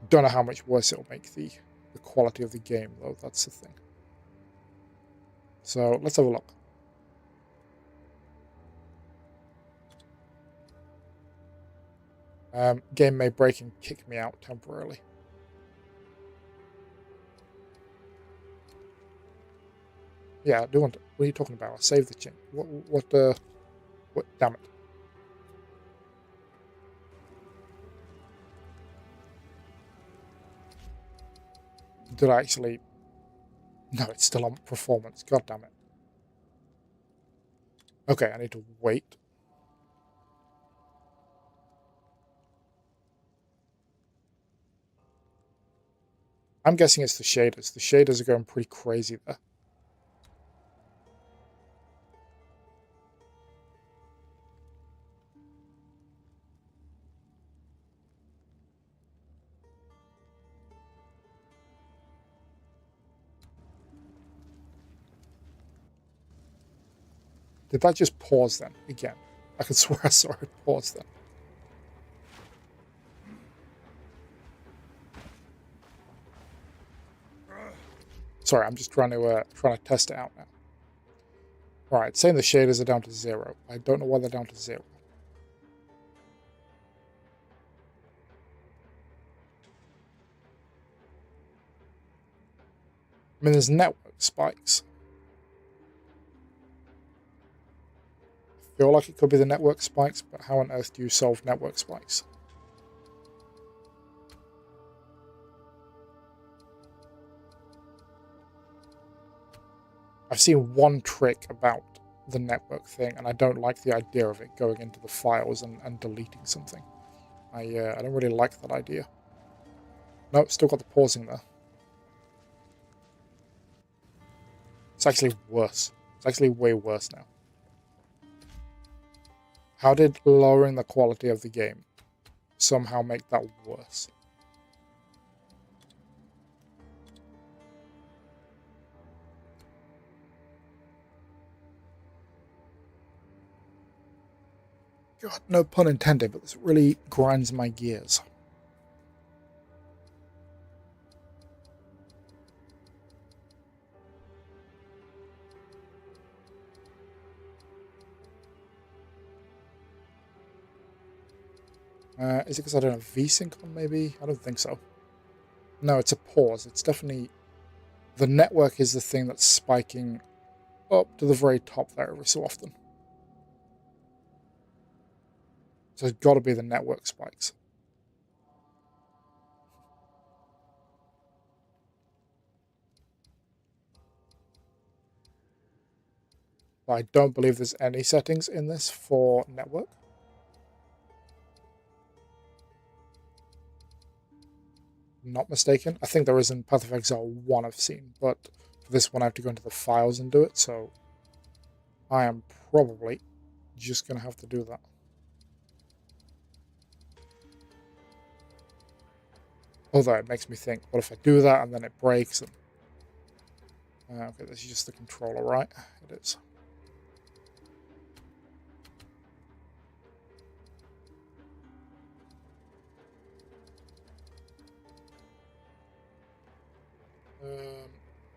Don't know how much worse it'll make the quality of the game, though. That's the thing. So let's have a look. Game may break and kick me out temporarily. Yeah, I do want to, what are you talking about? I saved the change. What, damn it. Did I actually... No, it's still on performance. God damn it. Okay, I need to wait. I'm guessing it's the shaders. The shaders are going pretty crazy there. Did that just pause then? Again. I could swear I saw it pause then. Sorry, I'm just trying to test it out now. Alright, saying the shaders are down to 0. I don't know why they're down to 0. I mean, there's network spikes. I feel like it could be the network spikes, but how on earth do you solve network spikes? I've seen one trick about the network thing, and I don't like the idea of it going into the files and deleting something. I don't really like that idea. Nope, still got the pausing there. It's actually worse. It's actually way worse now. How did lowering the quality of the game somehow make that worse? God, no pun intended, but this really grinds my gears. Is it because I don't have VSync on, maybe? I don't think so. No, it's a pause. It's definitely... The network is the thing that's spiking up to the very top there every so often. So it's got to be the network spikes. But I don't believe there's any settings in this for network. Not mistaken. I think there is in Path of Exile 1 I've seen, but for this one I have to go into the files and do it, so I am probably just going to have to do that. Although it makes me think, what if I do that and then it breaks? And... okay, this is just the controller, right? It is.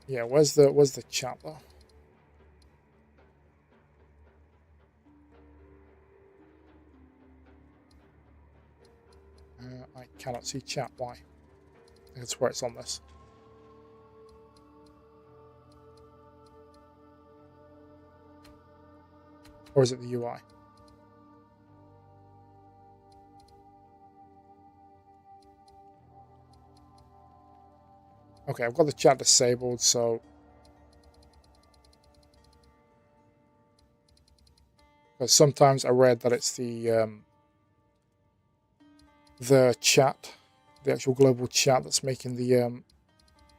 Yeah, where's the chat though? I cannot see chat. Why? That's where it's on this. Or is it the UI? Okay, I've got the chat disabled, so... Because sometimes I read that it's the chat, the actual global chat that's making the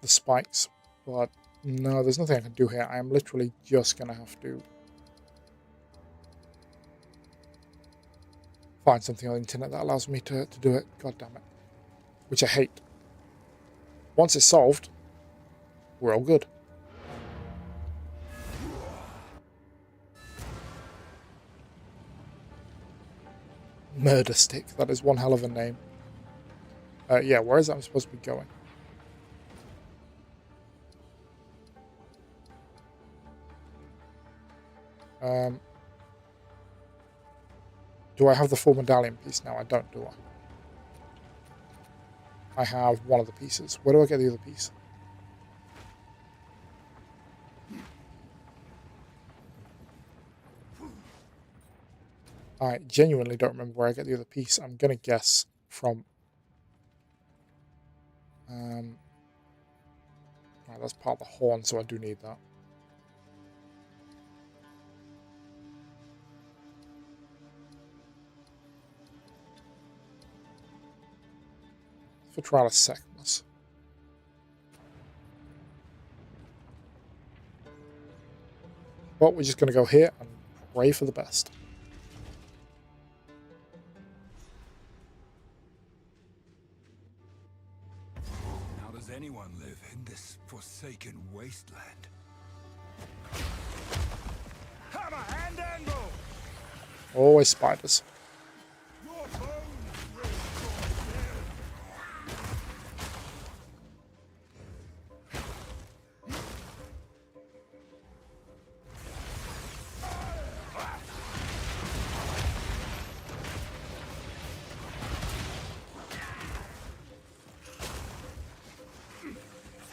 spikes. But no, there's nothing I can do here. I am literally just going to have to find something on the internet that allows me to do it. God damn it. Which I hate. Once it's solved, we're all good. Murder Stick. That is one hell of a name. Yeah, where is that supposed to be going? Do I have the full medallion piece now? I don't, do I? I have one of the pieces. Where do I get the other piece? I genuinely don't remember where I get the other piece. I'm going to guess from... right, that's part of the horn, so I do need that. For Trialis Secondless. Well, we're just going to go here and pray for the best. How does anyone live in this forsaken wasteland? Hammer and anvil! Always spiders. Your bones will fall dead.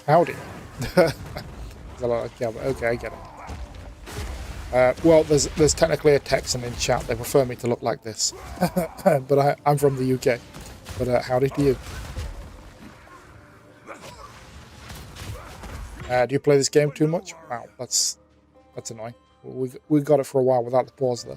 Howdy. Yeah, okay, I get it. Well, there's technically a Texan in chat. They prefer me to look like this. But I'm from the UK. But howdy to you. Do you play this game too much? Wow, that's annoying. We got it for a while without the pause there.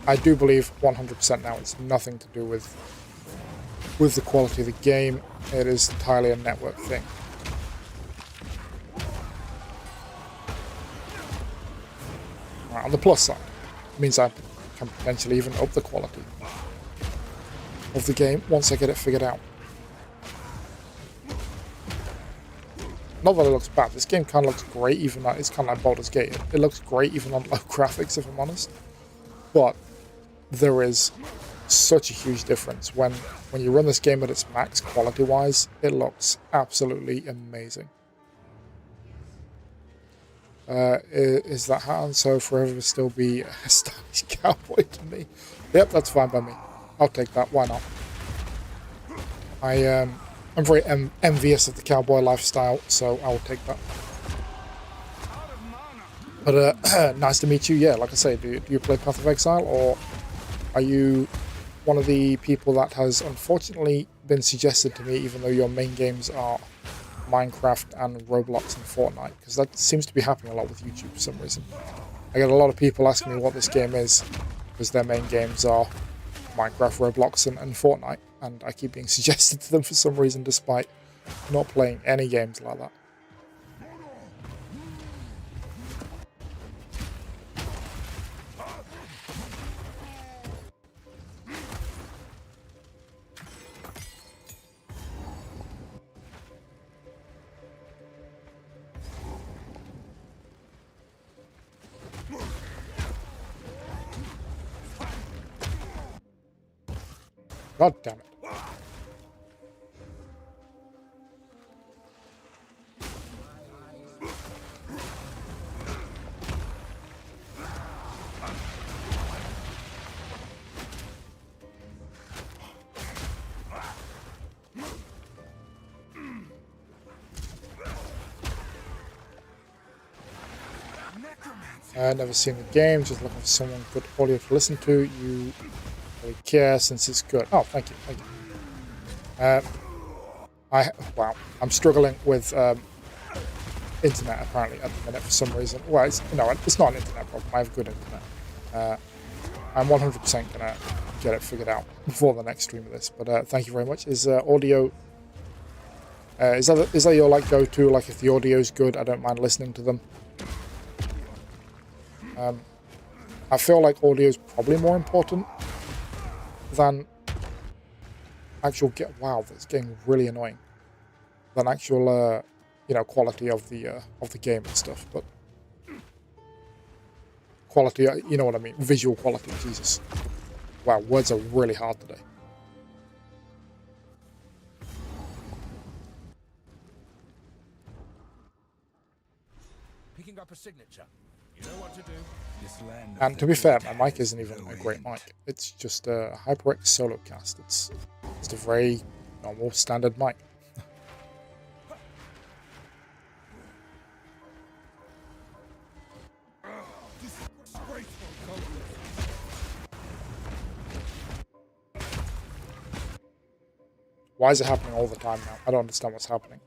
I do believe 100% now it's nothing to do with the quality of the game. It is entirely a network thing. Right, on the plus side, it means I can potentially even up the quality of the game once I get it figured out. Not that it looks bad. This game kind of looks great, even though it's kind of like Baldur's Gate. It looks great even on low graphics, if I'm honest. But there is such a huge difference when you run this game at its max quality wise. It looks absolutely amazing. Is that Han so forever still be a stylish cowboy to me? Yep, that's fine by me. I'll take that. Why not? I'm very envious of the cowboy lifestyle, so I will take that. But nice to meet you. Yeah, like I say, do you play Path of Exile, or are you one of the people that has unfortunately been suggested to me, even though your main games are Minecraft and Roblox and Fortnite? Because that seems to be happening a lot with YouTube for some reason. I get a lot of people asking me what this game is, because their main games are Minecraft, Roblox and Fortnite, and I keep being suggested to them for some reason despite not playing any games like that. God damn it. Never seen the game, just looking for someone good audio to listen to. You really care since it's good. Oh, thank you, thank you. Wow, I'm struggling with internet apparently at the minute for some reason. Well, it's not an internet problem. I have good internet. I'm 100% gonna get it figured out before the next stream of this. But thank you very much. Is audio Is that your like go-to? Like if the audio's good, I don't mind listening to them. I feel like audio is probably more important than actual wow, that's getting really annoying. Than actual you know, quality of the game and stuff. But quality, you know what I mean, visual quality. Jesus, wow, words are really hard today. Picking up a signature. You know what to do. This land of And to the be fair, dead my mic has isn't even no a great end. mic. It's just a HyperX solo cast. It's just a very normal standard mic. Why is it happening all the time now? I don't understand what's happening.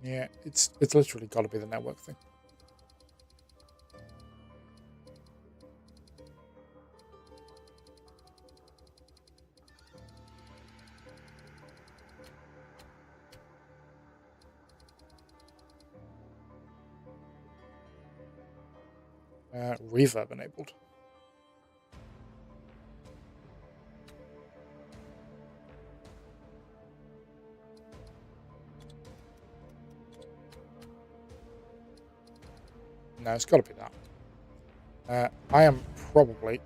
Yeah, it's literally got to be the network thing. Reverb enabled. No, it's got to be that. I am probably,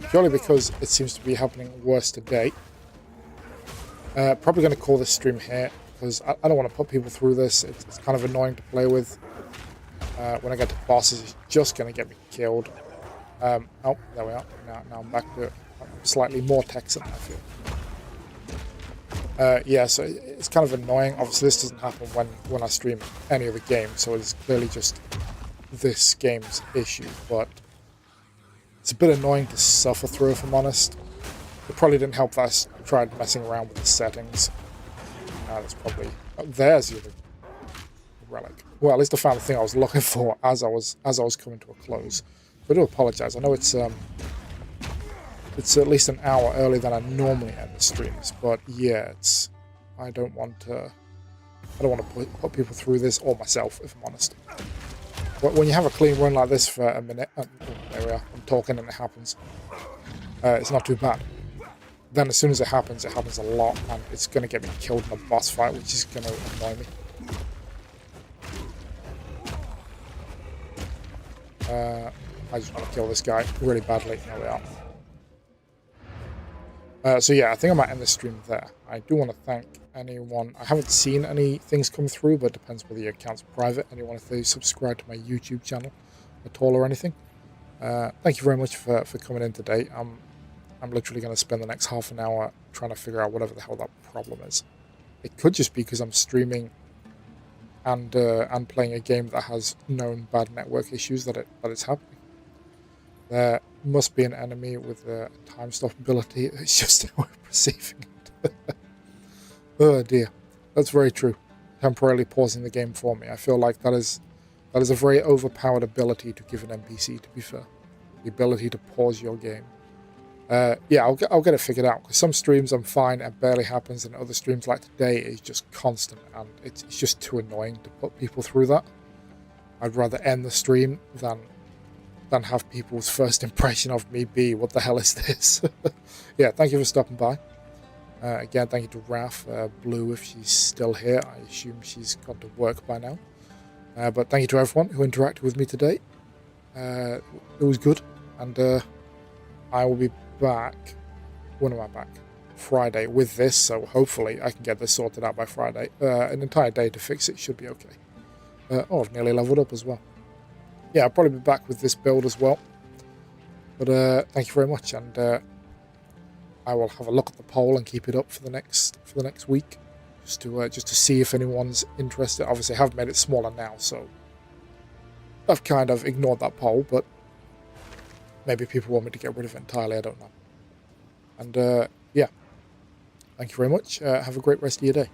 purely because it seems to be happening worse today, probably going to call this stream here, because I don't want to put people through this. It's kind of annoying to play with. When I get to bosses, it's just going to get me killed. Oh, there we are. Now I'm back to slightly more Texan, I feel. Yeah, so it's kind of annoying. Obviously, this doesn't happen when I stream any other game, so it's clearly just this game's issue, but it's a bit annoying to suffer through, if I'm honest. It probably didn't help that I tried messing around with the settings. That's probably... Oh, there's the other relic. Well, at least I found the thing I was looking for as I was coming to a close. I do apologise. I know it's at least an hour earlier than I normally end the streams, but yeah, I don't want to put people through this, or myself, if I'm honest. But when you have a clean run like this for a minute, there we are. I'm talking and it happens. It's not too bad. Then as soon as it happens a lot, and it's going to get me killed in a boss fight, which is going to annoy me. I just want to kill this guy really badly. There we are. So yeah, I think I might end the stream there. I do want to thank anyone. I haven't seen any things come through, but it depends whether your account's private. Anyone if they subscribe to my YouTube channel at all or anything. Thank you very much for coming in today. I'm literally going to spend the next half an hour trying to figure out whatever the hell that problem is. It could just be because I'm streaming and playing a game that has known bad network issues that it's happening. There must be an enemy with a time stop ability. It's just how we're perceiving it. Oh dear, that's very true. Temporarily pausing the game for me. I feel like that is a very overpowered ability to give an NPC. To be fair, the ability to pause your game. Yeah, I'll get it figured out. Because some streams I'm fine, it barely happens, and other streams like today is just constant, and it's just too annoying to put people through that. I'd rather end the stream than have people's first impression of me be, what the hell is this? Yeah, thank you for stopping by. Again, thank you to Raf, Blue, if she's still here. I assume she's gone to work by now. But thank you to everyone who interacted with me today. It was good, and I will be back. When am I back? Friday with this, so hopefully I can get this sorted out by Friday. An entire day to fix it should be okay. Oh, I've nearly leveled up as well. Yeah, I'll probably be back with this build as well. But thank you very much, and I will have a look at the poll and keep it up for the next week, just to see if anyone's interested. Obviously, I have made it smaller now, so I've kind of ignored that poll, but maybe people want me to get rid of it entirely, I don't know. And yeah, thank you very much. Have a great rest of your day.